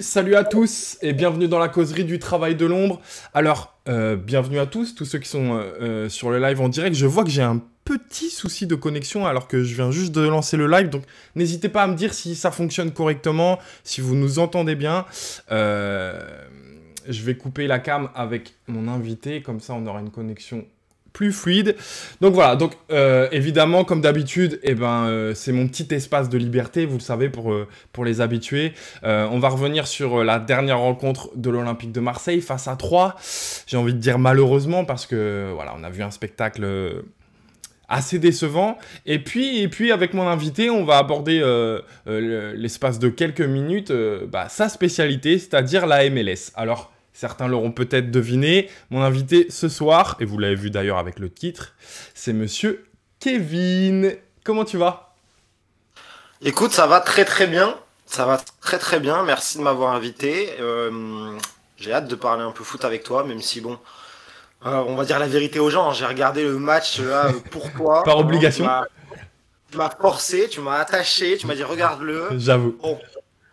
Salut à tous et bienvenue dans la causerie du travail de l'ombre. Alors, bienvenue à tous ceux qui sont sur le live en direct. Je vois que j'ai un petit souci de connexion alors que je viens juste de lancer le live. Donc, n'hésitez pas à me dire si ça fonctionne correctement, si vous nous entendez bien. Je vais couper la cam avec mon invité, comme ça on aura une connexion plus fluide. Donc voilà, donc évidemment comme d'habitude, c'est mon petit espace de liberté, vous le savez pour les habitués. On va revenir sur la dernière rencontre de l'Olympique de Marseille face à Troyes. J'ai envie de dire malheureusement parce que voilà, on a vu un spectacle assez décevant. Et puis avec mon invité, on va aborder l'espace de quelques minutes sa spécialité, c'est-à-dire la MLS. Alors certains l'auront peut-être deviné, mon invité ce soir, et vous l'avez vu d'ailleurs avec le titre, c'est monsieur Kevin. Comment tu vas ? Écoute, ça va très très bien. Ça va très très bien. Merci de m'avoir invité. J'ai hâte de parler un peu foot avec toi, même si bon, on va dire la vérité aux gens. J'ai regardé le match là pour toi. Par obligation. Tu m'as forcé, tu m'as attaché, tu m'as dit regarde-le. J'avoue. Bon,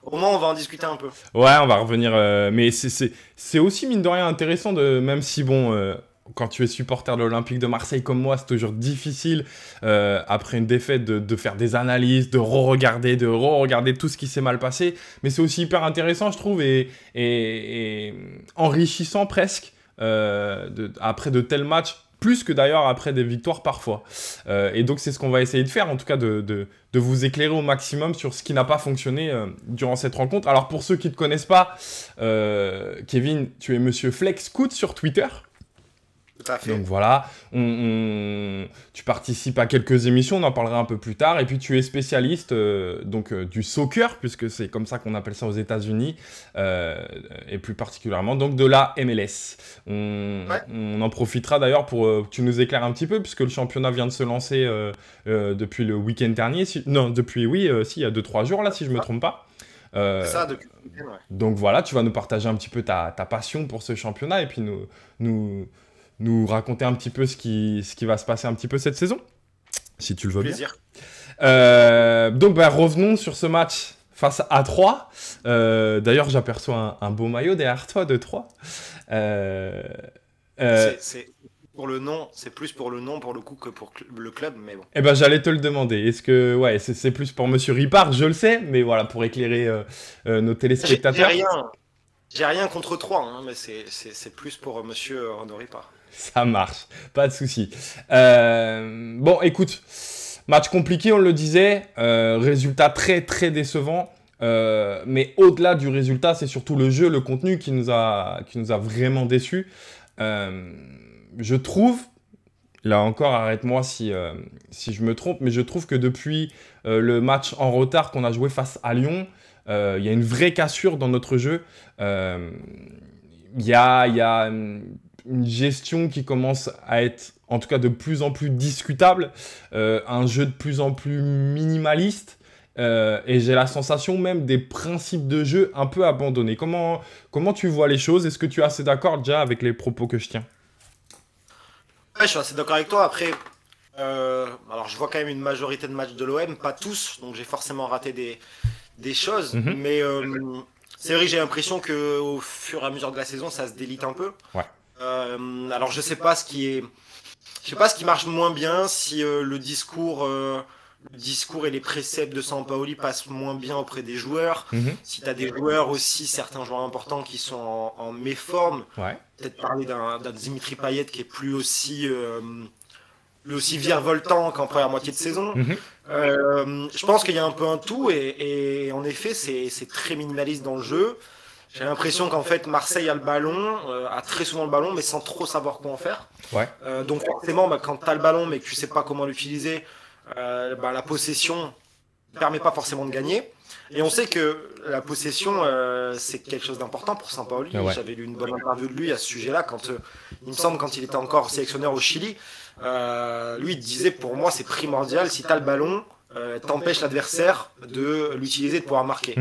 au moins on va en discuter un peu. Ouais, on va revenir. Mais c'est aussi mine de rien intéressant même si bon. Quand tu es supporter de l'Olympique de Marseille comme moi, c'est toujours difficile après une défaite de faire des analyses, de re-regarder tout ce qui s'est mal passé. Mais c'est aussi hyper intéressant, je trouve, et enrichissant presque après de tels matchs, plus que d'ailleurs après des victoires parfois. Et donc c'est ce qu'on va essayer de faire, en tout cas de vous éclairer au maximum sur ce qui n'a pas fonctionné durant cette rencontre. Alors pour ceux qui ne te connaissent pas, Kevin, tu es Monsieur Flex Scout sur Twitter. Tout à fait. Donc voilà, tu participes à quelques émissions, on en parlera un peu plus tard. Et puis tu es spécialiste du soccer, puisque c'est comme ça qu'on appelle ça aux États-Unis, et plus particulièrement donc de la MLS. On en profitera d'ailleurs pour que tu nous éclaires un petit peu, puisque le championnat vient de se lancer depuis le week-end dernier. Il y a 2-3 jours là, si je ne me trompe pas. C'est ça, depuis le week-end, ouais. Donc voilà, tu vas nous partager un petit peu ta passion pour ce championnat et puis nous raconter un petit peu ce qui va se passer un petit peu cette saison, si tu le veux Plaisir. bien. Donc revenons sur ce match face à Troyes. D'ailleurs, j'aperçois un beau maillot derrière toi de Troyes. C'est pour le nom, c'est plus pour le nom pour le coup que pour le club, mais bon. Eh ben, j'allais te le demander. Est-ce que c'est plus pour Monsieur Ripard, je le sais, mais voilà, pour éclairer nos téléspectateurs. J'ai rien contre Troyes, hein, mais c'est plus pour Monsieur Renaud Ripard. Ça marche, pas de souci. Bon, écoute, match compliqué, on le disait, résultat très très décevant. Mais au-delà du résultat, c'est surtout le jeu, le contenu qui nous a vraiment déçus. Je trouve, là encore, arrête-moi si je me trompe, mais je trouve que depuis le match en retard qu'on a joué face à Lyon, il y a une vraie cassure dans notre jeu. Il y a une gestion qui commence à être, en tout cas, de plus en plus discutable, un jeu de plus en plus minimaliste, et j'ai la sensation même des principes de jeu un peu abandonnés. Comment tu vois les choses ? Est-ce que tu es assez d'accord déjà avec les propos que je tiens ? Ouais, je suis assez d'accord avec toi. Après, alors je vois quand même une majorité de matchs de l'OM, pas tous, donc j'ai forcément raté des choses, mais c'est vrai que j'ai l'impression qu'au fur et à mesure de la saison, ça se délite un peu. Ouais. Alors je sais pas ce qui marche moins bien, si le discours et les préceptes de Sampaoli passent moins bien auprès des joueurs. Si tu as des joueurs aussi, certains joueurs importants qui sont en méforme, peut-être parler d'un Dimitri Payet qui est plus aussi virevoltant qu'en première moitié de saison. Je pense qu'il y a un peu un tout et en effet c'est très minimaliste dans le jeu. J'ai l'impression qu'en fait Marseille a le ballon, a très souvent le ballon mais sans trop savoir quoi en faire. Donc forcément quand tu as le ballon mais que tu sais pas comment l'utiliser, la possession ne permet pas forcément de gagner. Et on sait que la possession, c'est quelque chose d'important pour Sampaoli. J'avais lu une bonne interview de lui à ce sujet-là, il me semble quand il était encore sélectionneur au Chili. Lui, il disait, pour moi, c'est primordial. Si tu as le ballon, t'empêches l'adversaire de l'utiliser, de pouvoir marquer.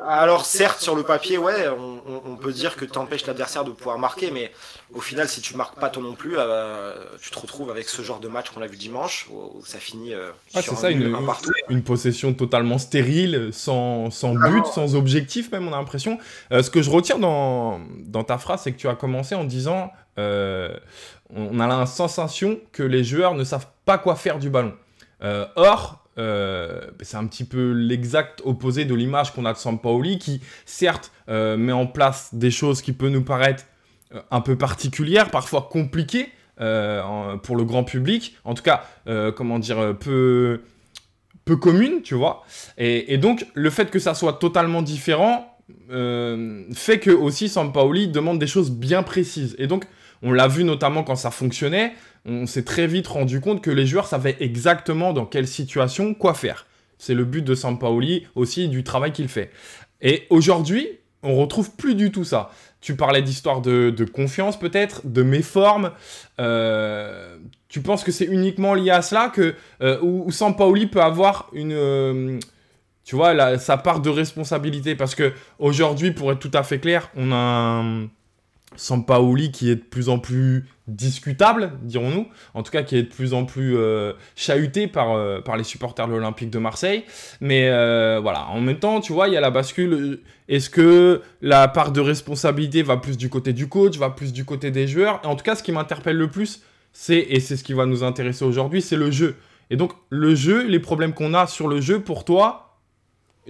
Alors certes, sur le papier, ouais, on peut dire que tu empêches l'adversaire de pouvoir marquer, mais au final, si tu marques pas toi non plus, tu te retrouves avec ce genre de match qu'on a vu dimanche, où ça finit sur c'est ça, un partout. une possession totalement stérile, sans but, sans objectif même, on a l'impression. Ce que je retiens dans ta phrase, c'est que tu as commencé en disant on a la sensation que les joueurs ne savent pas quoi faire du ballon. Or, c'est un petit peu l'exact opposé de l'image qu'on a de Sampaoli, qui certes met en place des choses qui peuvent nous paraître un peu particulières, parfois compliquées pour le grand public, en tout cas peu communes, tu vois, et donc le fait que ça soit totalement différent fait que aussi Sampaoli demande des choses bien précises, et donc on l'a vu notamment quand ça fonctionnait. On s'est très vite rendu compte que les joueurs savaient exactement dans quelle situation quoi faire. C'est le but de Sampaoli aussi, du travail qu'il fait. Et aujourd'hui, on retrouve plus du tout ça. Tu parlais d'histoire de confiance peut-être, de méforme. Tu penses que c'est uniquement lié à cela où Sampaoli peut avoir sa part de responsabilité? Parce qu'aujourd'hui, pour être tout à fait clair, on a un Sampaoli qui est de plus en plus discutable, dirons-nous, en tout cas qui est de plus en plus chahuté par les supporters de l'Olympique de Marseille, mais voilà, en même temps, tu vois, il y a la bascule. Est-ce que la part de responsabilité va plus du côté du coach, va plus du côté des joueurs? Et en tout cas, ce qui m'interpelle le plus, et c'est ce qui va nous intéresser aujourd'hui, c'est le jeu. Et donc, le jeu, les problèmes qu'on a sur le jeu, pour toi,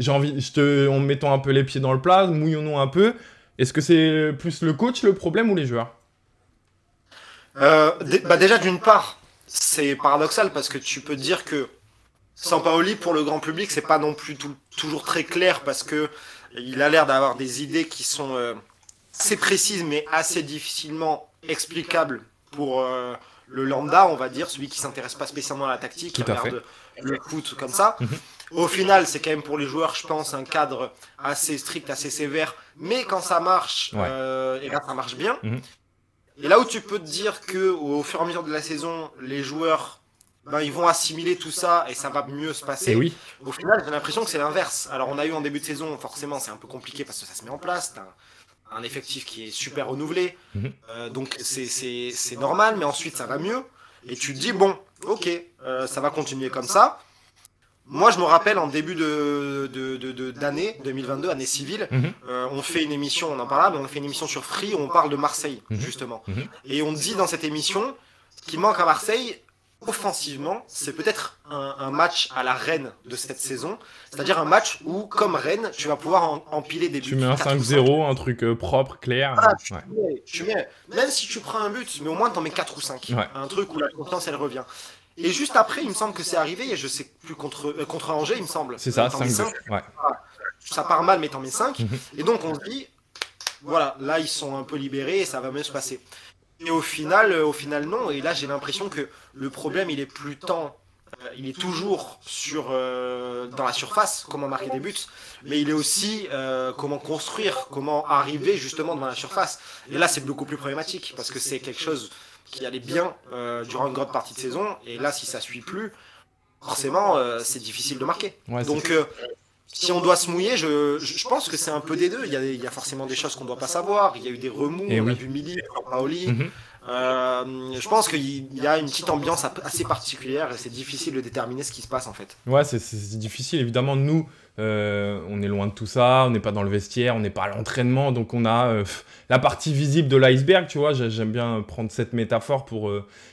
en me mettant un peu les pieds dans le plat, mouillons-nous un peu. Est-ce que c'est plus le coach le problème ou les joueurs? Déjà, d'une part, c'est paradoxal parce que tu peux dire que Sampaoli, pour le grand public, c'est pas non plus toujours très clair parce que il a l'air d'avoir des idées qui sont assez précises mais assez difficilement explicables pour le lambda, on va dire, celui qui s'intéresse pas spécialement à la tactique, qui regarde le foot comme ça. Au final, c'est quand même pour les joueurs, je pense, un cadre assez strict, assez sévère. Mais quand ça marche, et là, ça marche bien. Et là où tu peux te dire que au fur et à mesure de la saison, les joueurs, ils vont assimiler tout ça et ça va mieux se passer. Et oui. Au final, j'ai l'impression que c'est l'inverse. Alors, on a eu en début de saison, forcément, c'est un peu compliqué parce que ça se met en place. T'as un effectif qui est super renouvelé. Donc, c'est normal, mais ensuite, ça va mieux. Et tu te dis, bon, ok, ça va continuer comme ça. Moi, je me rappelle en début d'année 2022, année civile, on fait une émission, on en parle là, mais on fait une émission sur Free où on parle de Marseille, justement. Et on dit dans cette émission, ce qui manque à Marseille, offensivement, c'est peut-être un match à la Rennes de cette saison. C'est-à-dire un match où, comme Rennes, tu vas pouvoir empiler des buts. Tu mets un 5-0, un truc propre, clair. Ah, tu mets, même si tu prends un but, mais au moins tu en mets 4 ou 5. Ouais. Un truc où la confiance, elle revient. Et juste après, il me semble que c'est arrivé, et je sais plus, contre Angers, il me semble. C'est ça, 5-2. Ouais. Ça part mal, mais t'en mets 5. Et donc on se dit, voilà, là ils sont un peu libérés et ça va mieux se passer. Et au final non. Et là, j'ai l'impression que le problème, il est plus tant, il est toujours dans la surface, comment marquer des buts, mais il est aussi comment construire, comment arriver justement devant la surface. Et là, c'est beaucoup plus problématique parce que c'est quelque chose qui allait bien durant une grande partie de saison, et là si ça suit plus, forcément c'est difficile de marquer. Ouais, donc si on doit se mouiller, je pense que c'est un peu des deux. Il y a forcément des choses qu'on ne doit pas savoir, il y a eu des remous, on a vu Milik, Paoli. Je pense qu'il y a une petite ambiance assez particulière et c'est difficile de déterminer ce qui se passe en fait. Ouais, c'est difficile. Évidemment, nous, on est loin de tout ça, on n'est pas dans le vestiaire, on n'est pas à l'entraînement, donc on a la partie visible de l'iceberg, tu vois. J'aime bien prendre cette métaphore pour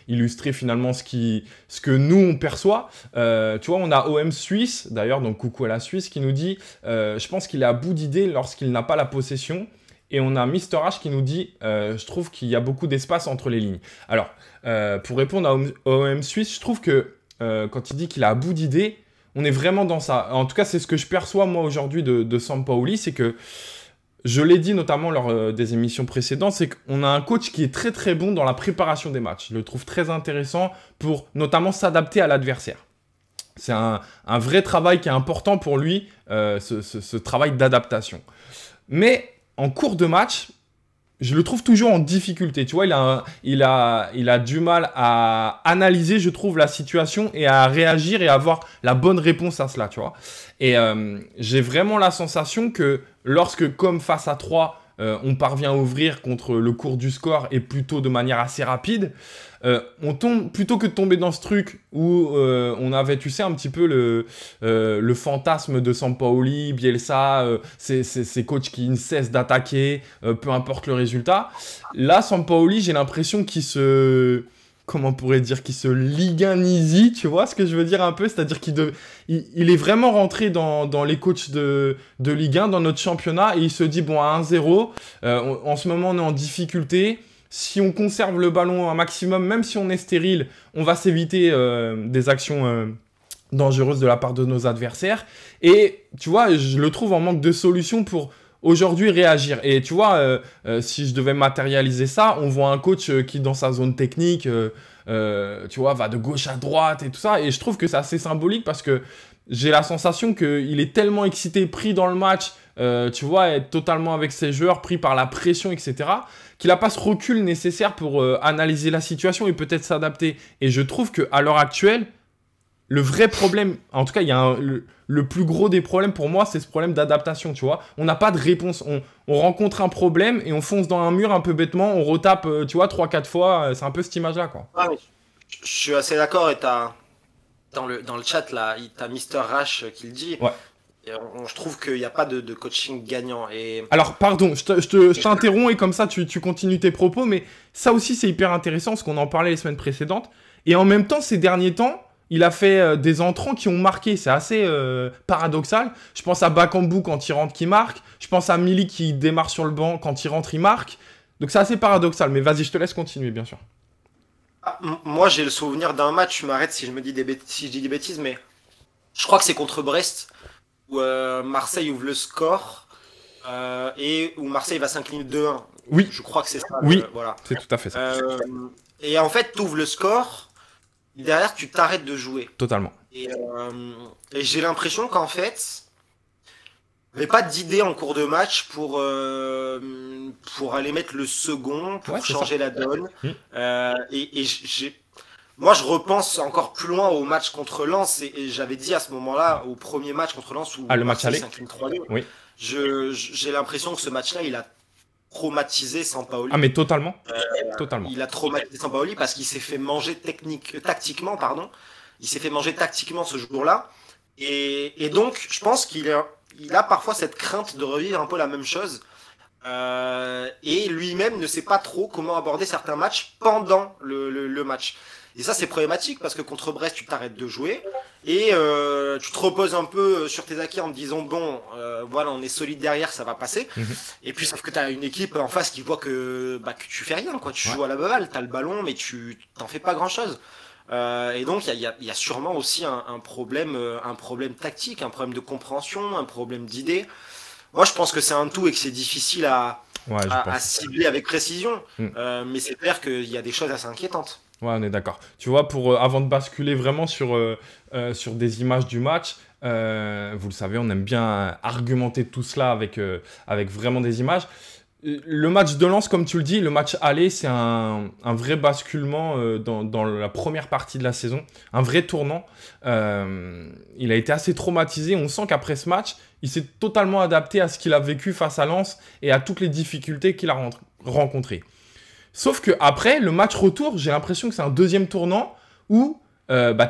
illustrer finalement ce que nous, on perçoit. Tu vois, on a OM Suisse, d'ailleurs, donc coucou à la Suisse, qui nous dit je pense qu'il est à bout d'idées lorsqu'il n'a pas la possession. Et on a Mister H qui nous dit je trouve qu'il y a beaucoup d'espace entre les lignes. Alors, pour répondre à OM Suisse, je trouve que quand il dit qu'il est à bout d'idées, on est vraiment dans ça. En tout cas, c'est ce que je perçois moi aujourd'hui de Sampaoli, c'est que, je l'ai dit notamment lors des émissions précédentes, c'est qu'on a un coach qui est très très bon dans la préparation des matchs. Je le trouve très intéressant pour notamment s'adapter à l'adversaire. C'est un vrai travail qui est important pour lui, ce travail d'adaptation. Mais en cours de match, je le trouve toujours en difficulté. Tu vois, il a du mal à analyser, je trouve, la situation et à réagir et à avoir la bonne réponse à cela, tu vois. Et j'ai vraiment la sensation que lorsque, comme face à 3, on parvient à ouvrir contre le cours du score et plutôt de manière assez rapide, on tombe, plutôt que de tomber dans ce truc où on avait, tu sais, un petit peu le fantasme de Sampaoli, Bielsa, ces coachs qui ne cessent d'attaquer, peu importe le résultat. Là, Sampaoli, j'ai l'impression qu'il se... Comment on pourrait dire, qui se liganise, tu vois ce que je veux dire un peu, c'est-à-dire il est vraiment rentré dans les coachs de Ligue 1, dans notre championnat, et il se dit, bon, à 1-0, en ce moment on est en difficulté, si on conserve le ballon un maximum, même si on est stérile, on va s'éviter des actions dangereuses de la part de nos adversaires, et tu vois, je le trouve en manque de solutions pour aujourd'hui réagir. Et tu vois, si je devais matérialiser ça, on voit un coach qui, dans sa zone technique, tu vois, va de gauche à droite et tout ça. Et je trouve que c'est assez symbolique parce que j'ai la sensation qu'il est tellement excité, pris dans le match, tu vois, être totalement avec ses joueurs, pris par la pression, etc., qu'il n'a pas ce recul nécessaire pour analyser la situation et peut-être s'adapter. Et je trouve qu'à l'heure actuelle, le vrai problème, en tout cas, il y a le plus gros des problèmes pour moi, c'est ce problème d'adaptation, tu vois. On n'a pas de réponse. On rencontre un problème et on fonce dans un mur un peu bêtement, on retape, tu vois, 3-4 fois. C'est un peu cette image-là, quoi. Ah, mais je suis assez d'accord. Et dans le chat, là, t'as Mister Rash qui le dit. Ouais. Et je trouve qu'il n'y a pas de coaching gagnant. Et... Alors, pardon, je t'interromps et comme ça, tu continues tes propos. Mais ça aussi, c'est hyper intéressant parce qu'on en parlait les semaines précédentes. Et en même temps, ces derniers temps, il a fait des entrants qui ont marqué. C'est assez paradoxal. Je pense à Bakambu quand il rentre, qui marque. Je pense à Milik qui démarre sur le banc. Quand il rentre, il marque. Donc c'est assez paradoxal. Mais vas-y, je te laisse continuer, bien sûr. Ah, moi, j'ai le souvenir d'un match. Tu m'arrêtes si je dis des bêtises, mais je crois que c'est contre Brest où Marseille ouvre le score et où Marseille va s'incliner 2-1. Oui. Je crois que c'est ça. Oui, voilà. C'est tout à fait ça. Et en fait, tu ouvres le score. Derrière, tu t'arrêtes de jouer. Totalement. Et j'ai l'impression qu'en fait, il n'y avait pas d'idée en cours de match pour aller mettre le second, pour changer la donne. Moi, je repense encore plus loin au match contre Lens. Et j'avais dit à ce moment-là, au premier match contre Lens, où le match aller s'incline 3-2, oui. J'ai l'impression que ce match-là, il a traumatisé Sampaoli. Ah, mais totalement. Totalement. Il a traumatisé Sampaoli parce qu'il s'est fait manger tactiquement, pardon. Il s'est fait manger tactiquement ce jour-là. Et donc, je pense qu'il a parfois cette crainte de revivre un peu la même chose. Et lui-même ne sait pas trop comment aborder certains matchs pendant le match. Et ça, c'est problématique parce que contre Brest, tu t'arrêtes de jouer et tu te reposes un peu sur tes acquis en te disant bon, voilà, on est solide derrière, ça va passer. Et puis, sauf que tu as une équipe en face qui voit que tu fais rien, quoi. Tu joues à la balle, tu as le ballon, mais tu t'en fais pas grand-chose. Et donc, il y a sûrement aussi un problème tactique, un problème de compréhension, un problème d'idée. Moi, je pense que c'est un tout et que c'est difficile à cibler avec précision. Mais c'est clair qu'il y a des choses assez inquiétantes. Ouais, on est d'accord. Tu vois, avant de basculer vraiment sur des images du match, vous le savez, on aime bien argumenter tout cela avec vraiment des images. Le match de Lens, comme tu le dis, le match aller, c'est un vrai basculement dans la première partie de la saison, un vrai tournant. Il a été assez traumatisé. On sent qu'après ce match, il s'est totalement adapté à ce qu'il a vécu face à Lens et à toutes les difficultés qu'il a rencontrées. Sauf qu'après, le match retour, j'ai l'impression que c'est un deuxième tournant où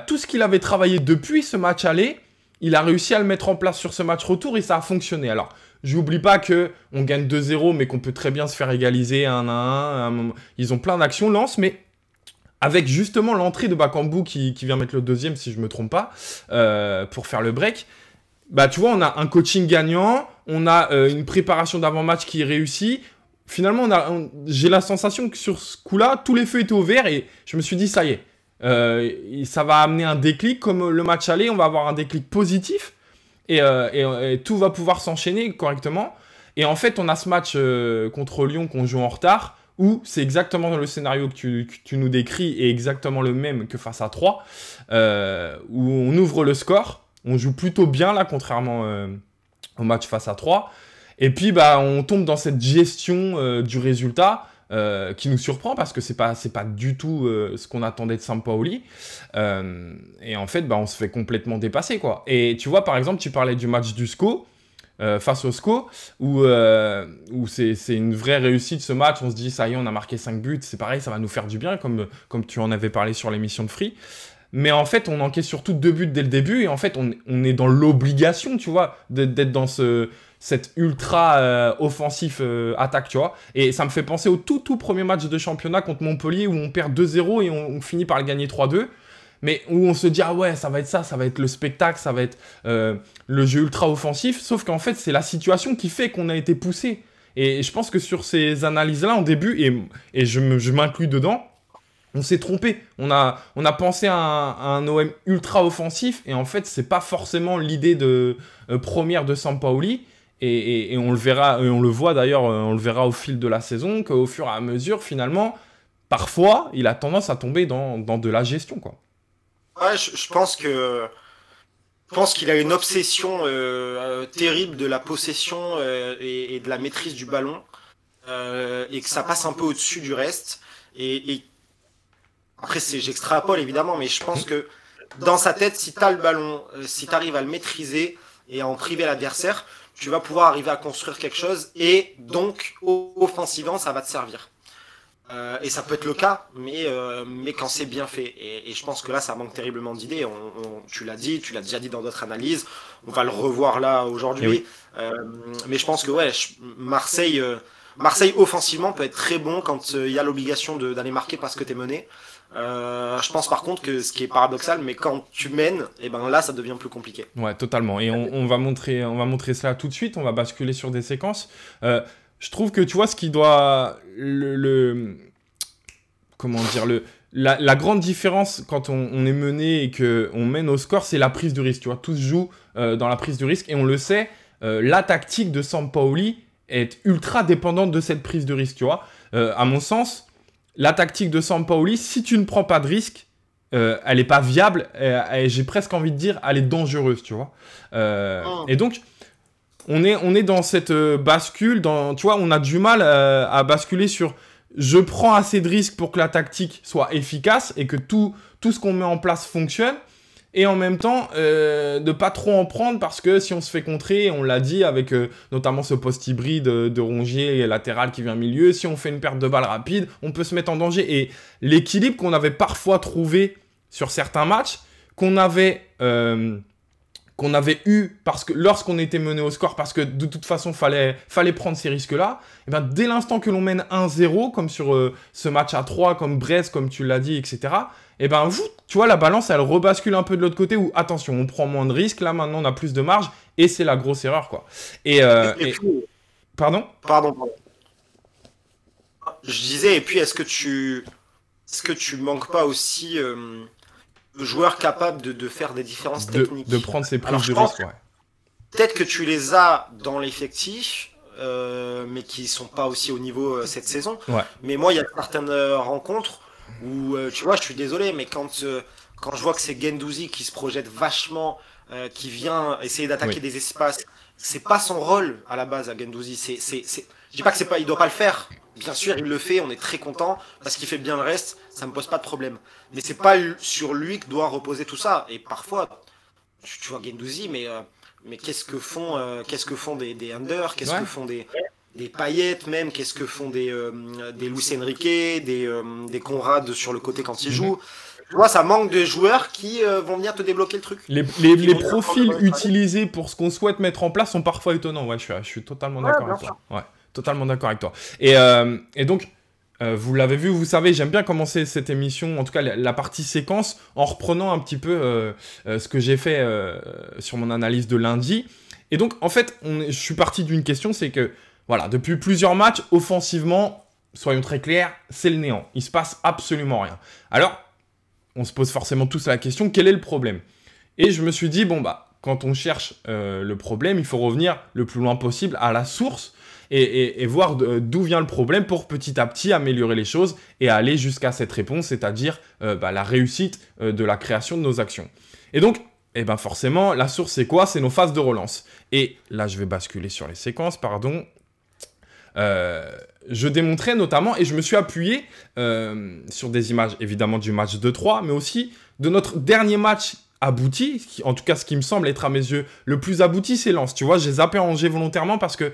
tout ce qu'il avait travaillé depuis ce match aller, il a réussi à le mettre en place sur ce match retour et ça a fonctionné. Alors, j'oublie pas qu'on gagne 2-0, mais qu'on peut très bien se faire égaliser 1-1. Ils ont plein d'actions, Lens, mais avec justement l'entrée de Bakambu qui vient mettre le deuxième, si je ne me trompe pas, pour faire le break. Tu vois, on a un coaching gagnant, on a une préparation d'avant-match qui est réussie. Finalement, j'ai la sensation que sur ce coup-là, tous les feux étaient ouverts et je me suis dit, ça y est, ça va amener un déclic. Comme le match aller, on va avoir un déclic positif et tout va pouvoir s'enchaîner correctement. Et en fait, on a ce match contre Lyon qu'on joue en retard où c'est exactement le scénario que tu nous décris et exactement le même que face à 3, où on ouvre le score. On joue plutôt bien là, contrairement au match face à 3. Et puis, on tombe dans cette gestion du résultat qui nous surprend parce que c'est pas du tout ce qu'on attendait de Sampaoli. Et en fait, on se fait complètement dépasser, quoi. Et tu vois, par exemple, tu parlais du match du SCO face au SCO, où c'est une vraie réussite ce match. On se dit, ça y est, on a marqué 5 buts. C'est pareil, ça va nous faire du bien, comme tu en avais parlé sur l'émission de Free. Mais en fait, on encaisse surtout 2 buts dès le début. Et en fait, on est dans l'obligation, tu vois, d'être dans cette ultra offensif attaque, tu vois. Et ça me fait penser au tout premier match de championnat contre Montpellier où on perd 2-0 et on finit par le gagner 3-2. Mais où on se dit, ah ouais, ça va être le spectacle, ça va être le jeu ultra offensif. Sauf qu'en fait, c'est la situation qui fait qu'on a été poussé. Et je pense que sur ces analyses-là, en début, et je m'inclus dedans, on s'est trompé. On a pensé à un OM ultra offensif. Et en fait, c'est pas forcément l'idée première de Sampaoli. Et on le verra, et on le voit d'ailleurs, on le verra au fil de la saison, qu'au fur et à mesure, finalement, parfois, il a tendance à tomber dans de la gestion, quoi. Ouais, je pense qu'il a une obsession terrible de la possession et de la maîtrise du ballon, et que ça passe un peu au-dessus du reste. Et après, j'extrapole évidemment, mais je pense que dans sa tête, si tu as le ballon, si tu arrives à le maîtriser et à en priver l'adversaire, tu vas pouvoir arriver à construire quelque chose et donc offensivement ça va te servir. Et ça peut être le cas, mais quand c'est bien fait. Et je pense que là ça manque terriblement d'idées. Tu l'as déjà dit dans d'autres analyses. On va le revoir là aujourd'hui. Oui. Mais je pense que Marseille offensivement peut être très bon quand il y a l'obligation d'aller marquer parce que t'es mené. Je pense par contre que ce qui est paradoxal, mais quand tu mènes, et là ça devient plus compliqué. Ouais, totalement. Et on va montrer cela tout de suite. On va basculer sur des séquences. Je trouve que tu vois ce qui doit la grande différence quand on est mené et que on mène au score, c'est la prise de risque. Tu vois, tout se joue dans la prise de risque et on le sait. La tactique de Sampaoli est ultra dépendante de cette prise de risque. Tu vois, à mon sens. La tactique de Sampaoli, si tu ne prends pas de risque, elle n'est pas viable. J'ai presque envie de dire, elle est dangereuse, tu vois. Et donc, on est dans cette bascule. Tu vois, on a du mal à basculer sur je prends assez de risques pour que la tactique soit efficace et que tout ce qu'on met en place fonctionne. Et en même temps, de pas trop en prendre parce que si on se fait contrer, on l'a dit avec notamment ce poste hybride de Rongier latéral qui vient milieu, si on fait une perte de balle rapide, on peut se mettre en danger. Et l'équilibre qu'on avait parfois trouvé sur certains matchs, qu'on avait eu parce que lorsqu'on était mené au score, parce que de toute façon, fallait prendre ces risques-là, et dès l'instant que l'on mène 1-0, comme sur ce match à 3, comme Brest, comme tu l'as dit, etc., tu vois, la balance, elle rebascule un peu de l'autre côté où, attention, on prend moins de risques, là, maintenant, on a plus de marge, et c'est la grosse erreur, quoi. Pardon. Je disais, et puis, est-ce que tu manques pas aussi de joueurs capables de faire des différences techniques, de prendre ces prises de risque, ouais. Peut-être que tu les as dans l'effectif, mais qui sont pas aussi au niveau cette saison. Ouais. Mais moi, il y a certaines rencontres où, tu vois, je suis désolé, mais quand je vois que c'est Guendouzi qui se projette vachement, qui vient essayer d'attaquer des espaces, c'est pas son rôle à la base à Guendouzi. Je dis pas que il doit pas le faire. Bien sûr, il le fait, on est très content parce qu'il fait bien le reste, ça me pose pas de problème. Mais c'est pas sur lui que doit reposer tout ça. Et parfois, tu vois Guendouzi, mais qu'est-ce que font des Under, qu'est-ce que font des Payet même, qu'est-ce que font des Luis Enrique, des Conrad sur le côté quand ils jouent. Tu vois, ça manque de joueurs qui vont venir te débloquer le truc. Les profils utilisés pour ce qu'on souhaite mettre en place sont parfois étonnants. Ouais, je suis totalement d'accord avec toi. Ouais, totalement d'accord avec toi. Et donc, vous l'avez vu, vous savez, j'aime bien commencer cette émission, en tout cas la partie séquence, en reprenant un petit peu ce que j'ai fait sur mon analyse de lundi. Et donc, en fait, je suis parti d'une question, c'est que, voilà, depuis plusieurs matchs, offensivement, soyons très clairs, c'est le néant. Il se passe absolument rien. Alors, on se pose forcément tous la question, quel est le problème ? Et je me suis dit, quand on cherche le problème, il faut revenir le plus loin possible à la source et voir d'où vient le problème pour petit à petit améliorer les choses et aller jusqu'à cette réponse, c'est-à-dire la réussite de la création de nos actions. Et donc, et ben forcément, la source, c'est quoi? C'est nos phases de relance. Et là, je vais basculer sur les séquences, pardon. Je démontrais notamment, et je me suis appuyé sur des images, évidemment, du match 2-3, mais aussi de notre dernier match abouti, en tout cas, ce qui me semble être à mes yeux le plus abouti, c'est Lens. Tu vois, j'ai zappé Angers volontairement parce que,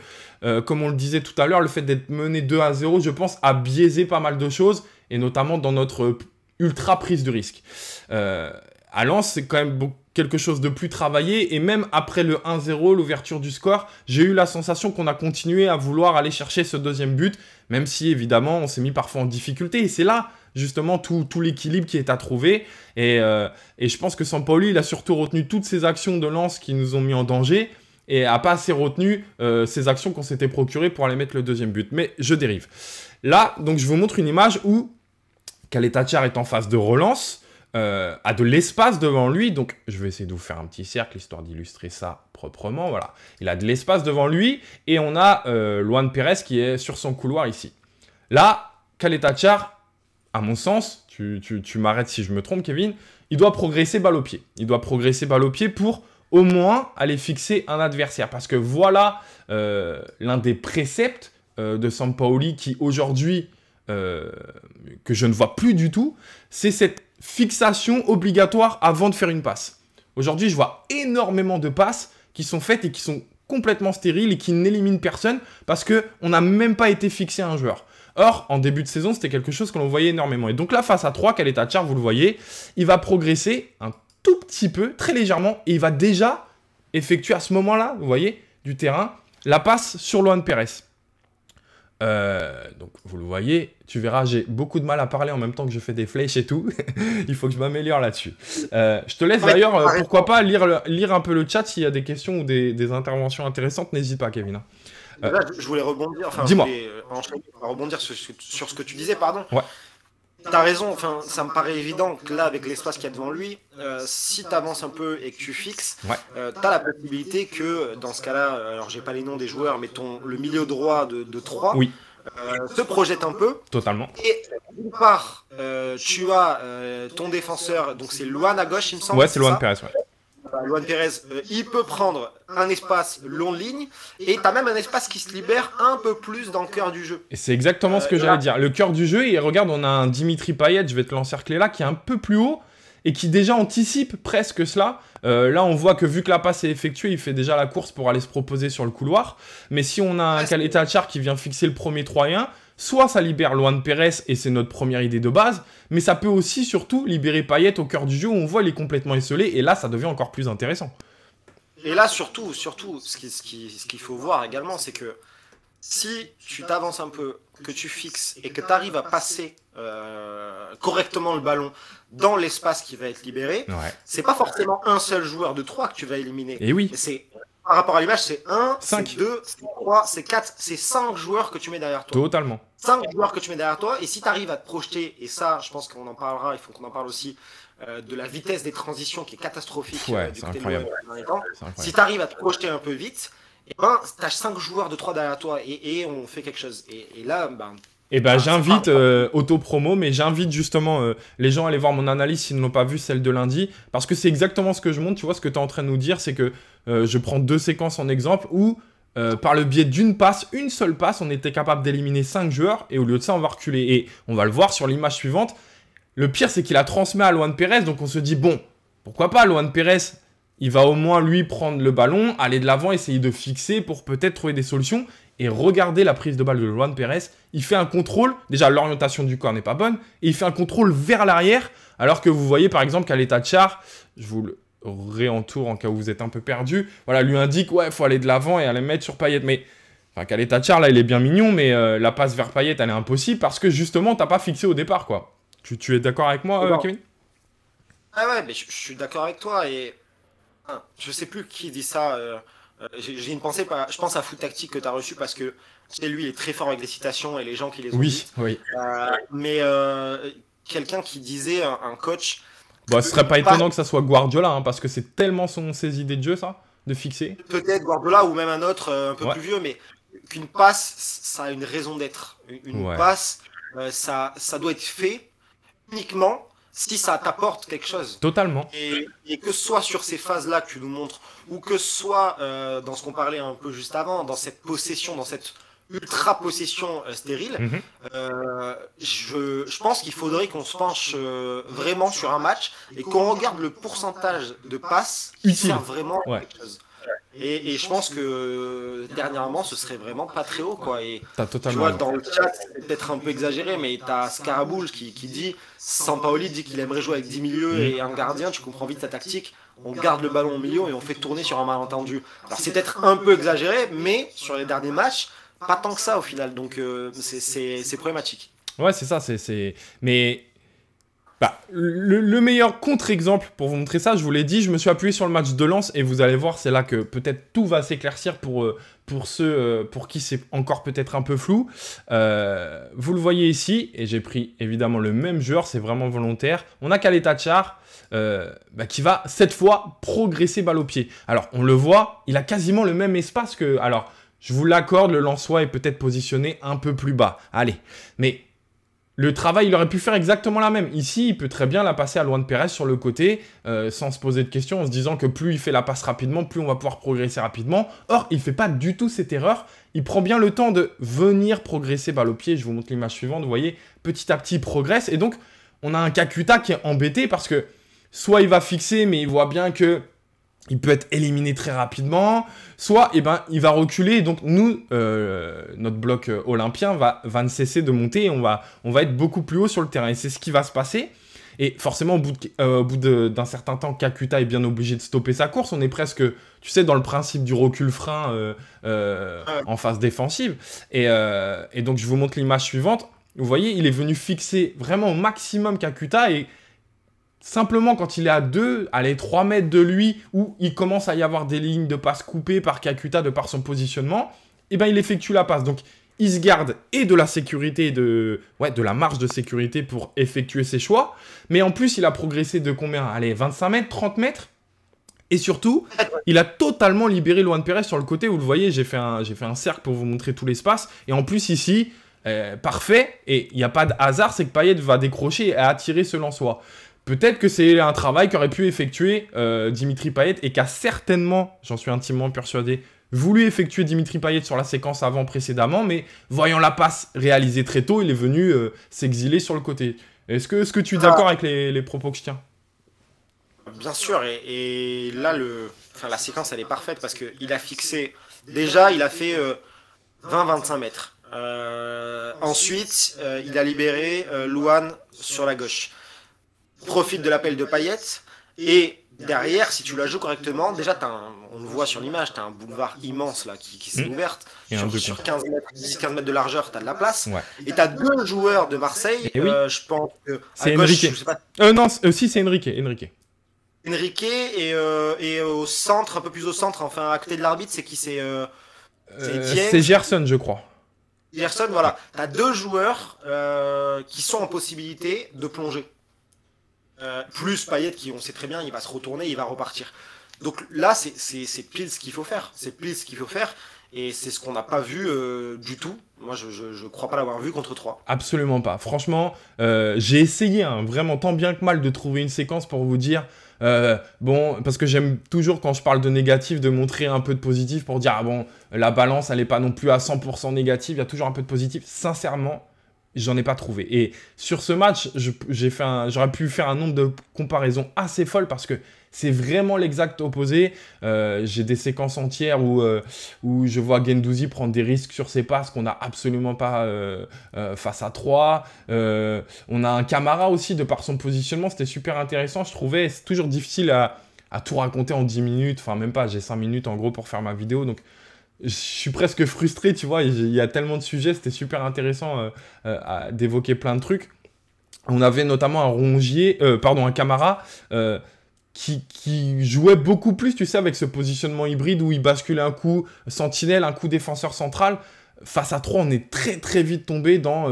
comme on le disait tout à l'heure, le fait d'être mené 2-0, je pense, a biaisé pas mal de choses, et notamment dans notre ultra prise de risque. À Lens, c'est quand même quelque chose de plus travaillé, et même après le 1-0, l'ouverture du score, j'ai eu la sensation qu'on a continué à vouloir aller chercher ce deuxième but, même si évidemment on s'est mis parfois en difficulté, et c'est là justement tout l'équilibre qui est à trouver, et je pense que Sampaoli, il a surtout retenu toutes ces actions de Lens qui nous ont mis en danger, et n'a pas assez retenu ces actions qu'on s'était procurées pour aller mettre le deuxième but. Mais je dérive. Là, donc je vous montre une image où Caleta-Car est en phase de relance, a de l'espace devant lui, donc je vais essayer de vous faire un petit cercle histoire d'illustrer ça proprement, voilà. Il a de l'espace devant lui, et on a Luan Pérez qui est sur son couloir ici. Là, Caleta-Car, à mon sens, tu m'arrêtes si je me trompe Kevin, il doit progresser balle au pied. Il doit progresser balle au pied pour au moins aller fixer un adversaire, parce que voilà l'un des préceptes de Sampaoli qui aujourd'hui, que je ne vois plus du tout, c'est cette fixation obligatoire avant de faire une passe. Aujourd'hui, je vois énormément de passes qui sont faites et qui sont complètement stériles et qui n'éliminent personne parce qu'on n'a même pas été fixé à un joueur. Or, en début de saison, c'était quelque chose que l'on voyait énormément. Et donc là, face à 3, Caleta-Car, vous le voyez, il va progresser un tout petit peu, très légèrement, et il va déjà effectuer à ce moment-là, vous voyez, du terrain, la passe sur Luan Pérez. Donc vous le voyez, tu verras, j'ai beaucoup de mal à parler en même temps que je fais des flèches et tout. Il faut que je m'améliore là-dessus. Je te laisse d'ailleurs, pourquoi pas lire un peu le chat s'il y a des questions ou des interventions intéressantes, n'hésite pas Kevin. Là, je voulais rebondir, dis-moi. Rebondir sur ce que tu disais, pardon. Ouais. T'as raison, ça me paraît évident que là, avec l'espace qu'il y a devant lui, si tu avances un peu et que tu fixes, t'as la possibilité que, dans ce cas-là, alors j'ai pas les noms des joueurs, mais le milieu droit de 3 se projette un peu. Totalement. Et d'une part, tu as ton défenseur, donc c'est Luan à gauche, il me semble. Ouais, c'est Luan Pérez, ouais. Luan Pérez, il peut prendre un espace long de ligne et tu as même un espace qui se libère un peu plus dans le cœur du jeu. Et c'est exactement ce que j'allais dire. Le cœur du jeu, et regarde, on a un Dimitri Payet, je vais te l'encercler là, qui est un peu plus haut et qui déjà anticipe presque cela. Là, on voit que vu que la passe est effectuée, il fait déjà la course pour aller se proposer sur le couloir. Mais si on a un Caleta-Car qui vient fixer le premier 3-1, soit ça libère Luan Pérez et c'est notre première idée de base, mais ça peut aussi surtout libérer Payet au cœur du jeu où on voit il est complètement esselé et là ça devient encore plus intéressant. Et là surtout ce qu'il faut voir également, c'est que si tu t'avances un peu, que tu fixes et que tu arrives à passer correctement le ballon dans l'espace qui va être libéré, c'est pas forcément un seul joueur de 3 que tu vas éliminer. Et oui. Par rapport à l'image, c'est 1, 5. c'est 2, c'est 3, c'est 4, c'est 5 joueurs que tu mets derrière toi. Totalement. 5 joueurs que tu mets derrière toi, et si tu arrives à te projeter, et ça, je pense qu'on en parlera, il faut qu'on en parle aussi, de la vitesse des transitions qui est catastrophique. C'est incroyable. Si tu arrives à te projeter un peu vite, et ben, tu as 5 joueurs de 3 derrière toi, et on fait quelque chose. Et là, j'invite, auto-promo, mais j'invite justement les gens à aller voir mon analyse s'ils ne l'ont pas vu, celle de lundi, parce que c'est exactement ce que je montre. Tu vois, ce que tu es en train de nous dire, c'est que je prends 2 séquences en exemple où, par le biais d'une passe, une seule passe, on était capable d'éliminer 5 joueurs, et au lieu de ça, on va reculer. Et on va le voir sur l'image suivante. Le pire, c'est qu'il a transmis à Luan Pérez, donc on se dit, bon, pourquoi pas, Luan Pérez, il va au moins, lui, prendre le ballon, aller de l'avant, essayer de fixer pour peut-être trouver des solutions. Et regardez la prise de balle de Luan Pérez. Il fait un contrôle. Déjà, l'orientation du corps n'est pas bonne. Et il fait un contrôle vers l'arrière. Alors que vous voyez, par exemple, Caleta-Car, je vous le réentoure en cas où vous êtes un peu perdu. Voilà, lui indique, ouais, il faut aller de l'avant et aller mettre sur Payet. Mais, enfin, Caleta-Car, là, il est bien mignon. Mais la passe vers Payet, elle est impossible parce que justement, t'as pas fixé au départ, quoi. Tu es d'accord avec moi, Kevin? Ah ouais, mais je suis d'accord avec toi. Et je sais plus qui dit ça. J'ai une pensée, je pense à Foot Tactique que tu as reçu parce que lui il est très fort avec les citations et les gens qui les ont dites. Oui. Mais quelqu'un qui disait, un coach... Bah, ce serait pas étonnant que ça soit Guardiola, hein, parce que c'est tellement ses idées de jeu, ça, de fixer. Peut-être Guardiola ou même un autre un peu plus vieux, mais qu'une passe, ça a une raison d'être. Une passe, ça doit être fait uniquement si ça t'apporte quelque chose. Totalement. Et que ce soit sur ces phases-là que tu nous montres, ou que ce soit dans ce qu'on parlait un peu juste avant, dans cette possession, dans cette ultra-possession stérile, je pense qu'il faudrait qu'on se penche vraiment sur un match et qu'on regarde le pourcentage de passes qui sert vraiment à quelque chose. Et je pense que dernièrement, ce serait vraiment pas très haut, quoi. Et tu vois, dans le chat, c'est peut-être un peu exagéré, mais t'as Scaraboule qui dit, Sampaoli dit qu'il aimerait jouer avec 10 milieux et un gardien, tu comprends vite sa tactique, on garde le ballon au milieu et on fait tourner sur un malentendu. Alors c'est peut-être un peu exagéré, mais sur les derniers matchs, pas tant que ça au final, donc c'est problématique. Ouais, c'est ça, mais... Bah, le meilleur contre-exemple pour vous montrer ça, je vous l'ai dit, je me suis appuyé sur le match de Lens et vous allez voir, c'est là que peut-être tout va s'éclaircir pour ceux pour qui c'est encore peut-être un peu flou. Vous le voyez ici, et j'ai pris évidemment le même joueur, c'est vraiment volontaire. On a Kaletachar qui va cette fois progresser balle au pied. Alors, on le voit, il a quasiment le même espace que... Alors, je vous l'accorde, le Lensois est peut-être positionné un peu plus bas. Allez, mais... Le travail, il aurait pu faire exactement la même. Ici, il peut très bien la passer à Luan Pérez sur le côté, sans se poser de questions, en se disant que plus il fait la passe rapidement, plus on va pouvoir progresser rapidement. Or, il ne fait pas du tout cette erreur. Il prend bien le temps de venir progresser balle au pied. Je vous montre l'image suivante. Vous voyez, petit à petit, il progresse. Et donc, on a un Kakuta qui est embêté parce que soit il va fixer, mais il voit bien que il peut être éliminé très rapidement, soit il va reculer. Et donc, nous, notre bloc olympien va ne cesser de monter et on va être beaucoup plus haut sur le terrain. Et c'est ce qui va se passer. Et forcément, au bout d'un certain temps, Kakuta est bien obligé de stopper sa course. On est presque, tu sais, dans le principe du recul-frein en phase défensive. Et donc, je vous montre l'image suivante. Vous voyez, il est venu fixer vraiment au maximum Kakuta et... Simplement, quand il est à 3 mètres de lui, où il commence à y avoir des lignes de passe coupées par Kakuta de par son positionnement, il effectue la passe. Donc, il se garde et de la sécurité, de la marge de sécurité pour effectuer ses choix. Mais en plus, il a progressé de combien? Allez, 25 mètres, 30 mètres. Et surtout, il a totalement libéré Luan Pérez sur le côté. Vous le voyez, j'ai fait un cercle pour vous montrer tout l'espace. Et en plus, ici, parfait. Et il n'y a pas de hasard, c'est que Payet va décrocher et attirer ce Lensois. Peut-être que c'est un travail qu'aurait pu effectuer Dimitri Payet et qu'a certainement, j'en suis intimement persuadé, voulu effectuer Dimitri Payet sur la séquence avant précédemment, mais voyant la passe réalisée très tôt, il est venu s'exiler sur le côté. Est-ce que tu es d'accord avec les propos que je tiens? Bien sûr, et là, la séquence, elle est parfaite parce qu'il a fixé... Déjà, il a fait 20-25 mètres. Ensuite, il a libéré Luan sur la gauche. Profite de l'appel de Payet et derrière, si tu la joues correctement, déjà on le voit sur l'image, tu as un boulevard immense là qui s'est ouverte sur 15 mètres de largeur, tu as de la place et tu as deux joueurs de Marseille, je pense que c'est gauche, Enrique. Je sais pas. Non, si c'est Enrique et au centre, un peu plus au centre, enfin à côté de l'arbitre, c'est qui? C'est Gerson, je crois. Gerson, voilà. Tu as deux joueurs qui sont en possibilité de plonger. Plus Payet qui, on sait très bien, il va se retourner, il va repartir. Donc là, c'est pile ce qu'il faut faire. C'est pile ce qu'il faut faire. Et c'est ce qu'on n'a pas vu du tout. Moi, je crois pas l'avoir vu contre 3. Absolument pas. Franchement, j'ai essayé vraiment tant bien que mal de trouver une séquence pour vous dire... parce que j'aime toujours quand je parle de négatif de montrer un peu de positif pour dire la balance elle n'est pas non plus à 100% négative, il y a toujours un peu de positif. Sincèrement, j'en ai pas trouvé. Et sur ce match, j'aurais pu faire un nombre de comparaisons assez folles parce que c'est vraiment l'exact opposé. J'ai des séquences entières où je vois Guendouzi prendre des risques sur ses passes qu'on n'a absolument pas face à 3. On a un Camara aussi, de par son positionnement, c'était super intéressant, je trouvais. C'est toujours difficile à tout raconter en 10 minutes. Enfin, même pas, j'ai 5 minutes en gros pour faire ma vidéo. Donc, je suis presque frustré, tu vois. Il y a tellement de sujets, c'était super intéressant d'évoquer plein de trucs. On avait notamment un Camara... Qui jouait beaucoup plus, tu sais, avec ce positionnement hybride où il basculait un coup sentinelle, un coup défenseur central. Face à 3, on est très très vite tombé dans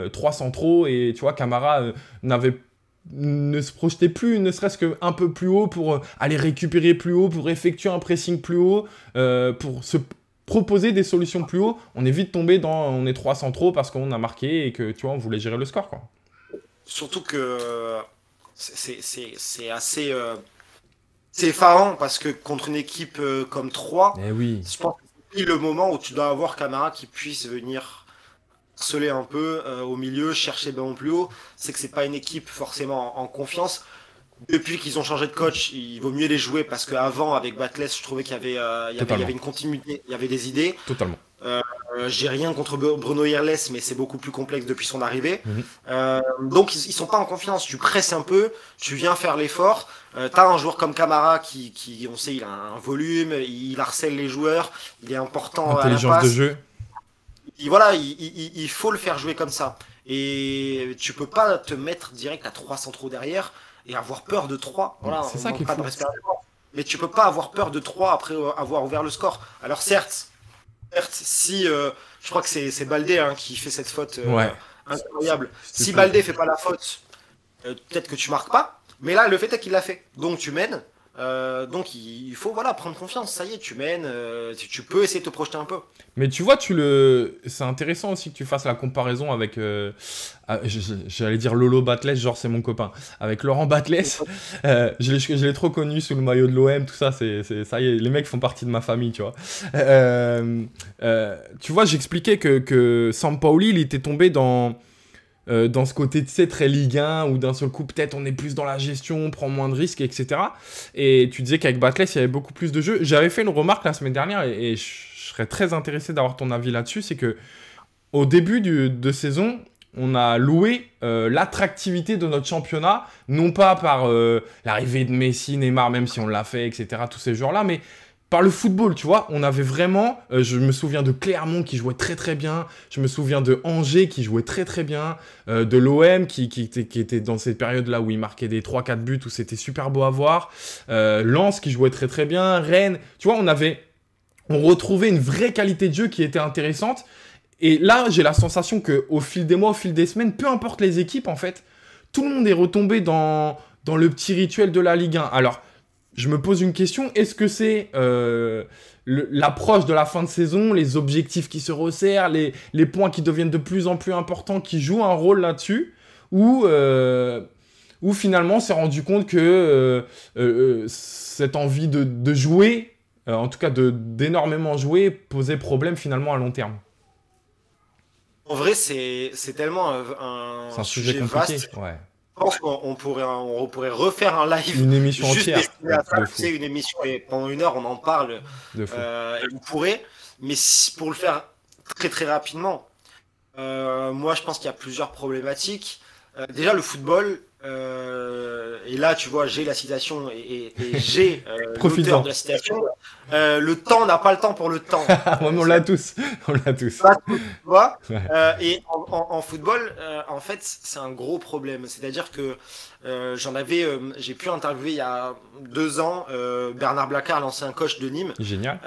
3 centraux et tu vois, Camara ne se projetait plus, ne serait-ce qu'un peu plus haut pour aller récupérer plus haut, pour effectuer un pressing plus haut, pour se proposer des solutions plus haut. On est vite tombé dans on est 3 centraux parce qu'on a marqué et que tu vois, on voulait gérer le score, quoi. Surtout que c'est assez c'est effarant parce que contre une équipe comme 3, oui. je pense que c'est le moment où tu dois avoir Camara qui puisse venir harceler un peu au milieu, chercher ballon plus haut. C'est que c'est pas une équipe forcément en confiance. Depuis qu'ils ont changé de coach, il vaut mieux les jouer parce qu'avant, avec Batless, je trouvais qu'il y avait, il y avait une continuité, il y avait des idées. Totalement. J'ai rien contre Bruno Irles, mais c'est beaucoup plus complexe depuis son arrivée. Donc ils sont pas en confiance. Tu presses un peu, tu viens faire l'effort. T'as un joueur comme Camara qui, on sait, il a un volume, il harcèle les joueurs, il est important. Intelligence à la passe. de jeu. Et voilà, il faut le faire jouer comme ça. Et tu peux pas te mettre direct à 3 centraux derrière et avoir peur de 3. Voilà, c'est ça qui est fou. Mais tu peux pas avoir peur de 3 après avoir ouvert le score. Alors certes, si je crois que c'est Baldé qui fait cette faute incroyable. Si Baldé fait pas la faute, peut-être que tu marques pas. Mais là, le fait est qu'il l'a fait. Donc tu mènes. Donc il faut prendre confiance. Ça y est, tu mènes. Tu peux essayer de te projeter un peu. Mais tu vois, c'est intéressant aussi que tu fasses la comparaison avec, j'allais dire Lolo Batless, genre c'est mon copain, avec Laurent Batless. Je l'ai trop connu sous le maillot de l'OM, tout ça, ça y est, les mecs font partie de ma famille, tu vois. Tu vois, j'expliquais que Sampaoli, il était tombé dans ce côté, tu sais, très Ligue 1, où d'un seul coup, peut-être on est plus dans la gestion, on prend moins de risques, etc. Et tu disais qu'avec Batless, il y avait beaucoup plus de jeux. J'avais fait une remarque la semaine dernière, et je serais très intéressé d'avoir ton avis là-dessus, c'est que au début de saison, on a loué l'attractivité de notre championnat, non pas par l'arrivée de Messi, Neymar, même si on l'a fait, etc., tous ces joueurs-là, mais par le football, tu vois. On avait vraiment, je me souviens de Clermont qui jouait très très bien, je me souviens de Angers qui jouait très très bien, de l'OM qui était dans cette période-là où il marquait des 3-4 buts, où c'était super beau à voir, Lens qui jouait très très bien, Rennes, tu vois, on retrouvait une vraie qualité de jeu qui était intéressante. Et là, j'ai la sensation qu'au fil des mois, au fil des semaines, peu importe les équipes, en fait, tout le monde est retombé dans le petit rituel de la Ligue 1. Alors, je me pose une question, est-ce que c'est l'approche de la fin de saison, les objectifs qui se resserrent, les points qui deviennent de plus en plus importants, qui jouent un rôle là-dessus, ou finalement, on s'est rendu compte que cette envie de jouer, en tout cas d'énormément jouer, posait problème finalement à long terme. En vrai, c'est tellement un sujet compliqué. Vaste. Ouais. Je pense qu'on pourrait refaire un live. Une émission juste entière. Une émission et pendant 1 heure, on en parle. On pourrait. Mais pour le faire très très rapidement, moi je pense qu'il y a plusieurs problématiques. Déjà, le football. Et là, tu vois, j'ai la citation et j'ai l'auteur de la citation. Le temps n'a pas le temps pour le temps. On l'a tous. On l'a tous. Tu vois et en football, en fait, c'est un gros problème. C'est-à-dire que j'ai pu interviewer il y a 2 ans Bernard Blacard, l'ancien coach de Nîmes. Génial.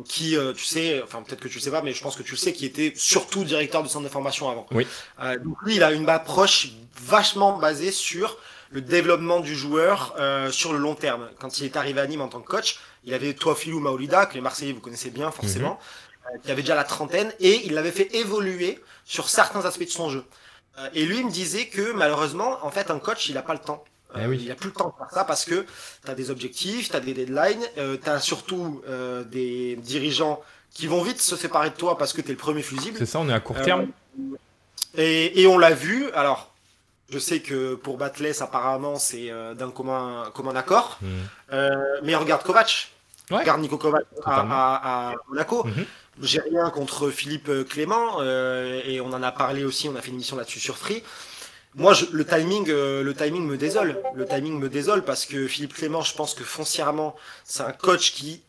Qui, tu sais, enfin peut-être que tu le sais pas, mais je pense que tu le sais, qui était surtout directeur du centre de formation avant. Oui. Donc lui, il a une approche vachement basée sur le développement du joueur sur le long terme. Quand il est arrivé à Nîmes en tant que coach, il avait Touafilou Maolida, que les Marseillais vous connaissez bien forcément, qui avait déjà la trentaine, et il l'avait fait évoluer sur certains aspects de son jeu. Et lui, il me disait que malheureusement, en fait, un coach, il n'a pas le temps. Il n'a plus le temps de faire ça parce que tu as des objectifs, tu as des deadlines, tu as surtout des dirigeants qui vont vite se séparer de toi parce que tu es le premier fusible. C'est ça, on est à court terme. Et on l'a vu. Alors, je sais que pour Batless, apparemment, c'est d'un commun accord. Mais regarde Kovac. Regarde Nico Kovac à Monaco. J'ai rien contre Philippe Clément. Et on en a parlé aussi, on a fait une émission là-dessus sur Free. Moi, le timing me désole. Le timing me désole parce que Philippe Clément, je pense que foncièrement, c'est un coach qui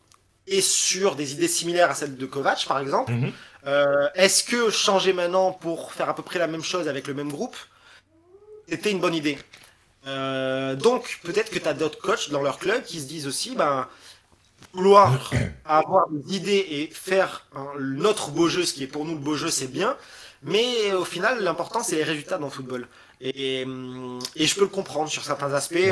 est sur des idées similaires à celles de Kovac, par exemple. Est-ce que changer maintenant pour faire à peu près la même chose avec le même groupe, c'était une bonne idée? Donc, peut-être que tu as d'autres coachs dans leur club qui se disent aussi, vouloir avoir des idées et faire notre beau jeu, ce qui est pour nous le beau jeu, c'est bien. Mais au final, l'important, c'est les résultats dans le football. Et je peux le comprendre sur certains aspects.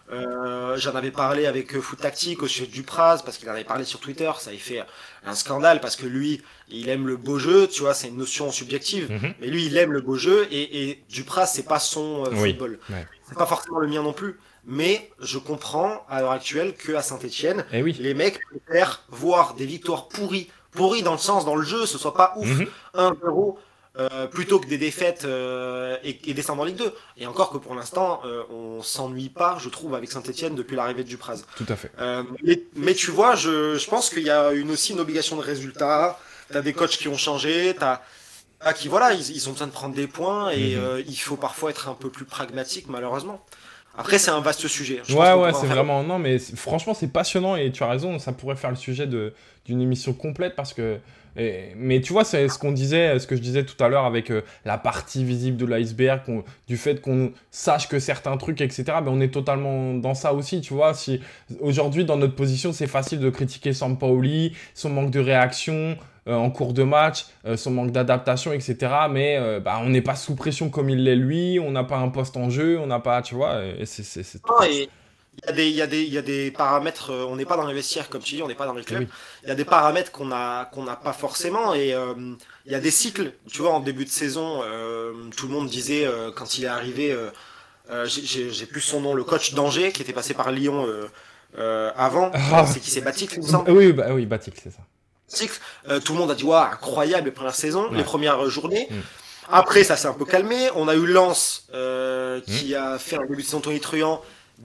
J'en avais parlé avec Foot Tactique au sujet du Praz, parce qu'il en avait parlé sur Twitter, ça avait fait un scandale, parce que lui, il aime le beau jeu, tu vois, c'est une notion subjective, mais lui, il aime le beau jeu, et Dupraz, c'est pas son football. Ouais. C'est pas forcément le mien non plus, mais je comprends à l'heure actuelle qu'à Saint-Etienne, les mecs préfèrent voir des victoires pourries dans le sens, dans le jeu, ce soit pas ouf, 1-0, plutôt que des défaites et descendre en Ligue 2. Et encore que pour l'instant, on s'ennuie pas, je trouve, avec Saint-Etienne depuis l'arrivée de Dupraz. Tout à fait. Mais tu vois, je pense qu'il y a aussi une obligation de résultat. T'as des coachs qui ont changé, qui voilà, ils ont besoin de prendre des points et il faut parfois être un peu plus pragmatique, malheureusement. Après, c'est un vaste sujet. Ouais, c'est vraiment... Non, mais franchement, c'est passionnant et tu as raison, ça pourrait faire le sujet d'une émission complète parce que... Mais tu vois, c'est ce qu'on disait, ce que je disais tout à l'heure avec la partie visible de l'iceberg, du fait qu'on sache que certains trucs, etc. Ben on est totalement dans ça aussi, tu vois. Si aujourd'hui, dans notre position, c'est facile de critiquer Sampaoli, son manque de réaction en cours de match, son manque d'adaptation, etc. Mais on n'est pas sous pression comme il l'est lui, on n'a pas un poste en jeu, on n'a pas, tu vois. Il y a des paramètres, on n'est pas dans les vestiaires comme tu dis, on n'est pas dans les clubs. Il y a des paramètres qu'on n'a pas forcément et il y a des cycles. Tu vois, en début de saison, tout le monde disait quand il est arrivé, j'ai plus son nom, le coach d'Angers qui était passé par Lyon avant, c'est qui c'est Batik, il me semble. Oui, Batik, c'est ça. Cycle, tout le monde a dit waouh, incroyable les premières saisons, les premières journées. Après, ça s'est un peu calmé. On a eu Lens qui a fait un début de saison tonitruant.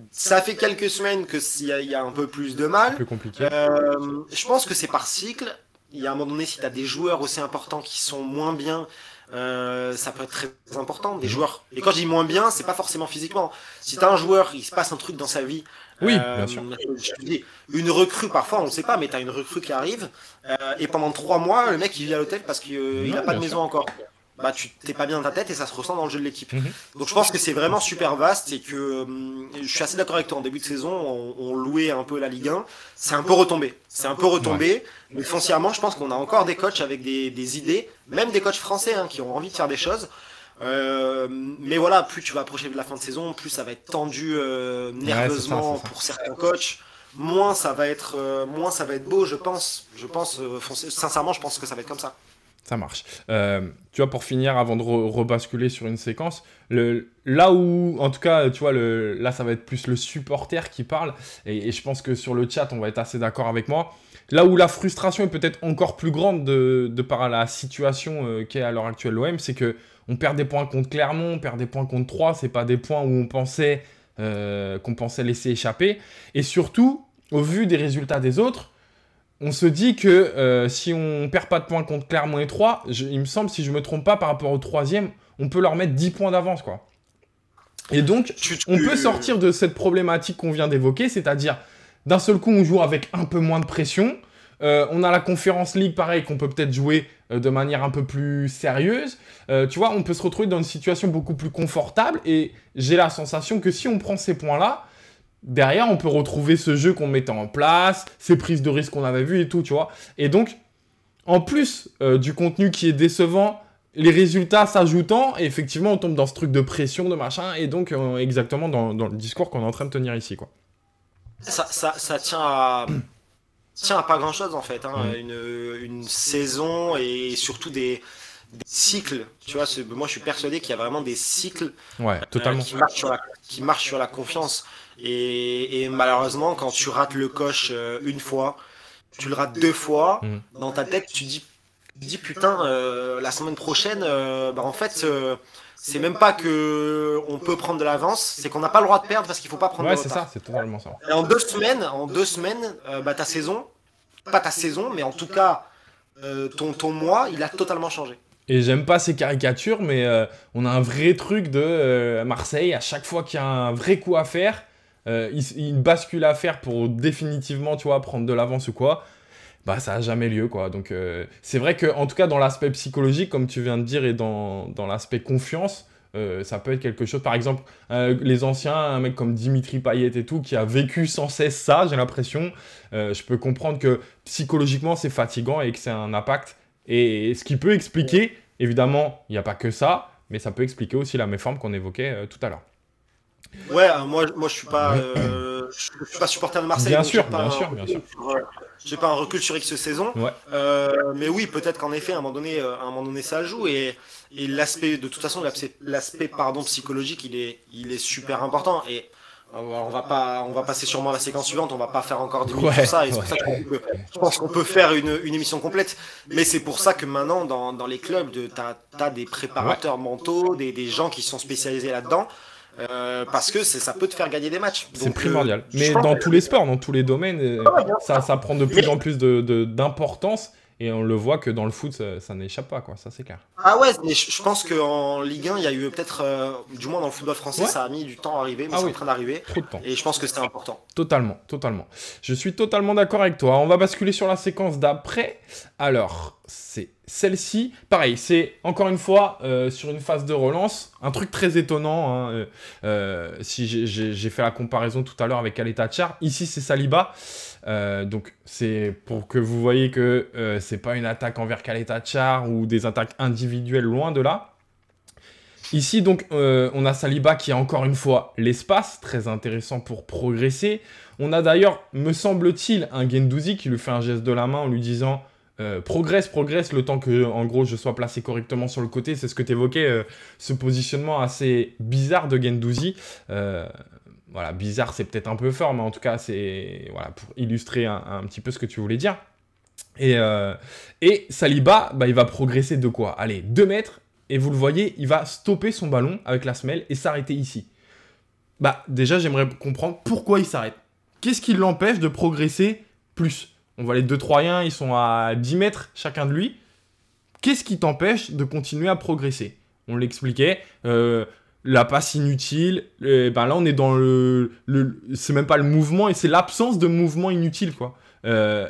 Ça fait quelques semaines qu'il y a un peu plus de mal. Plus compliqué. Je pense que c'est par cycle. Il y a un moment donné, si tu as des joueurs aussi importants qui sont moins bien, ça peut être très important. Des joueurs. Et quand je dis moins bien, c'est pas forcément physiquement. Si tu as un joueur, il se passe un truc dans sa vie. Bien sûr. Je te dis, une recrue, parfois, on ne sait pas, mais tu as une recrue qui arrive. Et pendant 3 mois, le mec, il vit à l'hôtel parce qu'il n'a pas de maison encore. Tu t'es pas bien dans ta tête et ça se ressent dans le jeu de l'équipe. Donc je pense que c'est vraiment super vaste et que je suis assez d'accord avec toi. En début de saison, on louait un peu la Ligue 1. C'est un peu retombé. Mais foncièrement, je pense qu'on a encore des coachs avec des idées, même des coachs français qui ont envie de faire des choses. Mais voilà, plus tu vas approcher de la fin de saison, plus ça va être tendu nerveusement pour certains coachs. Moins ça va être beau, je pense. Sincèrement, je pense que ça va être comme ça. Ça marche. Tu vois, pour finir, avant de rebasculer sur une séquence, là où, en tout cas, tu vois, là, ça va être plus le supporter qui parle, et je pense que sur le chat, on va être assez d'accord avec moi. Là où la frustration est peut-être encore plus grande de par la situation qu'est à l'heure actuelle l'OM, c'est qu'on perd des points contre Clermont, on perd des points contre Troyes, c'est pas des points où qu'on pensait laisser échapper. Et surtout, au vu des résultats des autres, on se dit que si on perd pas de points contre Clermont et Troyes, il me semble, si je me trompe pas, par rapport au troisième, on peut leur mettre 10 points d'avance, quoi. Et donc, on peut sortir de cette problématique qu'on vient d'évoquer, c'est-à-dire, d'un seul coup, on joue avec un peu moins de pression. On a la Conference League, pareil, qu'on peut peut-être jouer de manière un peu plus sérieuse. Tu vois, on peut se retrouver dans une situation beaucoup plus confortable. Et j'ai la sensation que si on prend ces points-là, derrière, on peut retrouver ce jeu qu'on mettait en place, ces prises de risque qu'on avait vues et tout, tu vois. Et donc, en plus du contenu qui est décevant, les résultats s'ajoutant, et effectivement, on tombe dans ce truc de pression, de machin, et donc exactement dans le discours qu'on est en train de tenir ici, quoi. Ça tient à pas grand-chose, en fait. Une saison et surtout des cycles. Tu vois, moi, je suis persuadé qu'il y a vraiment des cycles totalement. Qui marchent sur la confiance. Et malheureusement, quand tu rates le coche une fois, tu le rates 2 fois, dans ta tête, tu dis putain, la semaine prochaine, en fait, c'est même pas que on peut prendre de l'avance, c'est qu'on n'a pas le droit de perdre parce qu'il faut pas prendre de retard. Ouais, c'est ça, c'est totalement ça. Et en 2 semaines, ta saison, pas ta saison, mais en tout cas, ton mois, il a totalement changé. Et j'aime pas ces caricatures, mais on a un vrai truc de Marseille, à chaque fois qu'il y a un vrai coup à faire, il bascule à faire pour définitivement, tu vois, prendre de l'avance ou quoi, ça n'a jamais lieu, quoi. Donc, c'est vrai qu'en tout cas, dans l'aspect psychologique, comme tu viens de dire, et dans l'aspect confiance, ça peut être quelque chose. Par exemple, les anciens, un mec comme Dimitri Payet et tout, qui a vécu sans cesse ça, j'ai l'impression, je peux comprendre que psychologiquement, c'est fatigant et que c'est un impact. Et ce qui peut expliquer, évidemment, il n'y a pas que ça, mais ça peut expliquer aussi la méforme qu'on évoquait tout à l'heure. Ouais, moi je suis pas, je suis pas supporter de Marseille. Bien Donc sûr, bien sûr, bien sûr. J'ai pas un recul sur X saison. Ouais. Mais oui, peut-être qu'en effet, à un moment donné, ça joue. Et l'aspect, de toute façon, l'aspect pardon, psychologique, il est super important. Et on va passer sûrement à la séquence suivante. On va pas faire encore 10 minutes sur ça. Et c'est pour ça que je pense qu'on peut faire une émission complète. Mais c'est pour ça que maintenant, dans les clubs, t'as des préparateurs mentaux, des gens qui sont spécialisés là-dedans. Parce que ça peut te faire gagner des matchs. C'est primordial. Mais dans tous les sports, dans tous les domaines, ça prend de plus en plus d'importance. Et on le voit que dans le foot, ça n'échappe pas, quoi. Ça, c'est clair. Ah ouais, mais je pense qu'en Ligue 1, il y a eu peut-être, du moins dans le football français, ça a mis du temps à arriver, mais c'est en train d'arriver. Trop de temps. Et je pense que c'est important. Totalement, totalement. Je suis totalement d'accord avec toi. On va basculer sur la séquence d'après. Alors, c'est celle-ci. Pareil, c'est encore une fois sur une phase de relance. Un truc très étonnant. Hein, si j'ai fait la comparaison tout à l'heure avec Kaleta Tchar. Ici, c'est Saliba. Donc, c'est pour que vous voyez que c'est pas une attaque envers Kaleta Tchar ou des attaques individuelles, loin de là. Ici, donc, on a Saliba qui a encore une fois l'espace, très intéressant pour progresser. On a d'ailleurs, me semble-t-il, un Guendouzi qui lui fait un geste de la main en lui disant progresse, le temps que, en gros, je sois placé correctement sur le côté. C'est ce que tu évoquais, ce positionnement assez bizarre de Guendouzi. Voilà, bizarre, c'est peut-être un peu fort, mais en tout cas, c'est voilà, pour illustrer un petit peu ce que tu voulais dire. Et Saliba, il va progresser de quoi? Allez, 2 mètres. Et vous le voyez, il va stopper son ballon avec la semelle et s'arrêter ici. Déjà, j'aimerais comprendre pourquoi il s'arrête. Qu'est-ce qui l'empêche de progresser plus? On voit les 2 Troyens, ils sont à 10 mètres chacun de lui. Qu'est-ce qui t'empêche de continuer à progresser? On l'expliquait, la passe inutile. Là, on est dans c'est même pas le mouvement, et c'est l'absence de mouvement inutile, quoi.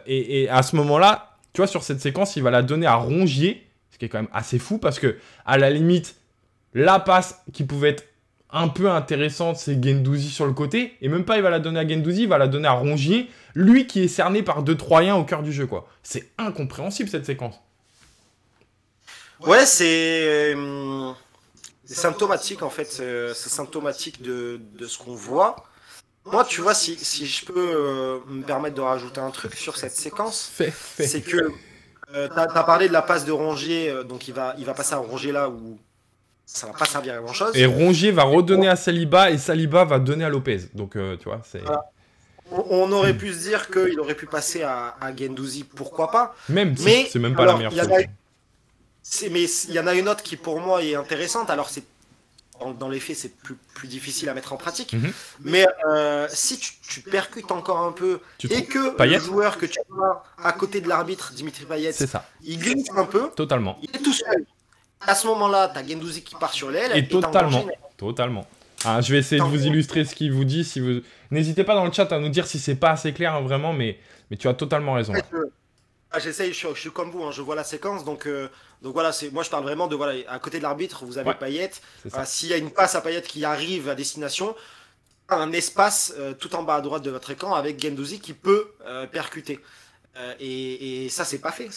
Et à ce moment-là, tu vois, sur cette séquence, il va la donner à Rongier, ce qui est quand même assez fou, parce que à la limite, la passe qui pouvait être un peu intéressante, c'est Guendouzi sur le côté, et même pas il va la donner à Guendouzi, il va la donner à Rongier, lui qui est cerné par 2 Troyens au cœur du jeu, quoi. C'est incompréhensible, cette séquence. Ouais, c'est symptomatique, en fait. C'est symptomatique de ce qu'on voit. Moi, tu vois, si je peux me permettre de rajouter un truc sur cette séquence, c'est que t'as parlé de la passe de Rongier, donc il va passer à Rongier là où ça va pas servir à grand chose. Et Rongier va redonner à Saliba et Saliba va donner à Lopez. Donc, tu vois, c'est. Voilà. On aurait pu se dire qu'il aurait pu passer à Guendouzi, pourquoi pas. Même si c'est même pas la meilleure chose. Mais il y en a une autre qui pour moi est intéressante. Alors c'est dans les faits c'est plus difficile à mettre en pratique. Mais si tu percutes encore un peu et que Payet, le joueur que tu vois à côté de l'arbitre, Dimitri Payet, il glisse un peu. Totalement. Il est tout seul. À ce moment-là, t'as Guendouzi qui part sur l'aile. Et totalement. Je vais essayer de vous illustrer ce qu'il vous dit. N'hésitez pas dans le chat à nous dire si c'est pas assez clair, hein, vraiment, mais tu as totalement raison. J'essaye, je suis comme vous, hein, je vois la séquence, donc voilà, moi je parle vraiment de, voilà, à côté de l'arbitre, vous avez Payet, s'il y a une passe à Payet qui arrive à destination, un espace tout en bas à droite de votre écran avec Guendouzi qui peut percuter. Et ça c'est pas fait,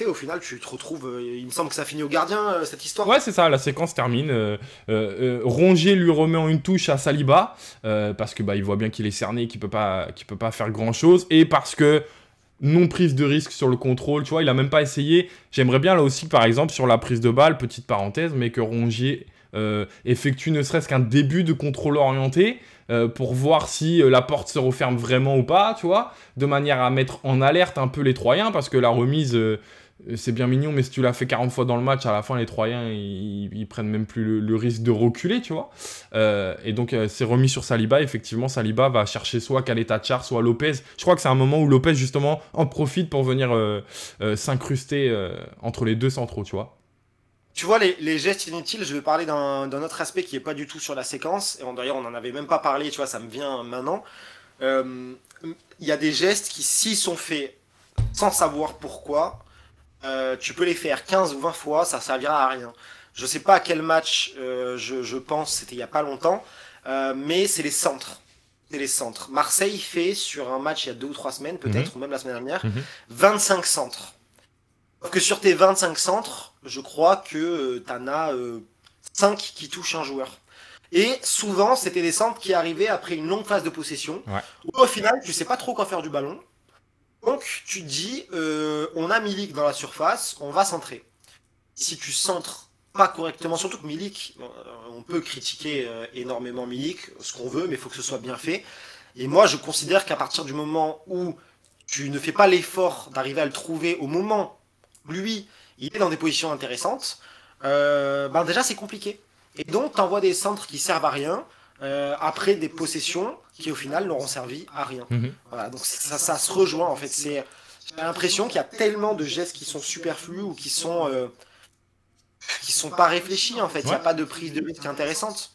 au final tu te retrouves, il me semble que ça finit au gardien cette histoire. Ouais, c'est ça, la séquence termine. Rongier lui remet en une touche à Saliba, parce que il voit bien qu'il est cerné, qu'il peut pas faire grand chose, et parce que non prise de risque sur le contrôle, tu vois, il a même pas essayé. J'aimerais bien là aussi, par exemple, sur la prise de balle, petite parenthèse, mais que Rongier effectue ne serait-ce qu'un début de contrôle orienté pour voir si la porte se referme vraiment ou pas, tu vois, de manière à mettre en alerte un peu les Troyens, parce que la remise, c'est bien mignon, mais si tu l'as fait 40 fois dans le match, à la fin, les Troyens, ils prennent même plus le risque de reculer, tu vois. Et donc, c'est remis sur Saliba. Effectivement, Saliba va chercher soit Kaleta Tchar, soit Lopez. Je crois que c'est un moment où Lopez, justement, en profite pour venir s'incruster entre les 2 centraux, tu vois. Tu vois, les gestes inutiles, je vais parler d'un autre aspect qui n'est pas du tout sur la séquence. Et d'ailleurs, on n'en avait même pas parlé, tu vois, ça me vient maintenant. Il y a des gestes qui, s'ils sont faits sans savoir pourquoi, tu peux les faire 15 ou 20 fois, ça servira à rien. Je sais pas à quel match, je pense, c'était il y a pas longtemps, mais c'est les centres. C'est les centres. Marseille fait, sur un match il y a 2 ou 3 semaines, peut-être, ou même la semaine dernière, 25 centres. Sauf que sur tes 25 centres, je crois que t'en as 5 qui touchent un joueur. Et souvent, c'était des centres qui arrivaient après une longue phase de possession, où au final, tu sais pas trop quoi faire du ballon. Donc, tu te dis, on a Milik dans la surface, on va centrer. Si tu centres pas correctement, surtout que Milik, on peut critiquer énormément Milik, ce qu'on veut, mais il faut que ce soit bien fait. Et moi, je considère qu'à partir du moment où tu ne fais pas l'effort d'arriver à le trouver au moment où lui, il est dans des positions intéressantes, déjà c'est compliqué. Et donc, tu envoies des centres qui servent à rien, après des possessions qui au final n'auront servi à rien. Voilà, donc ça se rejoint en fait. J'ai l'impression qu'il y a tellement de gestes qui sont superflus ou qui sont pas réfléchis en fait. Il n'y a pas de prise de risque intéressante.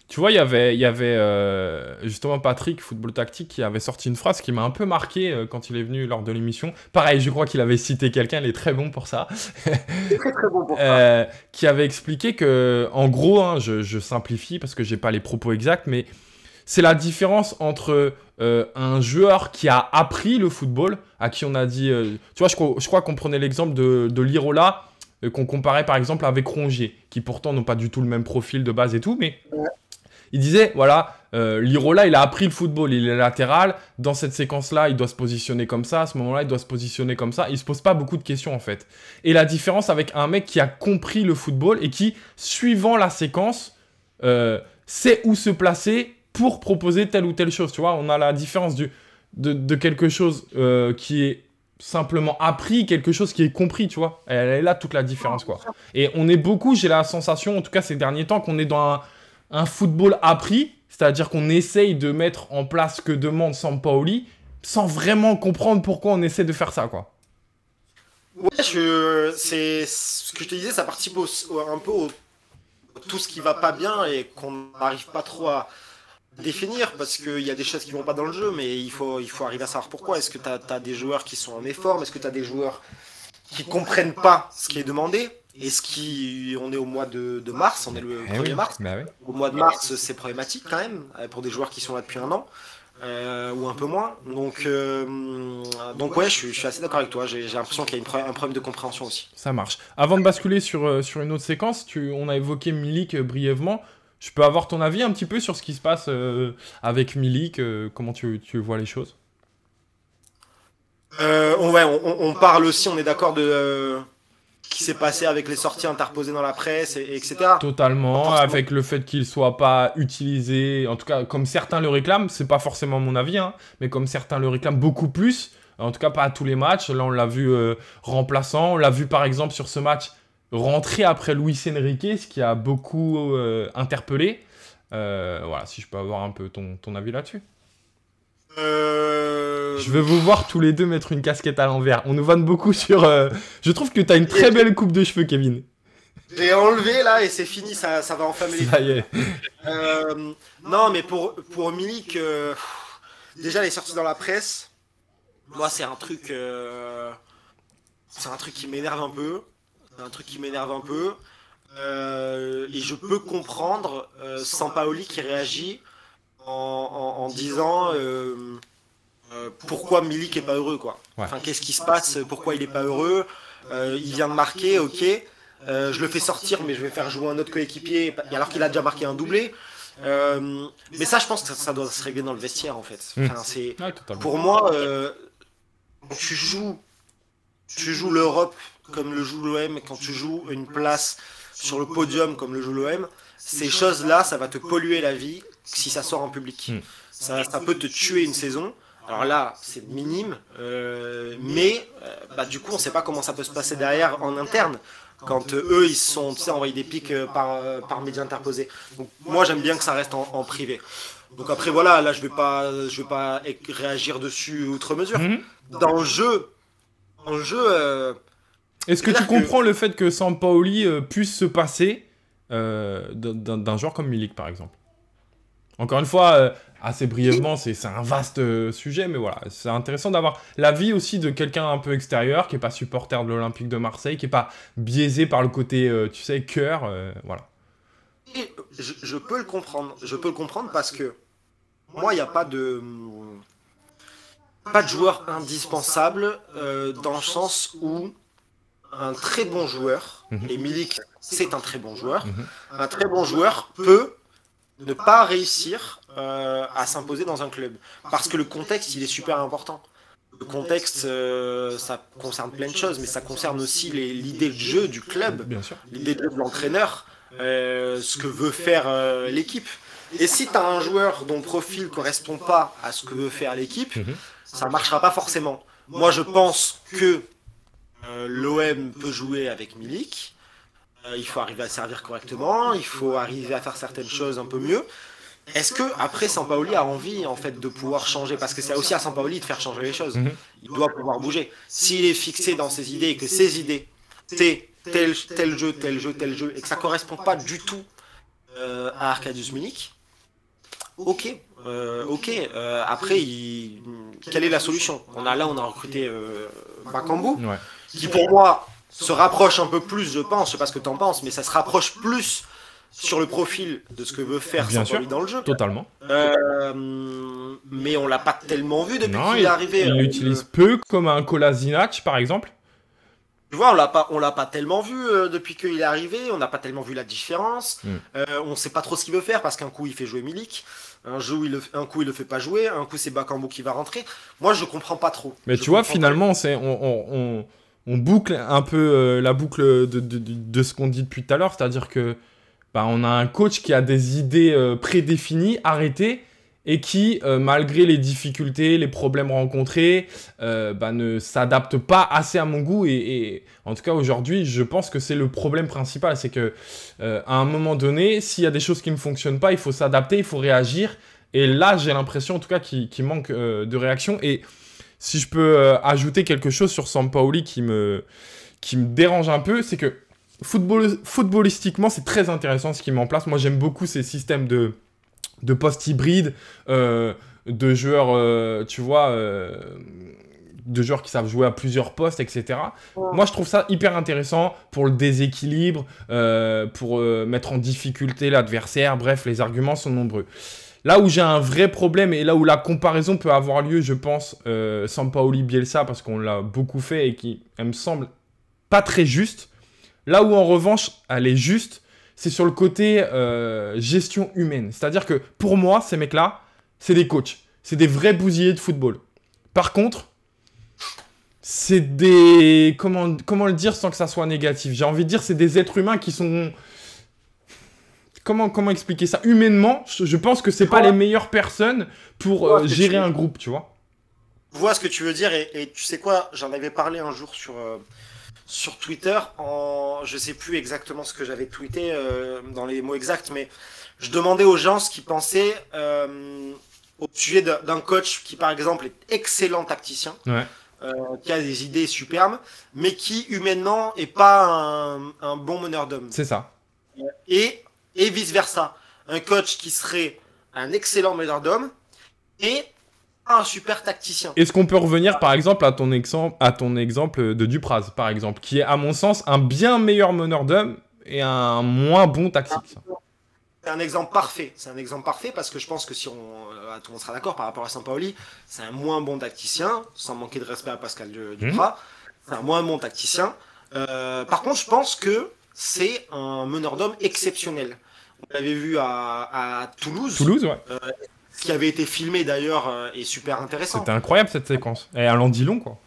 Tu vois, il y avait justement Patrick, Football Tactique, qui avait sorti une phrase qui m'a un peu marqué quand il est venu lors de l'émission. Pareil, je crois qu'il avait cité quelqu'un, il est très bon pour ça. Très très bon pour ça. Qui avait expliqué que, en gros, hein, je simplifie parce que j'ai pas les propos exacts, mais c'est la différence entre un joueur qui a appris le football, à qui on a dit... tu vois, je crois qu'on prenait l'exemple de Lirola, qu'on comparait par exemple avec Rongier, qui pourtant n'ont pas du tout le même profil de base et tout, mais... Il disait, voilà, Lirola, il a appris le football, il est latéral. Dans cette séquence-là, il doit se positionner comme ça. À ce moment-là, il doit se positionner comme ça. Il ne se pose pas beaucoup de questions, en fait. Et la différence avec un mec qui a compris le football et qui, suivant la séquence, sait où se placer pour proposer telle ou telle chose. Tu vois, on a la différence de quelque chose qui est simplement appris, quelque chose qui est compris, tu vois. Elle est là toute la différence, quoi. Et on est beaucoup, j'ai la sensation, en tout cas ces derniers temps, qu'on est dans un football appris, c'est-à-dire qu'on essaye de mettre en place ce que demande Sampaoli, sans vraiment comprendre pourquoi on essaie de faire ça, quoi. Ouais, c'est ce que je te disais, ça participe un peu tout ce qui va pas bien et qu'on n'arrive pas trop à définir, parce qu'il y a des choses qui vont pas dans le jeu, mais il faut arriver à savoir pourquoi. Est-ce que tu as des joueurs qui sont en méforme? Est-ce que tu as des joueurs qui comprennent pas ce qui est demandé? On est au mois de mars, on est le 1er mars. Bah oui. Au mois de mars, c'est problématique quand même, pour des joueurs qui sont là depuis un an, ou un peu moins. Donc ouais, je suis assez d'accord avec toi. J'ai l'impression qu'il y a un problème de compréhension aussi. Ça marche. Avant de basculer sur une autre séquence, on a évoqué Milik brièvement. Je peux avoir ton avis un petit peu sur ce qui se passe avec Milik, comment tu vois les choses? On parle aussi, on est d'accord de... qui s'est passé avec les sorties interposées dans la presse, etc. Totalement, avec le fait qu'il soit pas utilisé, en tout cas comme certains le réclament, c'est pas forcément mon avis, hein, mais comme certains le réclament beaucoup plus, en tout cas pas à tous les matchs. Là on l'a vu remplaçant, on l'a vu par exemple sur ce match rentrer après Luis Enrique, ce qui a beaucoup interpellé. Voilà, si je peux avoir un peu ton avis là-dessus. Je veux vous voir tous les deux mettre une casquette à l'envers. On nous vanne beaucoup sur... Je trouve que tu as une très belle coupe de cheveux, Kevin. J'ai enlevé là et c'est fini, ça va enflammer les... Ça y est. Non, mais pour Milik, déjà les sorties dans la presse, moi c'est un truc qui m'énerve un peu. Et je peux comprendre Sampaoli qui réagit en disant pourquoi Milik est pas heureux, quoi. Ouais. Enfin, qu'est-ce qui se passe, pourquoi il est pas heureux, il vient de marquer, ok, je le fais sortir mais je vais faire jouer un autre coéquipier alors qu'il a déjà marqué un doublé. Mais ça, je pense que ça doit se régler dans le vestiaire en fait. Enfin, pour moi, quand tu joues l'Europe comme le joue l'OM, quand tu joues une place sur le podium comme le joue l'OM, ces choses-là, ça va te polluer la vie si ça sort en public. Ça peut te tuer une saison. Alors là, c'est minime, mais du coup, on ne sait pas comment ça peut se passer derrière en interne, quand eux, ils se sont envoyés des pics par médias interposés. Donc moi, j'aime bien que ça reste en privé. Donc après, voilà, là, je vais pas réagir dessus outre mesure. Dans le jeu, est-ce que tu comprends le fait que Sampaoli puisse se passer d'un joueur comme Milik, par exemple? Encore une fois, assez brièvement, c'est un vaste sujet, mais voilà, c'est intéressant d'avoir l'avis aussi de quelqu'un un peu extérieur, qui n'est pas supporter de l'Olympique de Marseille, qui n'est pas biaisé par le côté, tu sais, cœur, voilà. Et je peux le comprendre. Je peux le comprendre parce que moi, il n'y a pas de joueur indispensable dans le sens où un très bon joueur, et Milik, c'est un très bon joueur, un très bon joueur peut ne pas réussir à s'imposer dans un club. Parce que le contexte, il est super important. Le contexte, ça concerne plein de choses, mais ça concerne aussi l'idée de jeu du club, l'idée de jeu de l'entraîneur, ce que veut faire l'équipe. Et si tu as un joueur dont le profil ne correspond pas à ce que veut faire l'équipe, ça ne marchera pas forcément. Moi, je pense que l'OM peut jouer avec Milik. Il faut arriver à servir correctement, il faut arriver à faire certaines choses un peu mieux. Est-ce que après Sampaoli a envie en fait de pouvoir changer? Parce que c'est aussi à Sampaoli de faire changer les choses. Il doit pouvoir bouger. S'il est fixé dans ses idées et que ses idées, c'est tel jeu, et que ça correspond pas du tout à Arkadiusz Milik, ok. Après, quelle est la solution? On a recruté Bakambu, qui pour moi se rapproche un peu plus, je pense, je sais pas ce que tu en penses, mais ça se rapproche plus sur le profil de ce que veut faire Sampaoli dans le jeu. Totalement. Mais on l'a pas tellement vu depuis qu'il est arrivé. Il l'utilise peu comme un Kolasinac, par exemple. Tu vois, on l'a pas tellement vu depuis qu'il est arrivé, on n'a pas tellement vu la différence. On sait pas trop ce qu'il veut faire parce qu'un coup il fait jouer Milik, un coup il le fait pas jouer, un coup c'est Bakambu qui va rentrer. Moi je comprends pas trop. Mais tu vois, finalement, on boucle un peu la boucle de ce qu'on dit depuis tout à l'heure, c'est-à-dire que on a un coach qui a des idées prédéfinies, arrêtées, et qui, malgré les difficultés, les problèmes rencontrés, ne s'adapte pas assez à mon goût. Et en tout cas, aujourd'hui, je pense que c'est le problème principal. C'est que à un moment donné, s'il y a des choses qui ne fonctionnent pas, il faut s'adapter, il faut réagir. Et là, j'ai l'impression, en tout cas, qu'il manque de réaction. Et si je peux ajouter quelque chose sur Sampaoli qui me dérange un peu, c'est que footballistiquement, c'est très intéressant ce qu'il met en place. Moi, j'aime beaucoup ces systèmes de poste hybride, de joueurs, tu vois, de joueurs qui savent jouer à plusieurs postes, etc. Moi, je trouve ça hyper intéressant pour le déséquilibre, pour mettre en difficulté l'adversaire. Bref, les arguments sont nombreux. Là où j'ai un vrai problème et là où la comparaison peut avoir lieu, je pense, Sampaoli-Bielsa, parce qu'on l'a beaucoup fait et qui, elle me semble, pas très juste. Là où, en revanche, elle est juste, c'est sur le côté gestion humaine. C'est-à-dire que, pour moi, ces mecs-là, c'est des coachs. C'est des vrais bousillés de football. Par contre, c'est des... Comment le dire sans que ça soit négatif? J'ai envie de dire, c'est des êtres humains qui sont... Comment expliquer ça? Humainement, je pense que c'est pas les meilleures personnes pour gérer un groupe, tu vois. Je vois ce que tu veux dire et tu sais quoi? J'en avais parlé un jour sur Twitter, je sais plus exactement ce que j'avais tweeté dans les mots exacts, mais je demandais aux gens ce qu'ils pensaient au sujet d'un coach qui, par exemple, est excellent tacticien, qui a des idées superbes, mais qui, humainement, est pas un bon meneur d'hommes. C'est ça. Et vice-versa. Un coach qui serait un excellent meneur d'hommes et un super tacticien. Est-ce qu'on peut revenir, par exemple, à ton exemple de Dupraz, par exemple, qui est, à mon sens, un bien meilleur meneur d'hommes et un moins bon tactique. C'est un exemple parfait. C'est un exemple parfait parce que je pense que si tout le monde sera d'accord par rapport à Sampaoli, c'est un moins bon tacticien, sans manquer de respect à Pascal Dupraz. C'est un moins bon tacticien. Par contre, je pense que c'est un meneur d'hommes exceptionnel. On l'avait vu à Toulouse. Toulouse, ouais. Ce qui avait été filmé d'ailleurs est super intéressant. C'était incroyable cette séquence. Et un Landilon, quoi.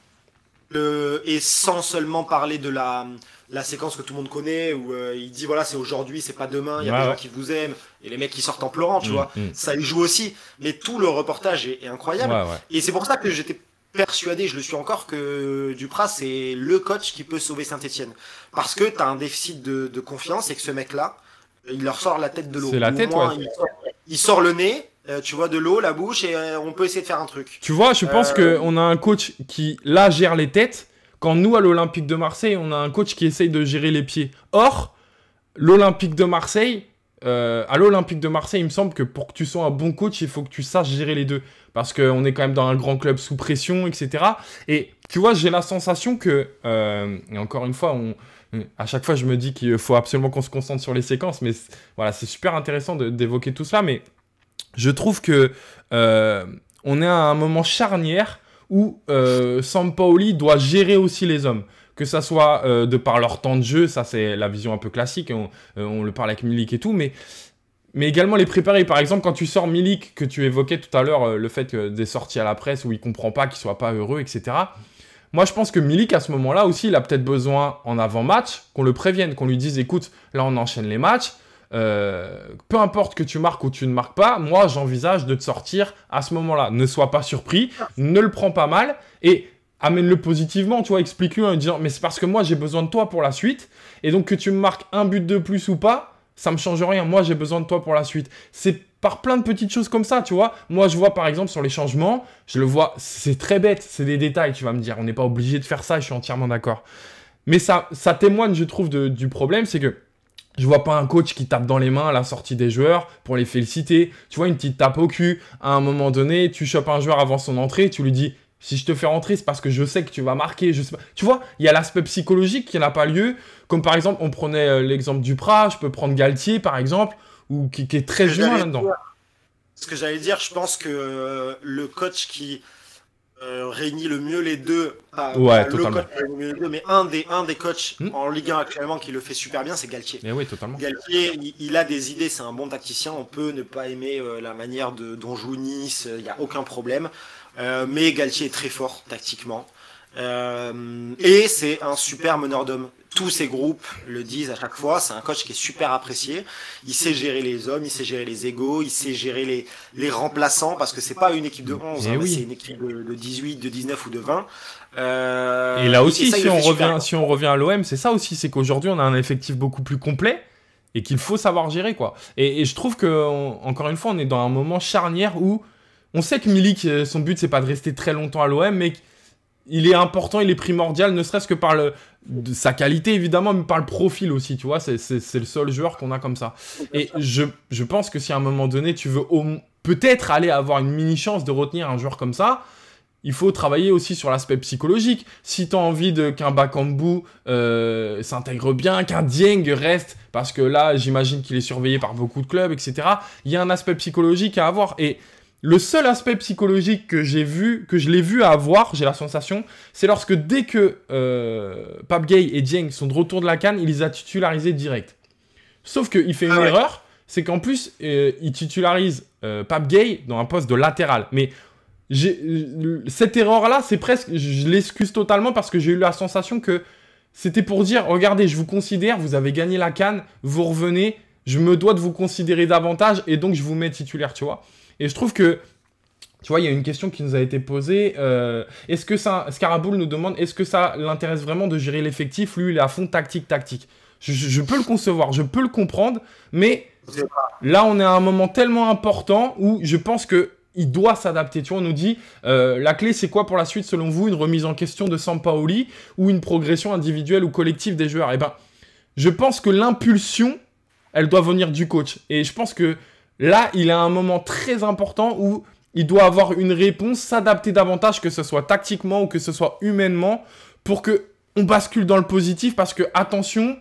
Et sans seulement parler de la séquence que tout le monde connaît où il dit voilà, c'est aujourd'hui, c'est pas demain, il y a des gens qui vous aiment et les mecs qui sortent en pleurant, tu vois. Ça il joue aussi. Mais tout le reportage est incroyable. Et c'est pour ça que j'étais persuadé, je le suis encore, que Dupraz c'est le coach qui peut sauver Saint-Etienne. Parce que tu as un déficit de confiance et que ce mec-là, il leur sort la tête de l'eau. C'est la tête, ouais. Il sort le nez. Tu vois, de l'eau, la bouche, et on peut essayer de faire un truc. Tu vois, je pense qu'on a un coach qui, là, gère les têtes, quand nous, à l'Olympique de Marseille, on a un coach qui essaye de gérer les pieds. Or, l'Olympique de Marseille, à l'Olympique de Marseille, il me semble que pour que tu sois un bon coach, il faut que tu saches gérer les deux. Parce qu'on est quand même dans un grand club sous pression, etc. Et tu vois, j'ai la sensation que, et encore une fois, à chaque fois, je me dis qu'il faut absolument qu'on se concentre sur les séquences, mais voilà, c'est super intéressant d'évoquer tout ça, mais je trouve que on est à un moment charnière où Sampaoli doit gérer aussi les hommes. Que ça soit de par leur temps de jeu, ça c'est la vision un peu classique, on le parle avec Milik et tout, mais mais également les préparer. Par exemple, quand tu sors Milik, que tu évoquais tout à l'heure, le fait des sorties à la presse où il comprend pas, qu'il soit pas heureux, etc. Moi, je pense que Milik, à ce moment-là aussi, il a peut-être besoin, en avant-match, qu'on le prévienne, qu'on lui dise, écoute, là, on enchaîne les matchs. Peu importe que tu marques ou tu ne marques pas, moi, j'envisage de te sortir à ce moment-là. Ne sois pas surpris, ne le prends pas mal et amène-le positivement, tu vois, explique-lui en lui disant, mais c'est parce que moi, j'ai besoin de toi pour la suite. Et donc, que tu me marques un but de plus ou pas, ça me change rien. Moi, j'ai besoin de toi pour la suite. C'est par plein de petites choses comme ça, tu vois. Moi, je vois par exemple sur les changements, je le vois, c'est très bête, c'est des détails, tu vas me dire. On n'est pas obligé de faire ça, je suis entièrement d'accord. Mais ça témoigne, je trouve, du problème, c'est que je vois pas un coach qui tape dans les mains à la sortie des joueurs pour les féliciter. Tu vois, une petite tape au cul. À un moment donné, tu chopes un joueur avant son entrée, tu lui dis, si je te fais rentrer, c'est parce que je sais que tu vas marquer. Je sais pas. Tu vois, il y a l'aspect psychologique qui n'a pas lieu. Comme par exemple, on prenait l'exemple du Prat, je peux prendre Galtier par exemple, ou qui est très humain là-dedans. Ce que j'allais dire, je pense que le coach qui réunit le mieux les deux, ouais, le totalement. coach qui réunit le mieux les deux, mais un des coachs en Ligue 1 actuellement qui le fait super bien, c'est Galtier. Mais oui, totalement. Galtier, il a des idées, c'est un bon tacticien, on peut ne pas aimer la manière dont joue Nice, il n'y a aucun problème. Mais Galtier est très fort tactiquement. Et c'est un super meneur d'hommes. Tous ces groupes le disent à chaque fois, c'est un coach qui est super apprécié. Il sait gérer les hommes, il sait gérer les égos, il sait gérer les remplaçants, parce que c'est pas une équipe de 11, hein, oui. C'est une équipe de 18, de 19 ou de 20. Et là aussi, si on revient à l'OM, c'est ça aussi, c'est qu'aujourd'hui on a un effectif beaucoup plus complet et qu'il faut savoir gérer, quoi. Et je trouve que, encore une fois, on est dans un moment charnière où on sait que Milik, son but, c'est pas de rester très longtemps à l'OM, mais il est important, il est primordial, ne serait-ce que par de sa qualité, évidemment, mais par le profil aussi, tu vois. C'est le seul joueur qu'on a comme ça. Et je pense que si à un moment donné, tu veux peut-être aller avoir une mini-chance de retenir un joueur comme ça, il faut travailler aussi sur l'aspect psychologique. Si tu as envie qu'un Bakambu s'intègre bien, qu'un Dieng reste, parce que là, j'imagine qu'il est surveillé par beaucoup de clubs, etc., il y a un aspect psychologique à avoir. Et le seul aspect psychologique que je l'ai vu avoir, j'ai la sensation, c'est lorsque dès que Pape Gueye et Dieng sont de retour de la CAN, il les a titularisés direct. Sauf qu'il fait une erreur, c'est qu'en plus, il titularise Pape Gueye dans un poste de latéral. Mais cette erreur-là, c'est presque, je l'excuse totalement parce que j'ai eu la sensation que c'était pour dire, regardez, je vous considère, vous avez gagné la CAN, vous revenez, je me dois de vous considérer davantage et donc je vous mets titulaire, tu vois. Et je trouve que, tu vois, il y a une question qui nous a été posée. Est-ce que ça, Scaraboule nous demande, est-ce que ça l'intéresse vraiment de gérer l'effectif? Lui, il est à fond tactique. Je peux le concevoir, je peux le comprendre, mais là, on est à un moment tellement important où je pense qu'il doit s'adapter. Tu vois, on nous dit, la clé, c'est quoi pour la suite, selon vous? Une remise en question de Sampaoli ou une progression individuelle ou collective des joueurs? Eh ben, je pense que l'impulsion, elle doit venir du coach. Et je pense que là, il a un moment très important où il doit avoir une réponse, s'adapter davantage, que ce soit tactiquement ou que ce soit humainement, pour qu'on bascule dans le positif, parce que, attention,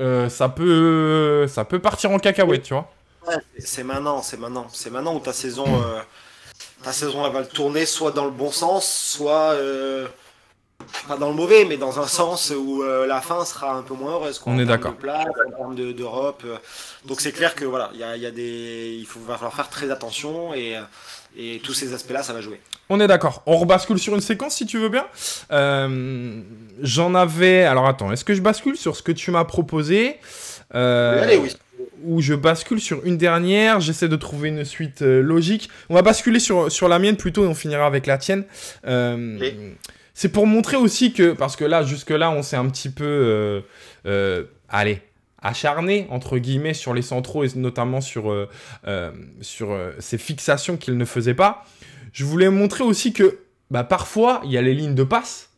ça peut partir en cacahuète, tu vois. Ouais, c'est maintenant où ta saison, elle va le tourner soit dans le bon sens, soit pas dans le mauvais, mais dans un sens où la fin sera un peu moins heureuse, quoi, on est d'accord. En termes d'Europe. Donc c'est clair que voilà, il va falloir faire très attention et tous ces aspects-là, ça va jouer. On est d'accord. On rebascule sur une séquence si tu veux bien. J'en avais. Alors attends, est-ce que je bascule sur ce que tu m'as proposé Allez, oui. Ou je bascule sur une dernière, j'essaie de trouver une suite logique. On va basculer sur la mienne plutôt et on finira avec la tienne. C'est pour montrer aussi que, parce que là, jusque-là, on s'est un petit peu, acharné, entre guillemets, sur les centraux et notamment sur ces fixations qu'il ne faisait pas. Je voulais montrer aussi que parfois, il y a les lignes de passe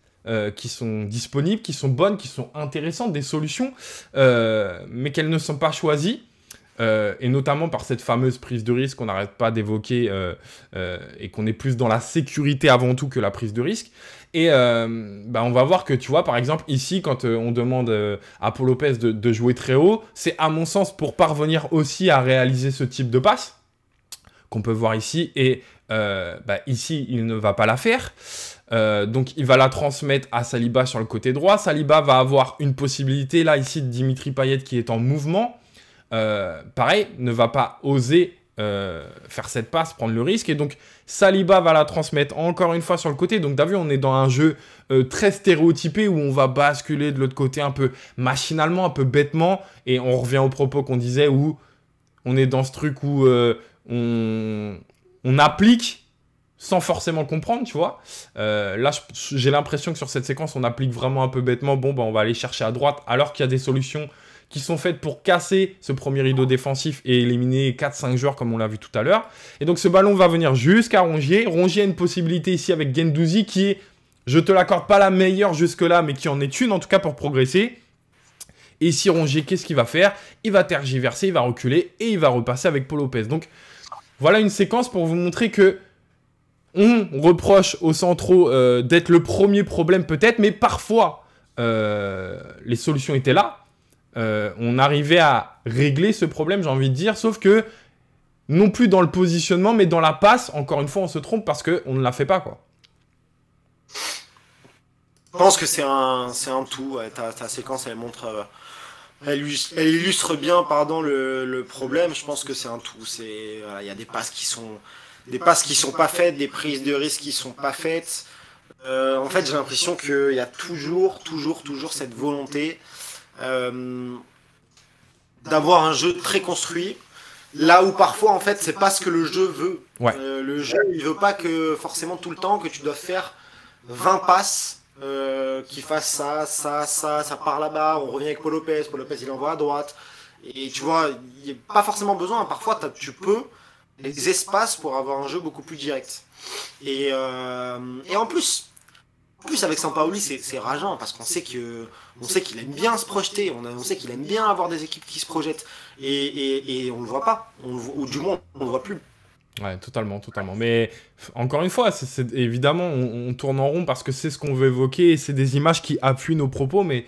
qui sont disponibles, qui sont bonnes, qui sont intéressantes, des solutions, mais qu'elles ne sont pas choisies. Et notamment par cette fameuse prise de risque qu'on n'arrête pas d'évoquer et qu'on est plus dans la sécurité avant tout que la prise de risque. Et on va voir que, tu vois, par exemple, ici, quand on demande à Paul Lopez de jouer très haut, c'est à mon sens pour parvenir aussi à réaliser ce type de passe qu'on peut voir ici. Et ici, il ne va pas la faire. Donc, il va la transmettre à Saliba sur le côté droit. Saliba va avoir une possibilité, là, ici, de Dimitri Payet qui est en mouvement. pareil, ne va pas oser faire cette passe, prendre le risque. Et donc, Saliba va la transmettre encore une fois sur le côté. Donc, t'as vu, on est dans un jeu très stéréotypé où on va basculer de l'autre côté un peu machinalement, un peu bêtement. Et on revient au propos qu'on disait où on est dans ce truc où on applique sans forcément comprendre, tu vois. Là, j'ai l'impression que sur cette séquence, on applique vraiment un peu bêtement. Bon, on va aller chercher à droite alors qu'il y a des solutions qui sont faites pour casser ce premier rideau défensif et éliminer 4-5 joueurs comme on l'a vu tout à l'heure. Et donc ce ballon va venir jusqu'à Rongier. Rongier a une possibilité ici avec Guendouzi qui est, je te l'accorde, pas la meilleure jusque-là, mais qui en est une en tout cas pour progresser. Et ici Rongier, qu'est-ce qu'il va faire? Il va tergiverser, il va reculer et il va repasser avec Paul Lopez. Donc voilà une séquence pour vous montrer que on reproche aux centraux d'être le premier problème peut-être, mais parfois les solutions étaient là. On arrivait à régler ce problème, j'ai envie de dire, sauf que non plus dans le positionnement, mais dans la passe, encore une fois, on se trompe parce qu'on ne la fait pas, quoi. Je pense que c'est un tout. Ouais, ta séquence, elle montre, elle illustre bien, pardon, le problème. Je pense que c'est un tout. Il y a des passes qui sont pas faites, des prises de risque qui sont pas faites. En fait, j'ai l'impression qu'il y a toujours cette volonté d'avoir un jeu très construit, là où parfois en fait c'est pas ce que le jeu veut. Ouais. Le jeu il veut pas que forcément tout le temps que tu dois faire 20 passes qui fassent ça part là-bas, on revient avec Paul Lopez il envoie à droite, et tu vois, il n'y a pas forcément besoin, parfois tu peux les espaces pour avoir un jeu beaucoup plus direct. Et en plus avec Sampaoli c'est rageant parce qu'on sait qu'il aime bien se projeter, on sait qu'il aime bien avoir des équipes qui se projettent, et on le voit pas, ou du moins on le voit plus. Ouais, totalement. Mais encore une fois, évidemment, on tourne en rond parce que c'est ce qu'on veut évoquer et c'est des images qui appuient nos propos, mais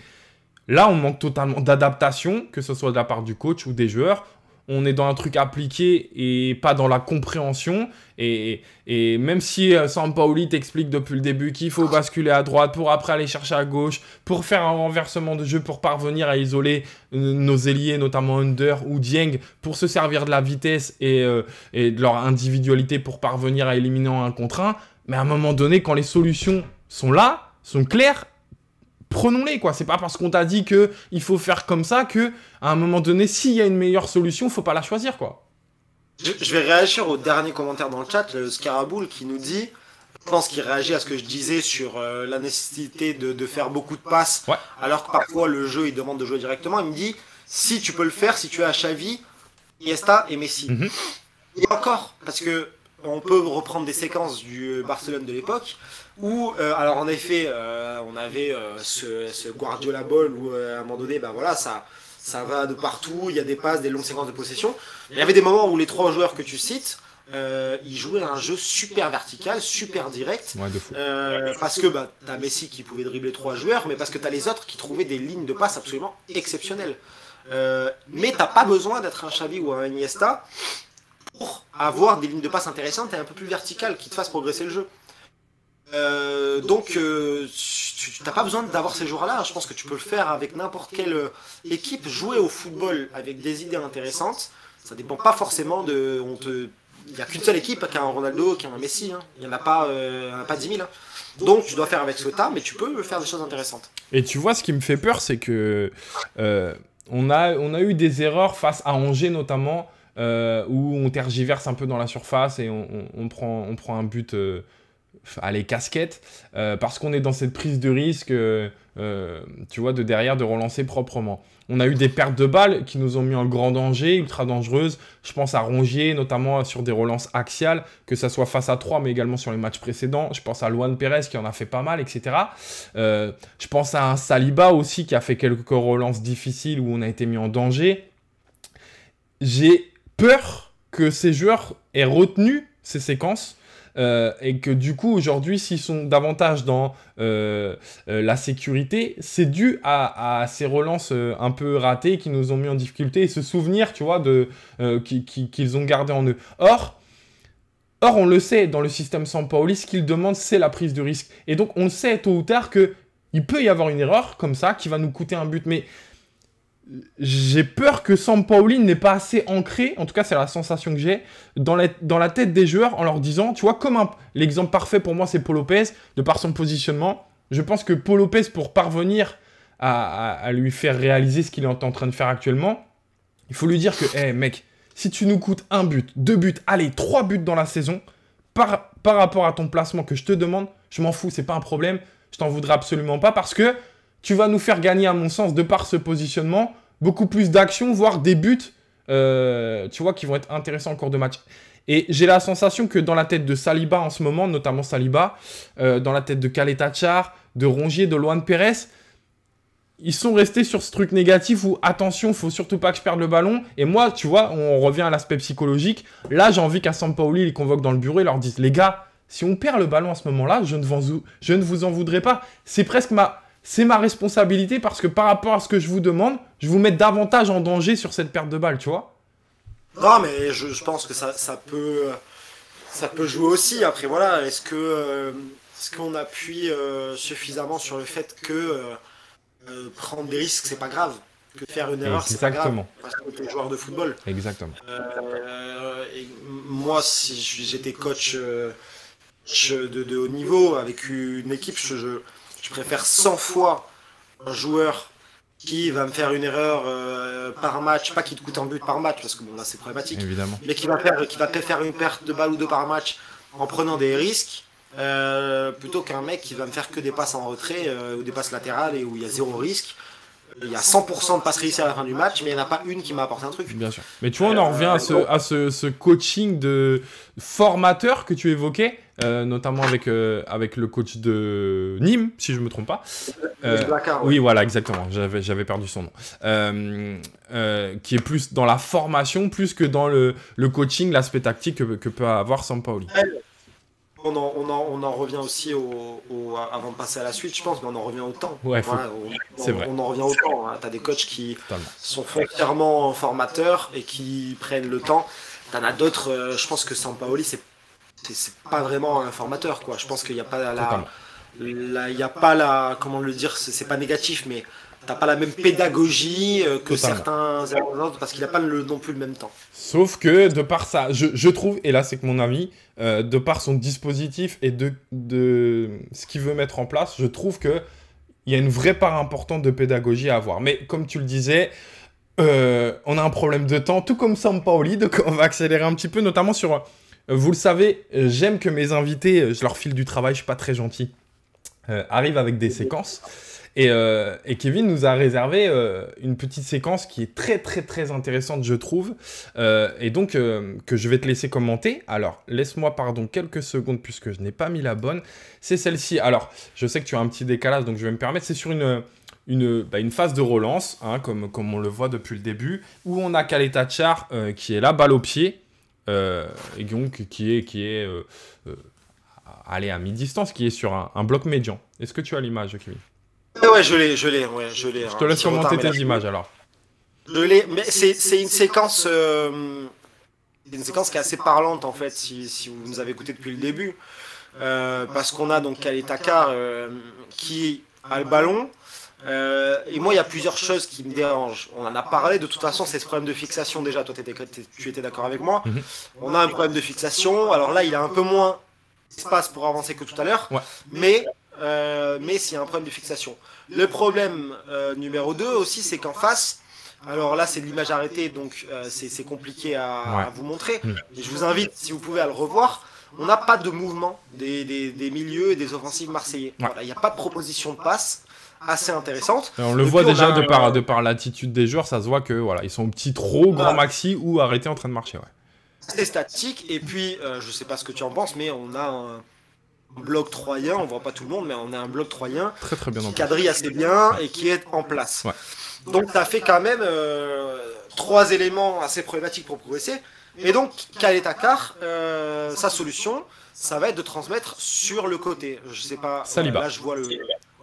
là, on manque totalement d'adaptation, que ce soit de la part du coach ou des joueurs. On est dans un truc appliqué et pas dans la compréhension. Et même si Sampaoli t'explique depuis le début qu'il faut basculer à droite pour après aller chercher à gauche, pour faire un renversement de jeu, pour parvenir à isoler nos ailiers, notamment Under ou Dieng, pour se servir de la vitesse et de leur individualité pour parvenir à éliminer en 1 contre 1. Mais à un moment donné, quand les solutions sont là, sont claires, prenons-les, quoi. C'est pas parce qu'on t'a dit qu'il faut faire comme ça que, à un moment donné, s'il y a une meilleure solution, faut pas la choisir, quoi. Je vais réagir au dernier commentaire dans le chat, le Scaraboule qui nous dit, je pense qu'il réagit à ce que je disais sur la nécessité de faire beaucoup de passes, ouais, alors que parfois le jeu il demande de jouer directement. Il me dit, si tu peux le faire, si tu as Xavi, Iniesta et Messi. Et encore, parce que on peut reprendre des séquences du Barcelone de l'époque où, alors en effet, on avait ce Guardiola Ball où à un moment donné, ben voilà, ça va de partout, il y a des passes, des longues séquences de possession. Il y avait des moments où les 3 joueurs que tu cites, ils jouaient un jeu super vertical, super direct, ouais, de fou. parce que bah, t'as Messi qui pouvait dribbler 3 joueurs, mais parce que t'as les autres qui trouvaient des lignes de passe absolument exceptionnelles. Mais t'as pas besoin d'être un Xavi ou un Iniesta pour avoir des lignes de passe intéressantes et un peu plus verticales qui te fassent progresser le jeu. Donc tu n'as pas besoin d'avoir ces joueurs-là. Je pense que tu peux le faire avec n'importe quelle équipe. Jouer au football avec des idées intéressantes, ça dépend pas forcément de... Il n'y a qu'une seule équipe qui a un Ronaldo, qui a un Messi, hein. Il n'y en a pas 10 000. Hein. Donc tu dois faire avec ce que tu as, mais tu peux faire des choses intéressantes. Et tu vois, ce qui me fait peur, c'est que on a eu des erreurs face à Angers notamment, où on tergiverse un peu dans la surface et on prend un but allez, casquette, parce qu'on est dans cette prise de risque, tu vois, de derrière, de relancer proprement. On a eu des pertes de balles qui nous ont mis en grand danger, ultra dangereuses. Je pense à Rongier, notamment sur des relances axiales, que ça soit face à 3, mais également sur les matchs précédents. Je pense à Luan Pérez qui en a fait pas mal, etc. Je pense à un Saliba aussi qui a fait quelques relances difficiles où on a été mis en danger. J'ai peur que ces joueurs aient retenu ces séquences, et que du coup aujourd'hui s'ils sont davantage dans la sécurité, c'est dû à ces relances un peu ratées qui nous ont mis en difficulté et ce souvenir, tu vois, qu'ils ont gardé en eux. Or on le sait, dans le système Sampaoli, ce qu'il demande, c'est la prise de risque, et donc on sait tôt ou tard qu'il peut y avoir une erreur comme ça qui va nous coûter un but. Mais j'ai peur que Sampaoli n'est pas assez ancré, en tout cas c'est la sensation que j'ai, dans la tête des joueurs en leur disant, tu vois, l'exemple parfait pour moi c'est Paul Lopez, de par son positionnement. Je pense que Paul Lopez, pour parvenir à lui faire réaliser ce qu'il est en train de faire actuellement, il faut lui dire que, hey, mec, si tu nous coûtes 1 but, 2 buts, allez, 3 buts dans la saison, par rapport à ton placement que je te demande, je m'en fous, c'est pas un problème, je t'en voudrais absolument pas parce que tu vas nous faire gagner, à mon sens, de par ce positionnement, beaucoup plus d'actions, voire des buts, tu vois, qui vont être intéressants en cours de match. Et j'ai la sensation que dans la tête de Saliba en ce moment, notamment Saliba, dans la tête de Caleta Char, de Rongier, de Luan Pérez, ils sont restés sur ce truc négatif où, attention, faut surtout pas que je perde le ballon. Et moi, tu vois, on revient à l'aspect psychologique. Là, j'ai envie qu'à Sampaoli, les convoque dans le bureau et leur dise, les gars, si on perd le ballon à ce moment-là, je ne vous en voudrais pas. C'est ma responsabilité parce que par rapport à ce que je vous demande, je vous mets davantage en danger sur cette perte de balle, tu vois. Non, mais je pense que ça peut jouer aussi. Après, voilà, est-ce qu'on appuie suffisamment sur le fait que prendre des risques, c'est pas grave, que faire une erreur, c'est pas grave, parce que tu es joueur de football. Exactement. Et moi, si j'étais coach de haut niveau avec une équipe, je préfère 100 fois un joueur qui va me faire une erreur par match, pas qui te coûte un but par match, parce que bon là c'est problématique, évidemment, mais qui va peut-être faire une perte de balle ou deux par match en prenant des risques, plutôt qu'un mec qui va me faire que des passes en retrait ou des passes latérales et où il y a zéro risque. Il y a 100% de passes réussies à la fin du match, mais il n'y en a pas une qui m'a apporté un truc. Bien sûr. Mais tu vois, on en revient à ce coaching de formateur que tu évoquais, notamment avec le coach de Nîmes, si je ne me trompe pas. Oui, voilà, exactement. J'avais perdu son nom. Qui est plus dans la formation, plus que dans le coaching, l'aspect tactique que peut avoir Sampaoli. On en revient aussi avant de passer à la suite, je pense, mais on en revient au temps. Ouais, c'est vrai. On en revient au temps. Hein. Tu as des coachs qui sont foncièrement formateurs et qui prennent le temps. Tu en as d'autres, je pense que Sampaoli, c'est pas vraiment un formateur, quoi. Je pense qu'il n'y a pas comment le dire, c'est pas négatif, mais t'as pas la même pédagogie que certains autres, parce qu'il n'a pas non plus le même temps. Sauf que, de par ça, je trouve, et là c'est que mon avis, de par son dispositif et de ce qu'il veut mettre en place, je trouve qu'il y a une vraie part importante de pédagogie à avoir. Mais comme tu le disais, on a un problème de temps, tout comme Sampaoli, donc on va accélérer un petit peu, notamment sur... vous le savez, j'aime que mes invités, je leur file du travail, je suis pas très gentil, arrivent avec des séquences. Et Kevin nous a réservé une petite séquence qui est très très très intéressante, je trouve, et donc que je vais te laisser commenter. Alors, laisse-moi quelques secondes puisque je n'ai pas mis la bonne. C'est celle-ci. Alors, je sais que tu as un petit décalage, donc je vais me permettre. C'est sur une phase de relance, hein, comme on le voit depuis le début, où on a Caleta Char qui est là, balle au pied, et donc qui est allez, à mi-distance, qui est sur un bloc médian. Est-ce que tu as l'image, Kevin ? Ouais, je l'ai. Je te laisse commenter tes images alors. Je l'ai, mais c'est une séquence, qui est assez parlante en fait, si vous nous avez écouté depuis le début, parce qu'on a donc Caleta Char qui a le ballon, et moi il y a plusieurs choses qui me dérangent. On en a parlé, de toute façon c'est ce problème de fixation déjà. Toi tu étais d'accord avec moi. On a un problème de fixation. Alors là il a un peu moins d'espace pour avancer que tout à l'heure, mais s'il y a un problème de fixation. Le problème numéro 2 aussi, c'est qu'en face, alors là c'est de l'image arrêtée, donc c'est compliqué à vous montrer, mais je vous invite, si vous pouvez, à le revoir. On n'a pas de mouvement des milieux et des offensives marseillais. Voilà, il n'y a pas de proposition de passe assez intéressante. On le voit déjà de par l'attitude des joueurs, ça se voit que voilà, ils sont petits, trop grand maxi ou arrêtés en train de marcher. C'est statique, et puis je sais pas ce que tu en penses, mais on a un bloc troyen, on voit pas tout le monde, mais on a un bloc troyen très, très bien qui quadrille assez bien et qui est en place. Donc ça fait quand même 3 éléments assez problématiques pour progresser. Et donc Caleta Char, sa solution, ça va être de transmettre sur le côté. Je sais pas, Saliba. Là je vois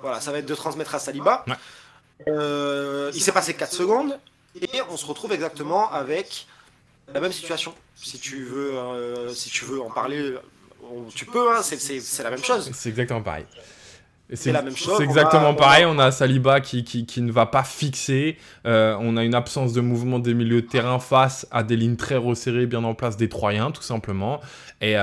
voilà, ça va être de transmettre à Saliba. Il s'est passé 4 secondes et on se retrouve exactement avec la même situation. Si tu veux en parler, tu peux, hein, c'est la même chose. C'est exactement pareil. C'est la même chose. C'est exactement pareil. On a Saliba qui ne va pas fixer. On a une absence de mouvement des milieux de terrain face à des lignes très resserrées, bien en place des Troyens, tout simplement. Et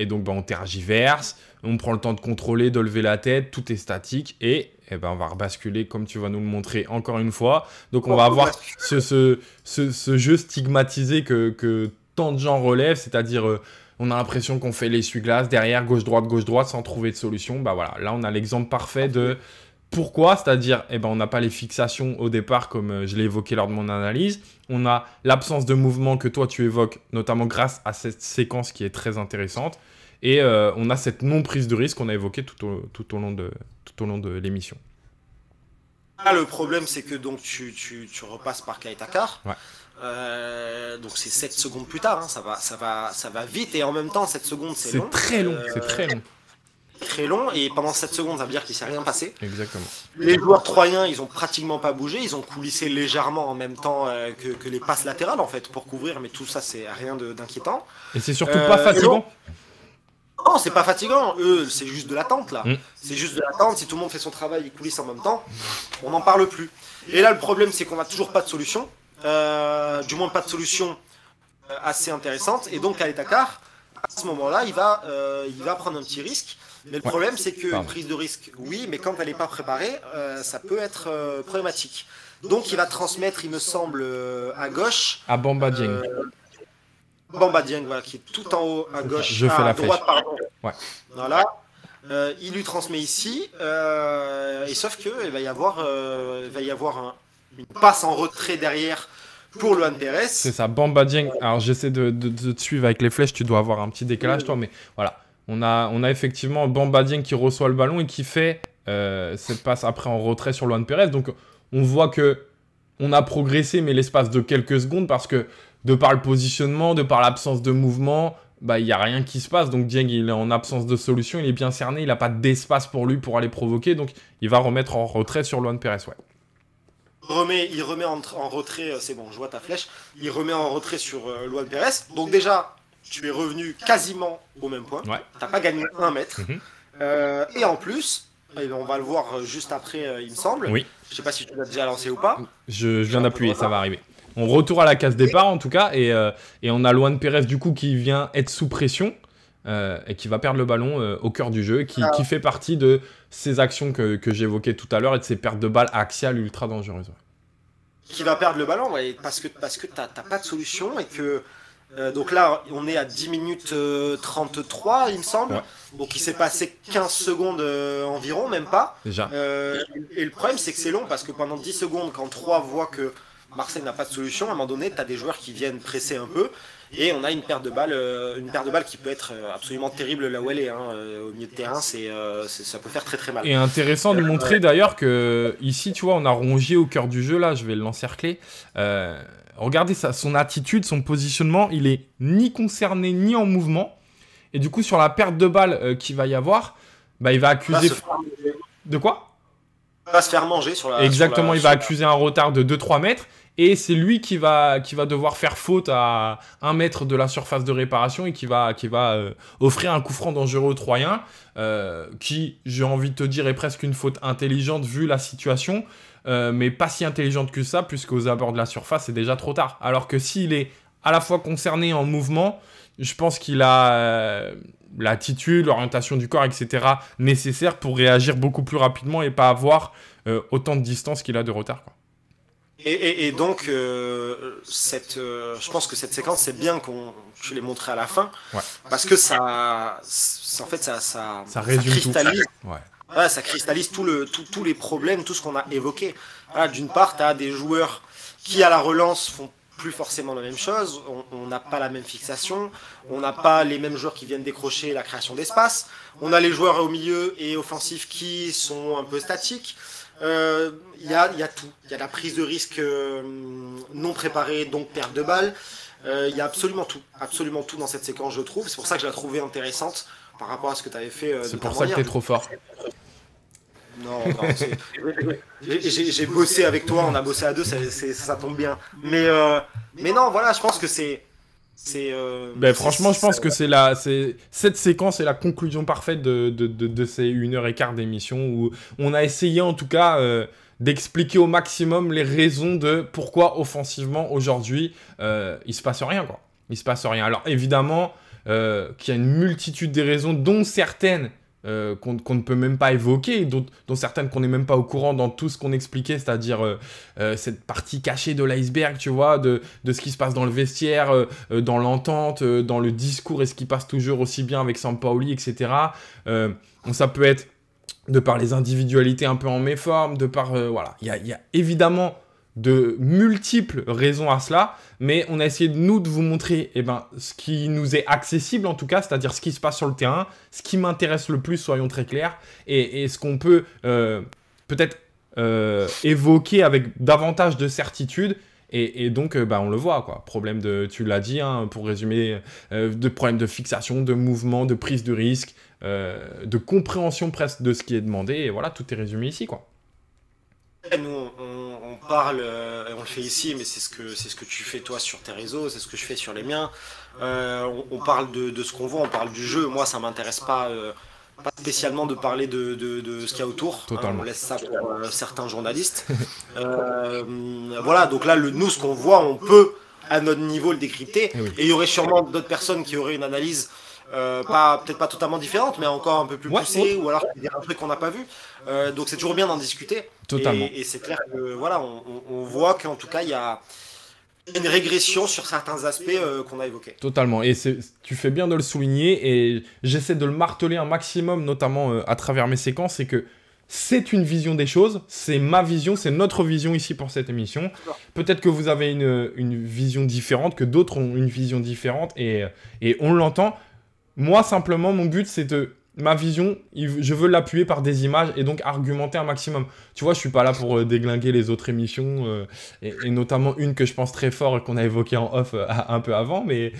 donc, on tergiverse. On prend le temps de contrôler, de lever la tête. Tout est statique. Et on va rebasculer comme tu vas nous le montrer encore une fois. Donc, on va avoir ce jeu stigmatisé que tant de gens relèvent, c'est-à-dire... on a l'impression qu'on fait l'essuie-glace derrière, gauche-droite, sans trouver de solution. Bah voilà, là, on a l'exemple parfait de pourquoi, c'est-à-dire, on n'a pas les fixations au départ, comme je l'ai évoqué lors de mon analyse. On a l'absence de mouvement que toi, tu évoques, notamment grâce à cette séquence qui est très intéressante. Et on a cette non-prise de risque qu'on a évoquée tout au long de l'émission. Là, le problème, c'est que donc, tu repasses par Kaitakar. Ouais. Donc c'est 7 secondes plus tard, hein, ça va vite, et en même temps 7 secondes c'est long. Très long, c'est très long. Très long, et pendant 7 secondes ça veut dire qu'il ne s'est rien passé. Exactement. Les joueurs troyens, ils ont pratiquement pas bougé, ils ont coulissé légèrement en même temps que les passes latérales en fait pour couvrir, mais tout ça c'est rien d'inquiétant. Et c'est surtout pas fatigant. Non, c'est pas fatigant, eux c'est juste de l'attente là. C'est juste de l'attente, si tout le monde fait son travail, ils coulissent en même temps, on n'en parle plus. Et là le problème c'est qu'on n'a toujours pas de solution. Du moins pas de solution assez intéressante, et donc Kaitakar à ce moment-là il va prendre un petit risque, mais le problème c'est que une prise de risque oui, mais quand elle n'est pas préparée ça peut être problématique, donc il va transmettre il me semble à gauche à Bamba Dieng. Bamba Dieng, voilà, qui est tout en haut à gauche, je fais la droite, pardon. Ouais. Voilà. Il lui transmet ici, et sauf que il va y avoir une passe en retrait derrière pour Luan Pérez. C'est ça, Bamba Dieng. Alors j'essaie de te suivre avec les flèches, tu dois avoir un petit décalage toi, mais voilà. On a effectivement Bamba Dieng qui reçoit le ballon et qui fait cette passe après en retrait sur Luan Pérez. Donc on voit que on a progressé, mais l'espace de quelques secondes, parce que de par le positionnement, de par l'absence de mouvement, il n'y a rien qui se passe. Donc Dieng, il est en absence de solution, il est bien cerné, il n'a pas d'espace pour lui pour aller provoquer. Donc il va remettre en retrait sur Luan Pérez, ouais. Il remet en retrait, c'est bon, je vois ta flèche, il remet en retrait sur Luan Pérez. Donc déjà, tu es revenu quasiment au même point, ouais. Tu n'as pas gagné 1 mètre. Et en plus, on va le voir juste après, il me semble, oui. Je ne sais pas si tu l'as déjà lancé ou pas. Je viens d'appuyer, ça va arriver. On retourne à la case départ en tout cas, et on a Luan Pérez du coup qui vient être sous pression. Et qui va perdre le ballon au cœur du jeu, qui fait partie de ces actions que j'évoquais tout à l'heure et de ces pertes de balles axiales ultra dangereuses. Ouais. Qui va perdre le ballon, ouais, parce que t'as pas de solution, et que donc là on est à 10 minutes 33 il me semble, ouais. Donc il s'est passé 15 secondes environ, même pas. Déjà. Et le problème c'est que c'est long, parce que pendant 10 secondes, quand 3 voient que Marseille n'a pas de solution, à un moment donné t'as des joueurs qui viennent presser un peu. Et on a une perte de balle qui peut être absolument terrible là où elle est. Hein. Au milieu de terrain, ça peut faire très très mal. Et intéressant de montrer d'ailleurs que ici, tu vois, on a Rongier au cœur du jeu. Là, je vais l'encercler. Regardez ça, son attitude, son positionnement, il est ni concerné ni en mouvement. Et du coup, sur la perte de balle qu'il va y avoir, il va accuser... De quoi ? Il va se faire manger sur la... Exactement, il va accuser un retard de 2-3 mètres. Et c'est lui qui va devoir faire faute à 1 mètre de la surface de réparation, et qui va offrir un coup franc dangereux aux Troyens, qui, j'ai envie de te dire, est presque une faute intelligente vu la situation, mais pas si intelligente que ça, puisqu'aux abords de la surface, c'est déjà trop tard. Alors que s'il est à la fois concerné en mouvement, je pense qu'il a l'attitude, l'orientation du corps, etc. nécessaire pour réagir beaucoup plus rapidement et pas avoir autant de distance qu'il a de retard, quoi. Et donc, je pense que cette séquence, c'est bien je l'ai montré à la fin, ouais. Parce que ça cristallise, ouais. Ouais, ça cristallise tous les problèmes, tout ce qu'on a évoqué. Voilà, d'une part, tu as des joueurs qui, à la relance, font plus forcément la même chose, on n'a pas la même fixation, on n'a pas les mêmes joueurs qui viennent décrocher la création d'espace, on a les joueurs au milieu et offensifs qui sont un peu statiques. Il y a tout. Il y a la prise de risque non préparée, donc perte de balle. Il y a absolument tout dans cette séquence, je trouve. C'est pour ça que je la trouvais intéressante par rapport à ce que tu avais fait. C'est pour ça que tu es trop fort. Non, j'ai bossé avec toi, on a bossé à deux, ça tombe bien. Mais non, voilà, je pense que c'est Franchement, je pense que cette séquence est la conclusion parfaite de ces 1h15 d'émission où on a essayé en tout cas d'expliquer au maximum les raisons de pourquoi offensivement aujourd'hui il se passe rien, quoi. Il se passe rien. Alors évidemment qu'il y a une multitude de raisons, dont certaines qu'on ne peut même pas évoquer, dont certaines qu'on n'est même pas au courant dans tout ce qu'on expliquait, c'est-à-dire cette partie cachée de l'iceberg, tu vois, de ce qui se passe dans le vestiaire, dans l'entente, dans le discours, et ce qui passe toujours aussi bien avec Sampaoli, etc. Ça peut être de par les individualités un peu en méforme, de par... voilà, il y a évidemment de multiples raisons à cela, mais on a essayé de vous montrer ce qui nous est accessible en tout cas, c'est-à-dire ce qui se passe sur le terrain, ce qui m'intéresse le plus, soyons très clairs, et ce qu'on peut peut-être évoquer avec davantage de certitude, et donc on le voit, quoi. Problème tu l'as dit, hein, pour résumer, de problèmes de fixation, de mouvement, de prise de risque, de compréhension presque de ce qui est demandé, et voilà, tout est résumé ici, quoi. Nous, on parle, on le fait ici, mais c'est ce que tu fais toi sur tes réseaux, c'est ce que je fais sur les miens. On parle de ce qu'on voit, on parle du jeu. Moi, ça m'intéresse pas spécialement de parler de ce qu'il y a autour. Totalement. On laisse ça pour certains journalistes. Voilà, donc là, nous, ce qu'on voit, on peut, à notre niveau, le décrypter. Oui. Et il y aurait sûrement d'autres personnes qui auraient une analyse peut-être pas totalement différente, mais encore un peu plus poussée, ou alors un truc qu'on n'a pas vu. Donc c'est toujours bien d'en discuter. Totalement. Et c'est clair que voilà, on voit qu'en tout cas il y a une régression sur certains aspects qu'on a évoqués. Totalement. Et tu fais bien de le souligner, et j'essaie de le marteler un maximum, notamment à travers mes séquences, c'est que c'est une vision des choses, c'est ma vision, c'est notre vision ici pour cette émission. Peut-être que vous avez une vision différente, que d'autres ont une vision différente, et on l'entend. Moi, simplement, mon but, c'est ma vision, je veux l'appuyer par des images et donc argumenter un maximum. Tu vois, je suis pas là pour déglinguer les autres émissions, et notamment une que je pense très fort et qu'on a évoquée en off un peu avant, mais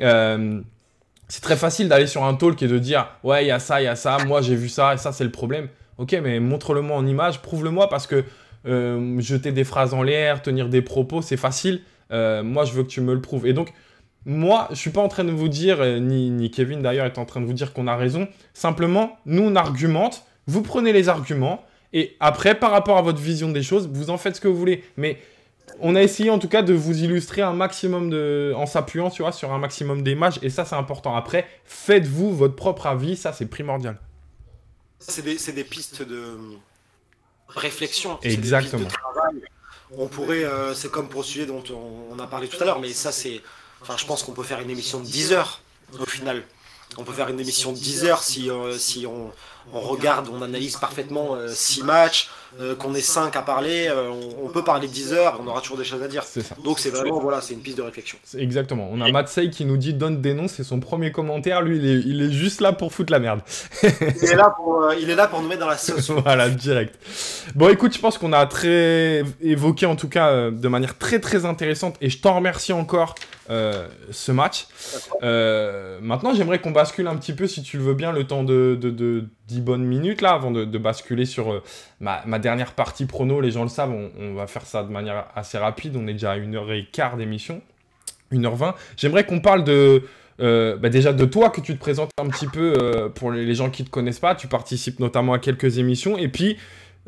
c'est très facile d'aller sur un talk et de dire « Ouais, il y a ça, moi j'ai vu ça, et ça c'est le problème. » Ok, mais montre-le-moi en image, prouve-le-moi, parce que jeter des phrases en l'air, tenir des propos, c'est facile. Moi, je veux que tu me le prouves. Et donc, moi, je suis pas en train de vous dire, ni Kevin d'ailleurs est en train de vous dire qu'on a raison. Simplement, nous on argumente, vous prenez les arguments, et après, par rapport à votre vision des choses, vous en faites ce que vous voulez. Mais on a essayé en tout cas de vous illustrer un maximum en s'appuyant, tu vois, sur un maximum d'images, et ça c'est important. Après, faites-vous votre propre avis, ça c'est primordial. C'est des pistes de réflexion. Exactement. Des pistes de travail. On pourrait, c'est comme pour le sujet dont on a parlé tout à l'heure, mais ça c'est... Enfin, je pense qu'on peut faire une émission de 10 heures, au final. On peut faire une émission de 10 heures si on regarde, on analyse parfaitement 6 matchs, qu'on est 5 à parler, on peut parler 10 heures, on aura toujours des choses à dire. C'est ça. Donc c'est vraiment, voilà, c'est une piste de réflexion. Exactement. On a Matsei qui nous dit « Donne des noms », c'est son premier commentaire. Lui, il est juste là pour foutre la merde. Il est là pour nous mettre dans la sauce. Voilà, direct. Bon, écoute, je pense qu'on a évoqué, en tout cas, de manière très, très intéressante, et je t'en remercie encore, ce match. Maintenant, j'aimerais qu'on bascule un petit peu, si tu le veux bien, le temps de 10 bonnes minutes, là, avant de basculer sur ma dernière partie prono. Les gens le savent, on va faire ça de manière assez rapide. On est déjà à 1h15 d'émission, 1h20. J'aimerais qu'on parle déjà de toi, que tu te présentes un petit peu pour les gens qui ne te connaissent pas. Tu participes notamment à quelques émissions, et puis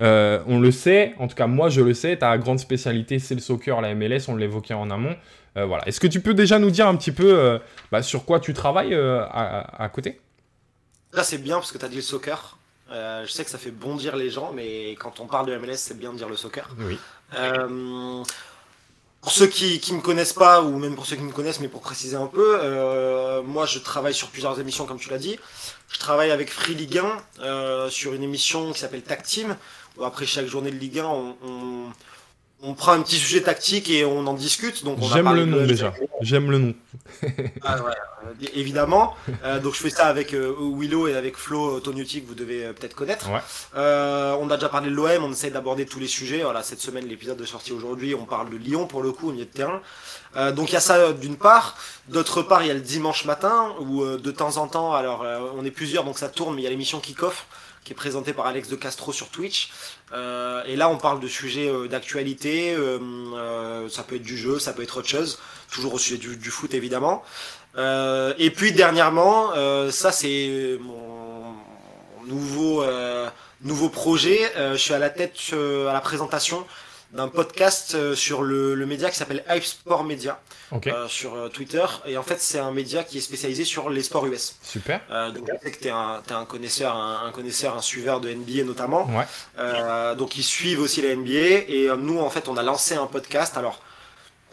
on le sait, en tout cas moi je le sais, ta grande spécialité c'est le soccer, la MLS, on l'évoquait en amont. Voilà. Est-ce que tu peux déjà nous dire un petit peu sur quoi tu travailles à côté? Là c'est bien parce que tu as dit le soccer. Je sais que ça fait bondir les gens, mais quand on parle de MLS, c'est bien de dire le soccer. Oui. Pour ceux qui ne me connaissent pas, ou même pour ceux qui me connaissent, mais pour préciser un peu, moi je travaille sur plusieurs émissions comme tu l'as dit. Je travaille avec Free Ligue 1 sur une émission qui s'appelle Tag Team, où après chaque journée de Ligue 1, on prend un petit sujet tactique et on en discute. J'aime le nom déjà, j'aime le nom. Ah ouais, évidemment. Donc je fais ça avec Willow et avec Flo Tognuti, que vous devez peut-être connaître. Ouais. On a déjà parlé de l'OM, on essaie d'aborder tous les sujets. Voilà, cette semaine, l'épisode de sortie aujourd'hui, on parle de Lyon pour le coup, au milieu de terrain. Donc il y a ça d'une part. D'autre part, il y a le dimanche matin où de temps en temps, alors on est plusieurs donc ça tourne, mais il y a l'émission Kick-Off qui est présenté par Alex de Castro sur Twitch. Et là, on parle de sujets d'actualité. Ça peut être du jeu, ça peut être autre chose. Toujours au sujet du foot, évidemment. Et puis, dernièrement, ça, c'est mon nouveau projet. Je suis à la tête, à la présentation d'un podcast sur le média qui s'appelle Hype Sport Media, sur Twitter. Et en fait, c'est un média qui est spécialisé sur les sports US. Super. Donc, je sais que tu es un connaisseur, un suiveur de NBA notamment. Ouais. Donc, ils suivent aussi la NBA. Et nous, en fait, on a lancé un podcast. Alors,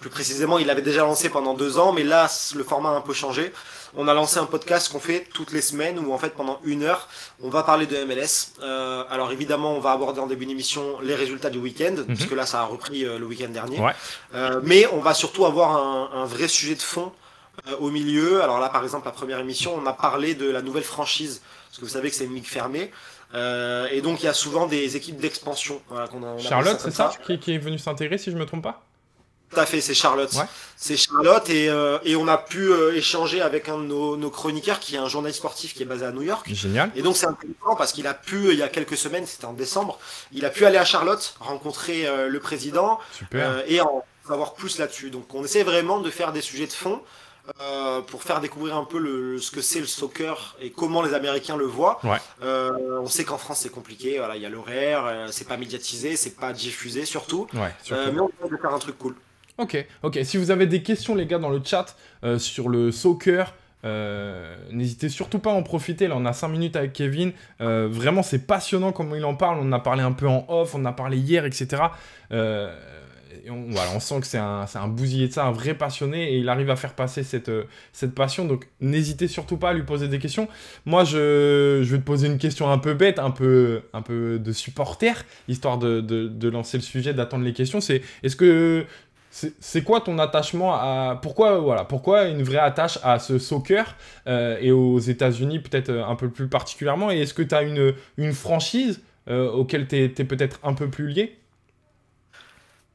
plus précisément, il l'avait déjà lancé pendant 2 ans, mais là, le format a un peu changé. On a lancé un podcast qu'on fait toutes les semaines où en fait pendant 1 heure on va parler de MLS. Alors évidemment on va aborder en début d'émission les résultats du week-end, puisque là ça a repris le week-end dernier. Ouais. Mais on va surtout avoir un vrai sujet de fond au milieu. Alors là par exemple la première émission on a parlé de la nouvelle franchise, parce que vous savez que c'est une ligue fermée. Et donc il y a souvent des équipes d'expansion. Voilà, Charlotte, c'est ça qui est venu s'intégrer si je me trompe pas? Tout à fait, c'est Charlotte. Ouais. C'est Charlotte et on a pu échanger avec un de nos chroniqueurs qui est un journaliste sportif qui est basé à New York. Génial. Et donc c'est intéressant parce qu'il a pu, il y a quelques semaines, c'était en décembre, il a pu aller à Charlotte, rencontrer le président et en savoir plus là-dessus. Donc on essaie vraiment de faire des sujets de fond pour faire découvrir un peu ce que c'est le soccer et comment les Américains le voient. Ouais. On sait qu'en France c'est compliqué, voilà, il y a l'horaire, c'est pas médiatisé, c'est pas diffusé surtout. Ouais, surtout. Mais on essaie de faire un truc cool. Ok. Si vous avez des questions, les gars, dans le chat sur le soccer, n'hésitez surtout pas à en profiter. Là, on a 5 minutes avec Kevin. Vraiment, c'est passionnant comment il en parle. On en a parlé un peu en off, on en a parlé hier, etc. Et on sent que c'est un bousillé de ça, un vrai passionné, et il arrive à faire passer cette passion. Donc, n'hésitez surtout pas à lui poser des questions. Moi, je vais te poser une question un peu bête, un peu de supporter, histoire de lancer le sujet, d'attendre les questions. C'est quoi ton attachement à... Pourquoi une vraie attache à ce soccer et aux États-Unis peut-être un peu plus particulièrement? Et est-ce que tu as une franchise auquel tu es peut-être un peu plus lié?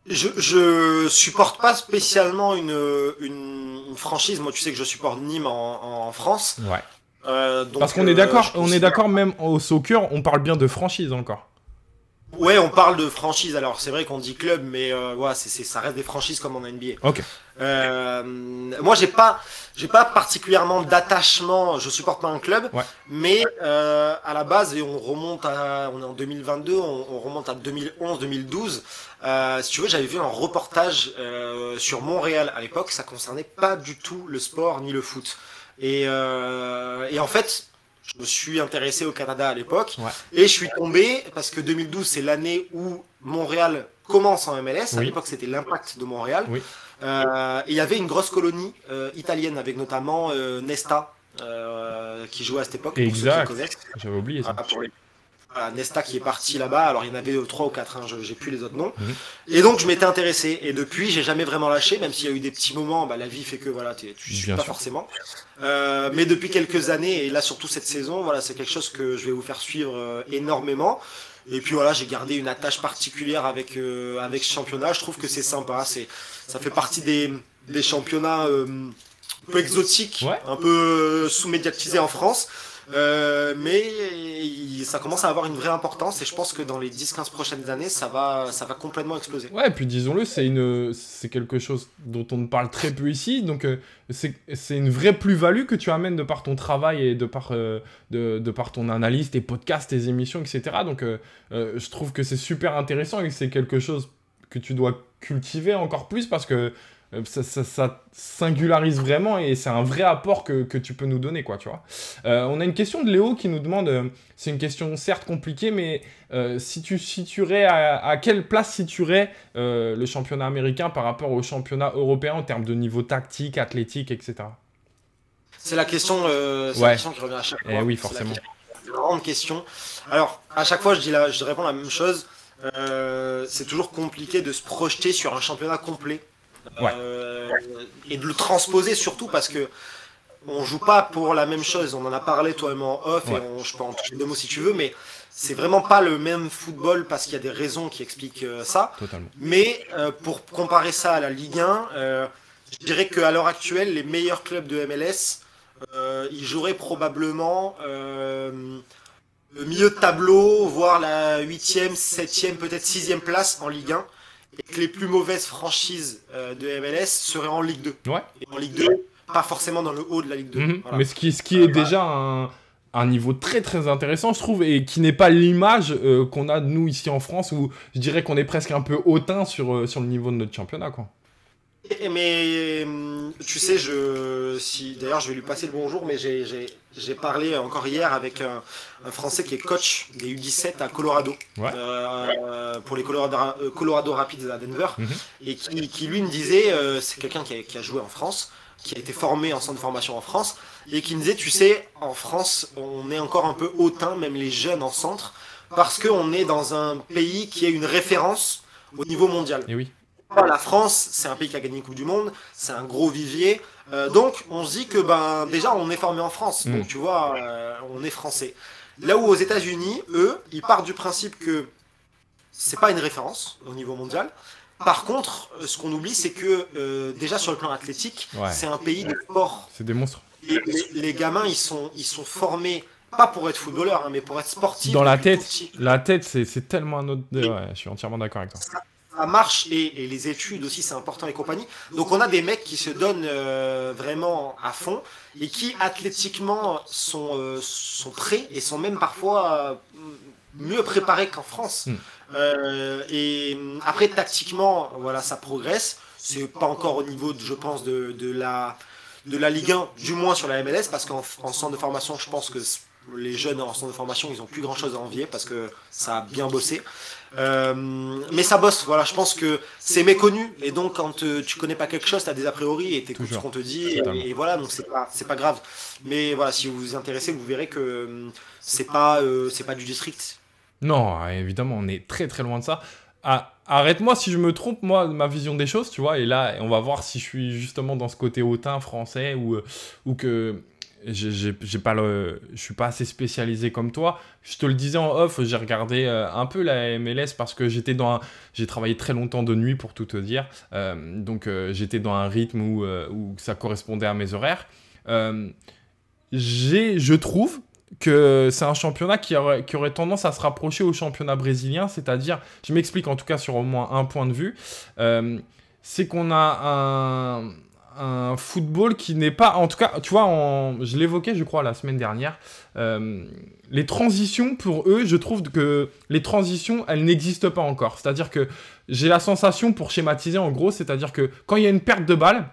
Je supporte pas spécialement une franchise. Moi, tu sais que je supporte Nîmes en France. Ouais. Donc, parce qu'on est d'accord, même au soccer, on parle bien de franchise encore. Ouais, on parle de franchise. Alors, c'est vrai qu'on dit club, mais ouais, ça reste des franchises comme en NBA. Ok. Moi, j'ai pas particulièrement d'attachement. Je supporte pas un club, mais à la base, et on est en 2022, on remonte à 2011-2012. Si tu veux, j'avais vu un reportage sur Montréal à l'époque. Ça concernait pas du tout le sport ni le foot. Et en fait, je me suis intéressé au Canada à l'époque et je suis tombé parce que 2012 c'est l'année où Montréal commence en MLS. À l'époque c'était l'Impact de Montréal. Et il y avait une grosse colonie italienne avec notamment Nesta qui jouait à cette époque. Exact. J'avais oublié ça. Nesta qui est parti là-bas, alors il y en avait 3 ou 4, j'ai plus les autres noms. Et donc je m'étais intéressé, et depuis j'ai jamais vraiment lâché, même s'il y a eu des petits moments, la vie fait que voilà, tu suis pas forcément. Mais depuis quelques années, et là surtout cette saison, voilà, c'est quelque chose que je vais vous faire suivre énormément. Et puis voilà, j'ai gardé une attache particulière avec ce championnat. Je trouve que c'est sympa, ça fait partie des championnats un peu exotiques, un peu sous-médiatisés en France. Mais ça commence à avoir une vraie importance et je pense que dans les 10-15 prochaines années ça va complètement exploser. Ouais, et puis disons-le, c'est quelque chose dont on ne parle très peu ici, donc c'est une vraie plus-value que tu amènes de par ton travail et de par ton analyse, tes podcasts, tes émissions, etc. Donc je trouve que c'est super intéressant et que c'est quelque chose que tu dois cultiver encore plus parce que ça singularise vraiment et c'est un vrai apport que tu peux nous donner, quoi, tu vois. On a une question de Léo qui nous demande, c'est une question certes compliquée, mais si tu situerais, à quelle place situerais le championnat américain par rapport au championnat européen en termes de niveau tactique, athlétique, etc. C'est la question, la question qui revient à chaque fois. Oui, forcément. C'est une grande question. Alors, à chaque fois, je réponds la même chose. C'est toujours compliqué de se projeter sur un championnat complet. Et de le transposer surtout parce que on joue pas pour la même chose. On en a parlé toi et moi en off et je peux en toucher 2 mots si tu veux, mais c'est vraiment pas le même football parce qu'il y a des raisons qui expliquent ça. Totalement. Mais pour comparer ça à la Ligue 1, je dirais qu'à l'heure actuelle les meilleurs clubs de MLS ils joueraient probablement le milieu de tableau, voire la 8e, 7e, peut-être 6e place en Ligue 1, et que les plus mauvaises franchises de MLS seraient en Ligue 2. Ouais. Et en Ligue 2, pas forcément dans le haut de la Ligue 2. Voilà. Mais ce qui est déjà un niveau très très intéressant, je trouve, et qui n'est pas l'image qu'on a de nous ici en France, où je dirais qu'on est presque un peu hautain sur le niveau de notre championnat, quoi. Mais tu sais, d'ailleurs je vais lui passer le bonjour, mais j'ai parlé encore hier avec un Français qui est coach des U17 à Colorado, pour les Colorado Rapids à Denver, et qui lui me disait, c'est quelqu'un qui a joué en France, qui a été formé en centre de formation en France, et qui me disait, tu sais, en France, on est encore un peu hautain, même les jeunes en centre, parce qu'on est dans un pays qui est une référence au niveau mondial. Et oui. La France, c'est un pays qui a gagné une Coupe du Monde, c'est un gros vivier, donc on se dit que déjà on est formé en France, donc tu vois, on est français. Là où aux États-Unis, eux, ils partent du principe que c'est pas une référence au niveau mondial. Par contre, ce qu'on oublie, c'est que déjà sur le plan athlétique, c'est un pays de sport. C'est des monstres. Et les gamins, ils sont formés pas pour être footballeurs, mais pour être sportifs. Dans la tête, c'est tellement un autre. Ouais, je suis entièrement d'accord avec toi. Ça marche, et les études aussi, c'est important et compagnie. Donc on a des mecs qui se donnent vraiment à fond et qui athlétiquement sont prêts et sont même parfois mieux préparés qu'en France. Et après tactiquement, voilà, ça progresse. C'est pas encore au niveau, je pense, de la Ligue 1, du moins sur la MLS, parce qu'en centre de formation, je pense que les jeunes en centre de formation, ils ont plus grand chose à envier parce que ça a bien bossé. Mais ça bosse, voilà, je pense que c'est méconnu, et donc quand tu connais pas quelque chose, tu as des a priori et t'écoutes ce qu'on te dit, et voilà, donc c'est pas grave. Mais voilà, si vous vous intéressez, vous verrez que c'est pas du district. Non, évidemment, on est très très loin de ça. Arrête-moi si je me trompe, moi, ma vision des choses, tu vois, et là, on va voir si je suis justement dans ce côté hautain français ou que je suis pas assez spécialisé comme toi. Je te le disais en off, j'ai regardé un peu la MLS parce que j'ai travaillé très longtemps de nuit, pour tout te dire. Donc j'étais dans un rythme où ça correspondait à mes horaires. Je trouve que c'est un championnat qui aurait tendance à se rapprocher au championnat brésilien, c'est-à-dire, je m'explique en tout cas sur au moins un point de vue, c'est qu'on a un football qui n'est pas, en tout cas, tu vois, je l'évoquais je crois la semaine dernière, les transitions pour eux, je trouve que les transitions, elles n'existent pas encore, c'est-à-dire que j'ai la sensation, pour schématiser en gros, c'est-à-dire que quand il y a une perte de balle,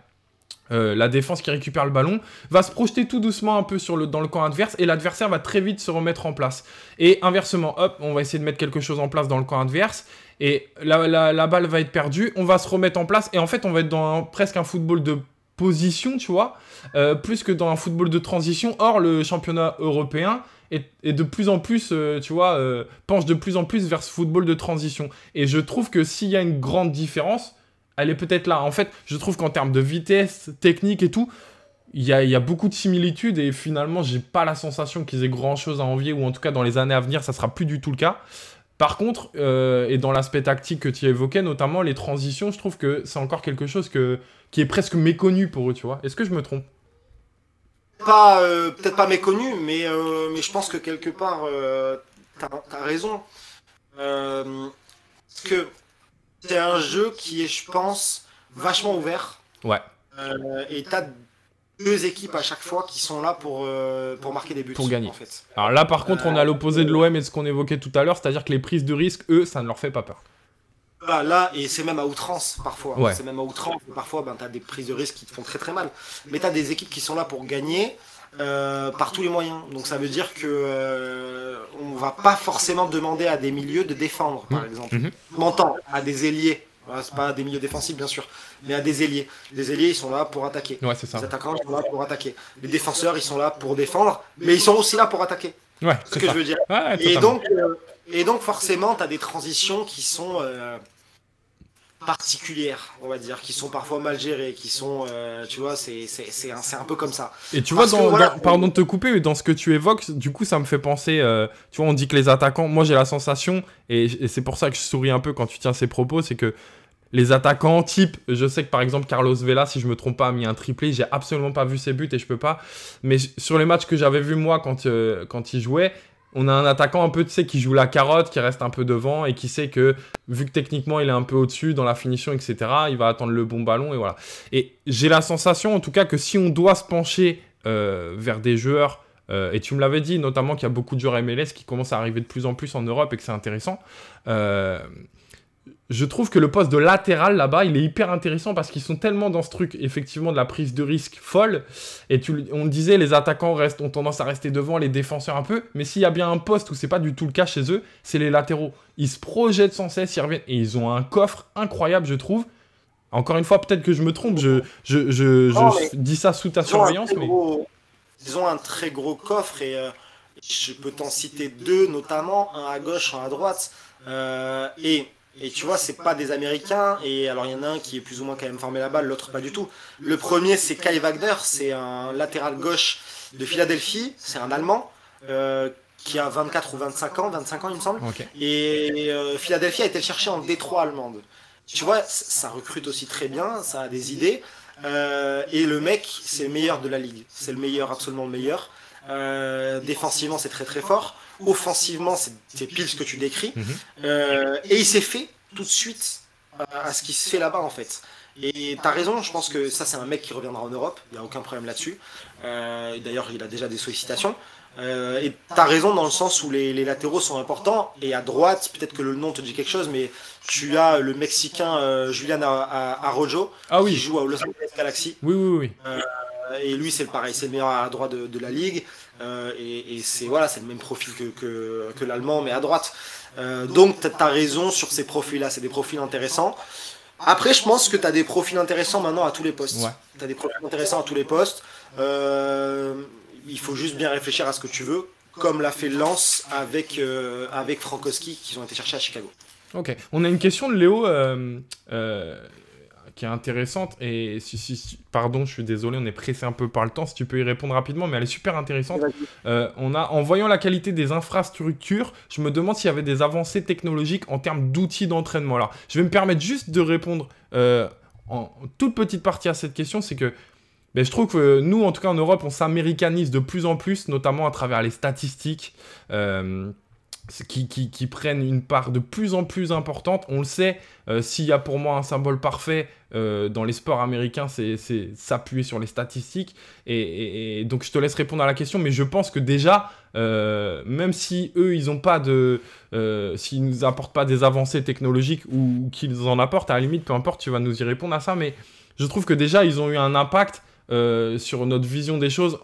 la défense qui récupère le ballon va se projeter tout doucement un peu dans le camp adverse, et l'adversaire va très vite se remettre en place. Et inversement, hop, on va essayer de mettre quelque chose en place dans le camp adverse, et la balle va être perdue, on va se remettre en place, et en fait on va être dans presque un football de position, tu vois, plus que dans un football de transition. Or, le championnat européen est de plus en plus, tu vois, penche de plus en plus vers ce football de transition. Et je trouve que s'il y a une grande différence, elle est peut-être là. En fait, je trouve qu'en termes de vitesse, technique et tout, il y a beaucoup de similitudes, et finalement, j'ai pas la sensation qu'ils aient grand-chose à envier, ou en tout cas, dans les années à venir, ça sera plus du tout le cas. Par contre, et dans l'aspect tactique que tu évoquais, notamment les transitions, je trouve que c'est encore quelque chose qui est presque méconnu pour eux, tu vois. Est-ce que je me trompe ? Peut-être pas méconnu, mais je pense que quelque part, t'as raison. Parce que c'est un jeu qui est, je pense, vachement ouvert. Ouais. Et t'as deux équipes à chaque fois qui sont là pour marquer des buts. Pour gagner. En fait. Alors là, par contre, on est à l'opposé de l'OM et de ce qu'on évoquait tout à l'heure, c'est-à-dire que les prises de risque, eux, ça ne leur fait pas peur. Là, et c'est même à outrance parfois. Ouais. C'est même à outrance. Parfois, t'as des prises de risque qui te font très très mal. Mais t'as des équipes qui sont là pour gagner par tous les moyens. Donc ça veut dire que on va pas forcément demander à des milieux de défendre, par exemple. On m'entend, à des ailiers. Voilà, c'est pas des milieux défensifs, bien sûr, mais à des ailiers. Les ailiers, ils sont là pour attaquer. Ouais, c'est ça. Les attaquants, ils sont là pour attaquer. Les défenseurs, ils sont là pour défendre, mais ils sont aussi là pour attaquer. Ouais, c'est ce que je veux dire. Ouais, et donc, forcément, tu as des transitions qui sont particulières, on va dire, qui sont parfois mal gérées, qui sont, tu vois, c'est un peu comme ça. Et tu vois, pardon de te couper, mais dans ce que tu évoques, du coup, ça me fait penser, tu vois, on dit que les attaquants, moi j'ai la sensation, et c'est pour ça que je souris un peu quand tu tiens ces propos, c'est que les attaquants type, je sais que par exemple Carlos Vela, si je me trompe pas, a mis un triplé, j'ai absolument pas vu ses buts et je peux pas, mais sur les matchs que j'avais vus moi quand il jouait, on a un attaquant un peu, tu sais, qui joue la carotte, qui reste un peu devant et qui sait que, vu que techniquement il est un peu au-dessus dans la finition, etc., il va attendre le bon ballon et voilà. Et j'ai la sensation, en tout cas, que si on doit se pencher vers des joueurs, et tu me l'avais dit, notamment qu'il y a beaucoup de joueurs MLS qui commencent à arriver de plus en plus en Europe et que c'est intéressant, je trouve que le poste de latéral là-bas, il est hyper intéressant parce qu'ils sont tellement dans ce truc, effectivement, de la prise de risque folle. Et on disait, les attaquants ont tendance à rester devant, les défenseurs un peu. Mais s'il y a bien un poste où c'est pas du tout le cas chez eux, c'est les latéraux. Ils se projettent sans cesse, ils reviennent. Et ils ont un coffre incroyable, je trouve. Encore une fois, peut-être que je me trompe, je dis ça sous ta surveillance. Ils ont un très gros coffre et je peux t'en citer deux, notamment, un à gauche, un à droite. Et tu vois, c'est pas des Américains, et alors il y en a un qui est plus ou moins quand même formé là-bas, l'autre pas du tout. Le premier, c'est Kai Wagner, c'est un latéral gauche de Philadelphie, c'est un Allemand qui a 24 ou 25 ans il me semble. Okay. Et Philadelphie a été le chercher en Détroit allemande. Tu vois, ça recrute aussi très bien, ça a des idées. Et le mec, c'est le meilleur de la ligue, c'est le meilleur, absolument le meilleur. Défensivement, c'est très très fort. Offensivement, c'est pile ce que tu décris. Et il s'est fait tout de suite à ce qui se fait là-bas en fait. Et t'as raison, je pense que ça c'est un mec qui reviendra en Europe, il n'y a aucun problème là-dessus. D'ailleurs, il a déjà des sollicitations. Et t'as raison dans le sens où les latéraux sont importants. Et à droite, peut-être que le nom te dit quelque chose, mais tu as le Mexicain Julian Arrojo qui joue à Los Angeles Galaxy. Oui. Et lui, c'est pareil, c'est le meilleur à droite de la ligue. Et c'est le même profil que l'allemand, mais à droite. Donc, tu as raison sur ces profils-là, c'est des profils intéressants. Après, je pense que tu as des profils intéressants maintenant à tous les postes. Ouais. Tu as des profils intéressants à tous les postes. Il faut juste bien réfléchir à ce que tu veux, comme l'a fait Lens avec Frankowski, qu'ils ont été chercher à Chicago. Ok. On a une question de Léo qui est intéressante. Et pardon, je suis désolé, on est pressé un peu par le temps. Si tu peux y répondre rapidement, mais elle est super intéressante. En voyant la qualité des infrastructures, je me demande s'il y avait des avancées technologiques en termes d'outils d'entraînement. Alors, je vais me permettre juste de répondre en toute petite partie à cette question. C'est que je trouve que nous, en tout cas en Europe, on s'américanise de plus en plus, notamment à travers les statistiques. Qui prennent une part de plus en plus importante. On le sait, s'il y a pour moi un symbole parfait dans les sports américains, c'est s'appuyer sur les statistiques. Et donc, je te laisse répondre à la question, mais je pense que déjà, même si eux, ils n'ont pas s'ils nous apportent pas des avancées technologiques ou qu'ils en apportent, à la limite, peu importe, tu vas nous y répondre à ça, mais je trouve que déjà, ils ont eu un impact sur notre vision des choses,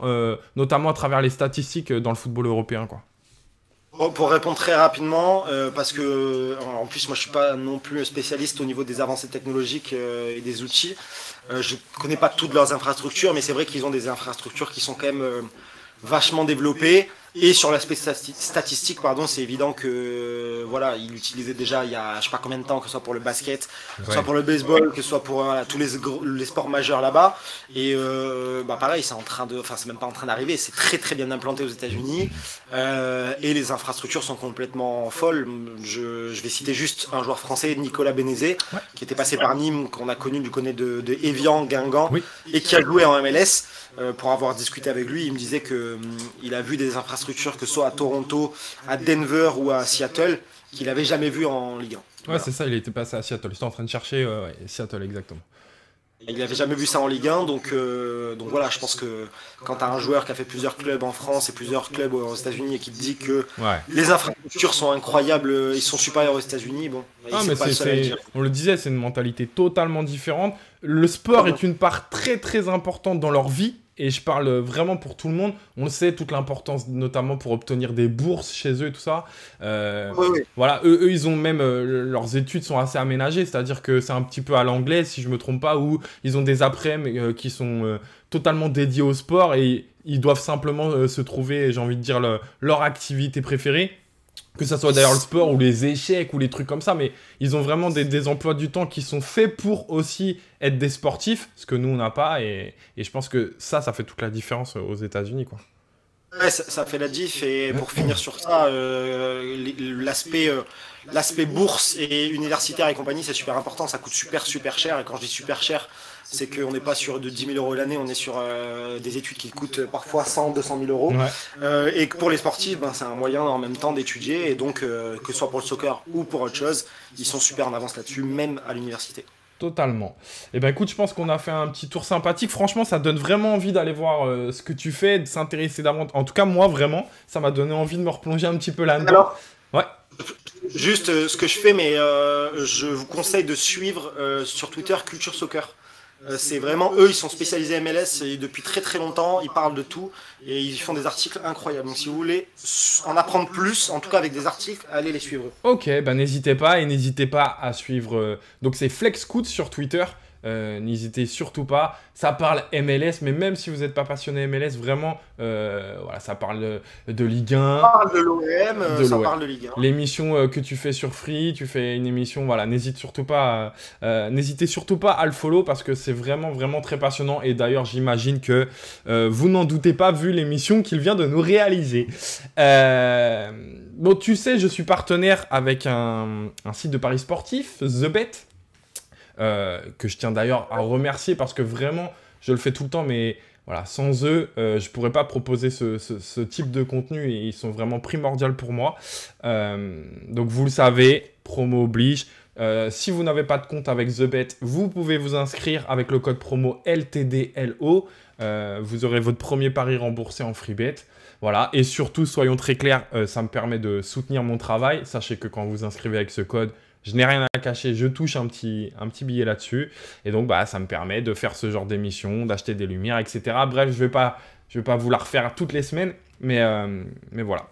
notamment à travers les statistiques dans le football européen, quoi. Pour répondre très rapidement, parce que en plus moi je suis pas non plus spécialiste au niveau des avancées technologiques et des outils. Je connais pas toutes leurs infrastructures, mais c'est vrai qu'ils ont des infrastructures qui sont quand même vachement développées. Et sur l'aspect statistique, c'est évident que voilà, ils l'utilisaient déjà il y a je sais pas combien de temps, que ce soit pour le basket, que ce soit pour le baseball, que ce soit pour tous les sports majeurs là-bas. Et pareil, c'est même pas en train d'arriver, c'est très très bien implanté aux États-Unis. Et les infrastructures sont complètement folles. Je vais citer juste un joueur français, Nicolas Bénézé, qui était passé par Nîmes, qu'on a connu du côté de Evian, Guingamp, et qui a joué en MLS. Pour avoir discuté avec lui, il me disait qu'il a vu des infrastructures, que ce soit à Toronto, à Denver ou à Seattle, qu'il n'avait jamais vu en Ligue 1. Voilà. C'est ça, il était passé à Seattle. J'étais en train de chercher Seattle, exactement. Il n'avait jamais vu ça en Ligue 1, donc voilà, je pense que quand tu as un joueur qui a fait plusieurs clubs en France et plusieurs clubs aux États-Unis et qui te dit que les infrastructures sont incroyables, ils sont supérieurs aux États-Unis, on le disait, c'est une mentalité totalement différente. Le sport est une part très très importante dans leur vie. Et je parle vraiment pour tout le monde. On le sait, toute l'importance, notamment pour obtenir des bourses chez eux et tout ça. Voilà, eux, ils ont même... leurs études sont assez aménagées. C'est-à-dire que c'est un petit peu à l'anglaise, si je ne me trompe pas, où ils ont des après-midi qui sont totalement dédiés au sport. Et ils doivent simplement se trouver, j'ai envie de dire, leur activité préférée. Que ça soit d'ailleurs le sport ou les échecs ou les trucs comme ça, mais ils ont vraiment des emplois du temps qui sont faits pour aussi être des sportifs, ce que nous on n'a pas, et je pense que ça fait toute la différence aux États-Unis, quoi. Ouais, ça fait la diff. Et pour finir sur ça, l'aspect bourse et universitaire et compagnie, c'est super important. Ça coûte super cher. Et quand je dis super cher, c'est qu'on n'est pas sur de 10 000 euros l'année, on est sur des études qui coûtent parfois 100, 200 000 euros. Ouais. Et que pour les sportifs, c'est un moyen en même temps d'étudier. Et donc, que ce soit pour le soccer ou pour autre chose, ils sont super en avance là-dessus, même à l'université. Totalement. Et ben écoute, je pense qu'on a fait un petit tour sympathique. Franchement, ça donne vraiment envie d'aller voir ce que tu fais, de s'intéresser davantage. En tout cas, moi, vraiment, ça m'a donné envie de me replonger un petit peu là-dedans. Alors, ouais. Juste ce que je fais, mais je vous conseille de suivre sur Twitter Culture Soccer. C'est vraiment eux, ils sont spécialisés MLS et depuis très longtemps, ils parlent de tout et ils font des articles incroyables. Donc si vous voulez en apprendre plus, en tout cas avec des articles, allez les suivre. Ok, bah n'hésitez pas et n'hésitez pas à suivre. Donc c'est FlexScout sur Twitter. N'hésitez surtout pas. Ça parle MLS, mais même si vous n'êtes pas passionné MLS, vraiment, voilà, ça parle de Ligue 1. Ça parle de l'OM, ça parle de Ligue 1. L'émission que tu fais sur Free, tu fais une émission, voilà, n'hésitez surtout pas à le follow parce que c'est vraiment très passionnant. Et d'ailleurs, j'imagine que vous n'en doutez pas vu l'émission qu'il vient de nous réaliser. Bon, tu sais, je suis partenaire avec un site de paris sportif, TheBet. Que je tiens d'ailleurs à remercier parce que vraiment, je le fais tout le temps, mais voilà, sans eux, je pourrais pas proposer ce type de contenu et ils sont vraiment primordiaux pour moi. Donc vous le savez, promo oblige. Si vous n'avez pas de compte avec TheBet, vous pouvez vous inscrire avec le code promo LTDLO. Vous aurez votre premier pari remboursé en freebet. Voilà, et surtout, soyons très clairs, ça me permet de soutenir mon travail. Sachez que quand vous inscrivez avec ce code, je n'ai rien à cacher, je touche un petit billet là-dessus. Et donc, bah, ça me permet de faire ce genre d'émission, d'acheter des lumières, etc. Bref, je vais pas vous la refaire toutes les semaines, mais voilà.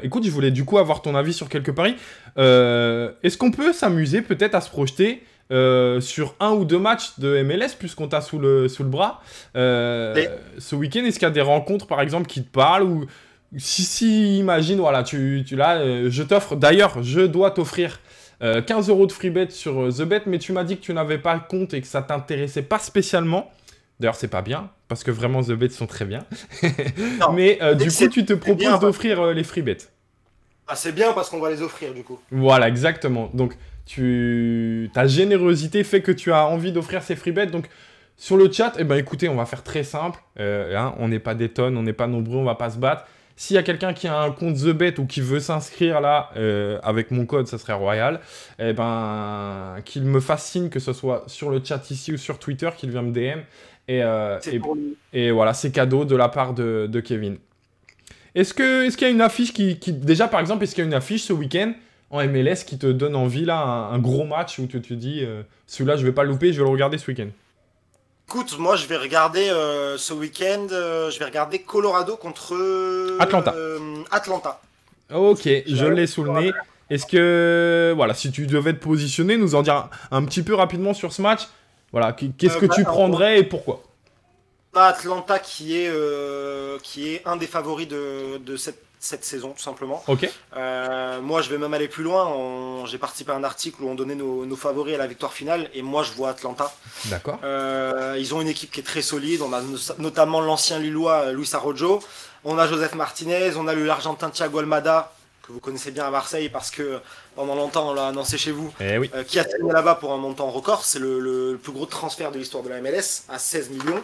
Écoute, je voulais du coup avoir ton avis sur quelques paris. Est-ce qu'on peut s'amuser peut-être à se projeter sur un ou deux matchs de MLS puisqu'on t'a sous le bras ce week-end? Est-ce qu'il y a des rencontres par exemple qui te parlent ou si imagine, voilà, je t'offre, d'ailleurs, je dois t'offrir 15 € de freebet sur TheBet, mais tu m'as dit que tu n'avais pas de compte et que ça t'intéressait pas spécialement. D'ailleurs, c'est pas bien, parce que vraiment, TheBet sont très bien. Non, mais du coup, tu te proposes d'offrir les freebets. Ah, c'est bien parce qu'on va les offrir, du coup. Voilà, exactement. Donc, ta générosité fait que tu as envie d'offrir ces freebets. Donc, sur le chat, eh ben, écoutez, on va faire très simple. On n'est pas des tonnes, on n'est pas nombreux, on va pas se battre. S'il y a quelqu'un qui a un compte TheBet ou qui veut s'inscrire là, avec mon code, ça serait royal, eh ben, qu'il me fasse signe, que ce soit sur le chat ici ou sur Twitter, qu'il vient me DM. Et voilà, c'est cadeau de la part de Kevin. Est-ce qu'il y a une affiche déjà, par exemple, est-ce qu'il y a une affiche ce week-end en MLS qui te donne envie, là, un gros match où tu te dis, celui-là, je vais pas le louper, je vais le regarder ce week-end? Écoute, moi je vais regarder ce week-end, je vais regarder Colorado contre Atlanta. Ok, je l'ai sous le nez. Est-ce que, voilà, si tu devais te positionner, nous en dire un petit peu rapidement sur ce match, voilà, qu'est-ce que tu prendrais et pourquoi? Atlanta qui est un des favoris de cette saison, tout simplement. Ok. Moi, je vais même aller plus loin. J'ai participé à un article où on donnait nos favoris à la victoire finale, et moi, je vois Atlanta. D'accord. Ils ont une équipe qui est très solide. On a notamment l'ancien Lillois Luis Arrojo. On a Joseph Martinez. On a l'Argentin Thiago Almada, que vous connaissez bien à Marseille parce que pendant longtemps on l'a annoncé chez vous, oui. Qui a terminé là-bas pour un montant record. C'est le plus gros transfert de l'histoire de la MLS, à 16 millions.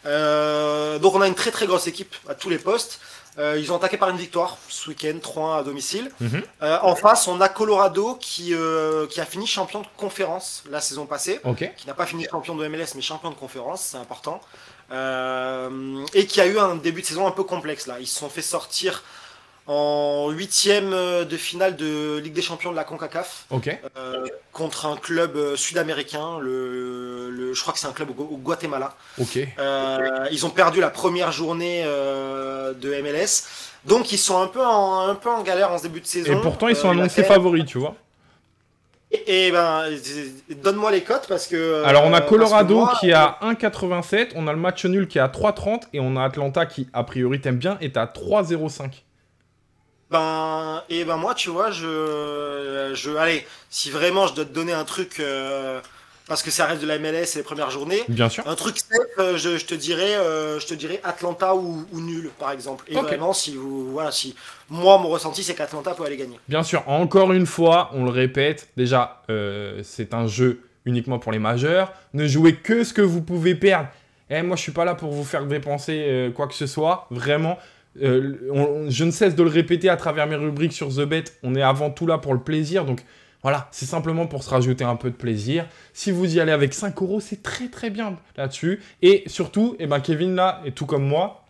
Donc on a une très grosse équipe à tous les postes. Ils ont attaqué par une victoire ce week-end, 3-1 à domicile. En face, on a Colorado qui a fini champion de conférence la saison passée, qui n'a pas fini champion de MLS mais champion de conférence, c'est important, et qui a eu un début de saison un peu complexe là. Ils se sont fait sortir en 8e de finale de Ligue des Champions de la CONCACAF, contre un club sud-américain, je crois que c'est un club au Guatemala. Ils ont perdu la première journée de MLS, donc ils sont un peu en galère en ce début de saison. Et pourtant ils sont annoncés favoris, tu vois. Et ben, donne-moi les cotes parce que... Alors on a Colorado qui est à 1,87, on a le match nul qui est à 3,30 et on a Atlanta qui, a priori, t'aimes bien, est à 3,05. Et ben moi, tu vois, allez, si vraiment je dois te donner un truc parce que ça reste de la MLS, c'est les premières journées. Bien sûr. Un truc safe, je te dirais Atlanta ou nul, par exemple. Et vraiment, si moi, mon ressenti, c'est qu'Atlanta peut aller gagner. Bien sûr, encore une fois, on le répète, déjà, c'est un jeu uniquement pour les majeurs. Ne jouez que ce que vous pouvez perdre. Moi, je suis pas là pour vous faire dépenser quoi que ce soit. Vraiment, je ne cesse de le répéter à travers mes rubriques sur The Bet. On est avant tout là pour le plaisir. Donc, voilà, c'est simplement pour se rajouter un peu de plaisir. Si vous y allez avec 5 €, c'est très très bien là-dessus. Et surtout, Kevin, là, et tout comme moi,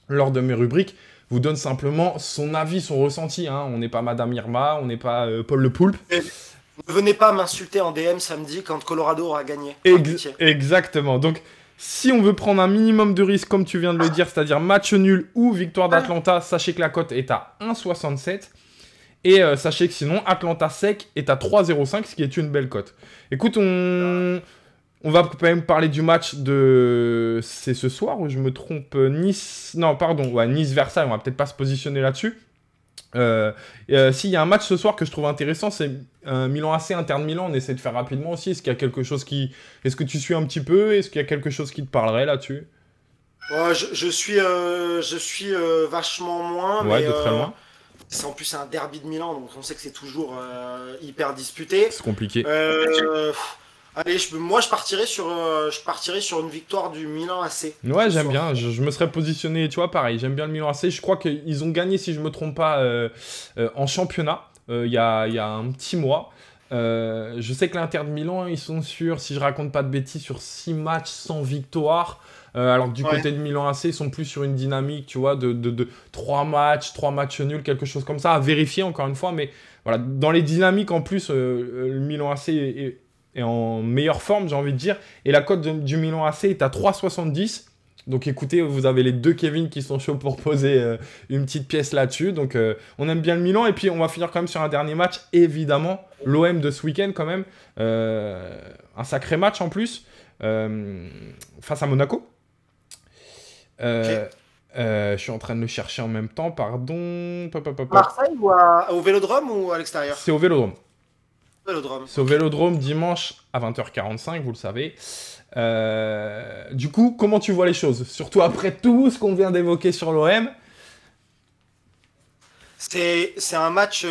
lors de mes rubriques, vous donne simplement son avis, son ressenti. Hein. On n'est pas Madame Irma, on n'est pas Paul Le Poulpe. Ne venez pas m'insulter en DM samedi quand Colorado aura gagné. Exactement. Donc, si on veut prendre un minimum de risque, comme tu viens de le dire, c'est-à-dire match nul ou victoire d'Atlanta, sachez que la cote est à 1,67. Et sachez que sinon, Atlanta sec est à 3,05, ce qui est une belle cote. Écoute, on va quand même parler du match de... C'est ce soir où je me trompe, Nice... Non, pardon, ouais, Nice-Versailles, on va peut-être pas se positionner là-dessus. S'il y a un match ce soir que je trouve intéressant, c'est Milan AC, Inter de Milan. On essaie de faire rapidement aussi. Est-ce qu'il y a quelque chose qui... Est-ce que tu suis un petit peu? Est-ce qu'il y a quelque chose qui te parlerait là-dessus? Ouais, je suis vachement moins. Ouais, mais, de très loin. C'est en plus un derby de Milan, donc on sait que c'est toujours hyper disputé. C'est compliqué. Allez, moi je partirais sur une victoire du Milan AC. Ouais, j'aime bien. Je me serais positionné, tu vois, pareil. J'aime bien le Milan AC. Je crois qu'ils ont gagné, si je me trompe pas, en championnat il y a un petit mois. Je sais que l'Inter de Milan, ils sont si je raconte pas de bêtises, sur 6 matchs sans victoire. Alors que du côté de Milan AC, ils sont plus sur une dynamique, tu vois, de 3 matchs nuls, quelque chose comme ça, à vérifier encore une fois. Mais voilà, dans les dynamiques, en plus, le Milan AC est en meilleure forme, j'ai envie de dire. Et la cote du Milan AC est à 3,70. Donc écoutez, vous avez les deux Kevin qui sont chauds pour poser une petite pièce là-dessus. Donc on aime bien le Milan. Et puis on va finir quand même sur un dernier match, évidemment. L'OM de ce week-end quand même. Un sacré match en plus. Face à Monaco. Je suis en train de le chercher en même temps, pardon. Marseille ou au Vélodrome ou à l'extérieur? C'est au Vélodrome. Vélodrome. C'est au Vélodrome dimanche à 20h45, vous le savez. Du coup, comment tu vois les choses? Surtout après tout ce qu'on vient d'évoquer sur l'OM. C'est un match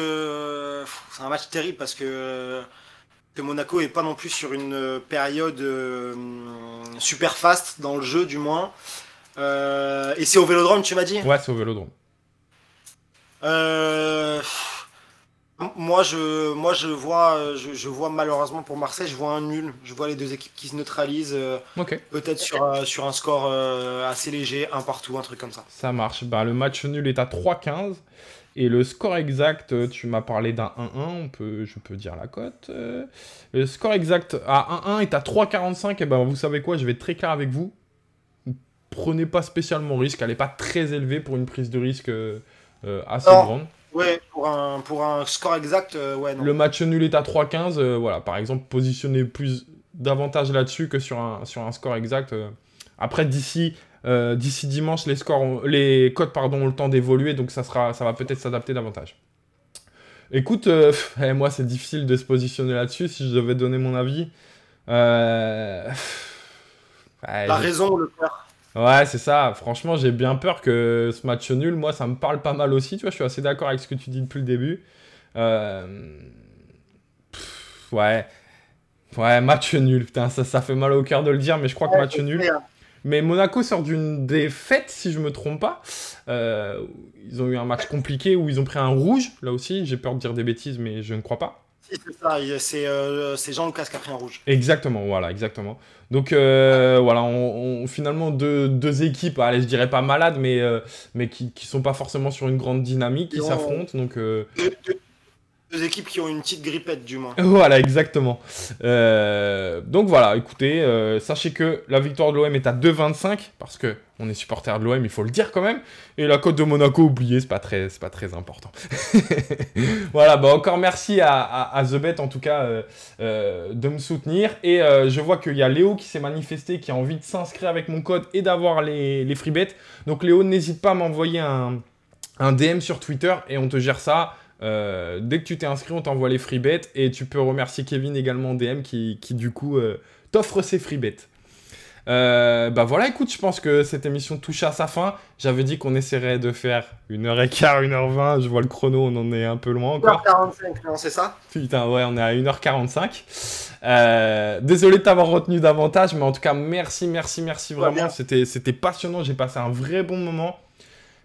terrible parce que Monaco n'est pas non plus sur une période super fast dans le jeu, du moins. Et c'est au Vélodrome, tu m'as dit? Ouais, c'est au Vélodrome. Moi, je vois malheureusement pour Marseille, je vois un nul. Je vois les deux équipes qui se neutralisent. Peut-être sur un score assez léger, un partout, un truc comme ça. Ça marche. Le match nul est à 3,15. Et le score exact, tu m'as parlé d'un 1-1, je peux dire la cote. Le score exact à 1-1 est à 3,45. Et vous savez quoi, je vais être très clair avec vous. Prenez pas spécialement risque, elle n'est pas très élevée pour une prise de risque assez grande. Ouais, pour un score exact, ouais, non. Le match nul est à 3,15. Voilà, par exemple, positionnez davantage là-dessus que sur un score exact. Après, d'ici dimanche, les cotes ont le temps d'évoluer, donc ça va peut-être s'adapter davantage. Écoute, moi, c'est difficile de se positionner là-dessus. Si je devais donner mon avis, la raison, le cœur. Ouais, c'est ça. Franchement, j'ai bien peur que ce match nul, moi, ça me parle pas mal aussi. Tu vois, je suis assez d'accord avec ce que tu dis depuis le début. Ouais, match nul. Putain, ça fait mal au cœur de le dire, mais je crois que match nul. Mais Monaco sort d'une défaite, si je me trompe pas. Ils ont eu un match compliqué où ils ont pris un rouge. Là aussi, j'ai peur de dire des bêtises, mais je ne crois pas. C'est ça, c'est Jean-Lucas qui a pris un rouge. Exactement, voilà, exactement. Donc voilà, finalement deux équipes, allez, je dirais pas malades, mais qui sont pas forcément sur une grande dynamique, qui s'affrontent. Donc deux équipes qui ont une petite grippette, du moins. Voilà, exactement. Donc voilà, écoutez, sachez que la victoire de l'OM est à 2,25, parce que on est supporter de l'OM, il faut le dire quand même. Et la cote de Monaco, oubliez, c'est pas très important. Voilà, encore merci à The Bet, en tout cas, de me soutenir. Et je vois qu'il y a Léo qui s'est manifesté, qui a envie de s'inscrire avec mon code et d'avoir les free bets. Donc Léo, n'hésite pas à m'envoyer un DM sur Twitter et on te gère ça. Dès que tu t'es inscrit, on t'envoie les free bets. Et tu peux remercier Kevin également en DM qui du coup, t'offre ses free bets. Bah voilà, écoute, je pense que cette émission touche à sa fin. J'avais dit qu'on essaierait de faire 1h15, 1h20. Je vois le chrono, on en est un peu loin encore. 1h45, non, c'est ça? Putain, ouais, on est à 1h45. Désolé de t'avoir retenu davantage, mais en tout cas, merci vraiment. C'était passionnant, j'ai passé un vrai bon moment.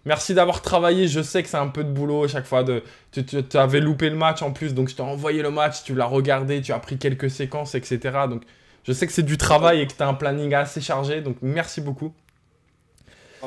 Merci d'avoir travaillé, je sais que c'est un peu de boulot à chaque fois. Tu avais loupé le match en plus, donc je t'ai envoyé le match, tu l'as regardé, tu as pris quelques séquences, etc. Donc je sais que c'est du travail et que tu as un planning assez chargé, donc merci beaucoup.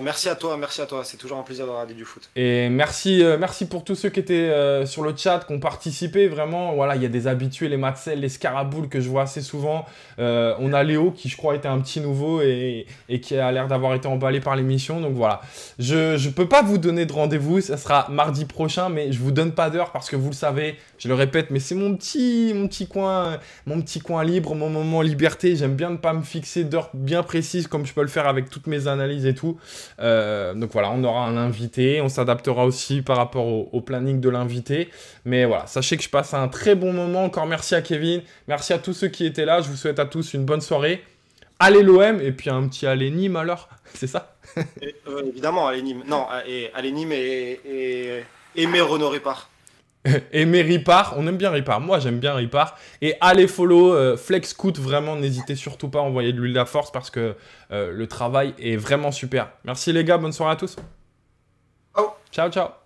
Merci à toi, c'est toujours un plaisir de regarder du foot. Et merci pour tous ceux qui étaient sur le chat, qui ont participé, vraiment, voilà, il y a des habitués, les Matzel, les Scaraboules que je vois assez souvent. On a Léo qui je crois était un petit nouveau et qui a l'air d'avoir été emballé par l'émission, donc voilà. Je peux pas vous donner de rendez-vous, ça sera mardi prochain, mais je vous donne pas d'heure parce que vous le savez, je le répète, mais c'est mon petit coin libre, mon moment liberté, j'aime bien ne pas me fixer d'heure bien précise comme je peux le faire avec toutes mes analyses et tout. Donc voilà, on aura un invité, on s'adaptera aussi par rapport au planning de l'invité. Mais voilà, sachez que je passe un très bon moment. Encore merci à Kevin, merci à tous ceux qui étaient là. Je vous souhaite à tous une bonne soirée. Allez l'OM et puis un petit allez Nîmes alors, c'est ça? Évidemment, allez Nîmes. Non, allez Nîmes et aimer Renaud Ripart. Aimer Ripart, on aime bien Ripart, moi j'aime bien Ripart. Et allez follow Flex Scout, vraiment n'hésitez surtout pas à envoyer de l'huile à force parce que le travail est vraiment super. Merci les gars, bonne soirée à tous. Oh. Ciao ciao.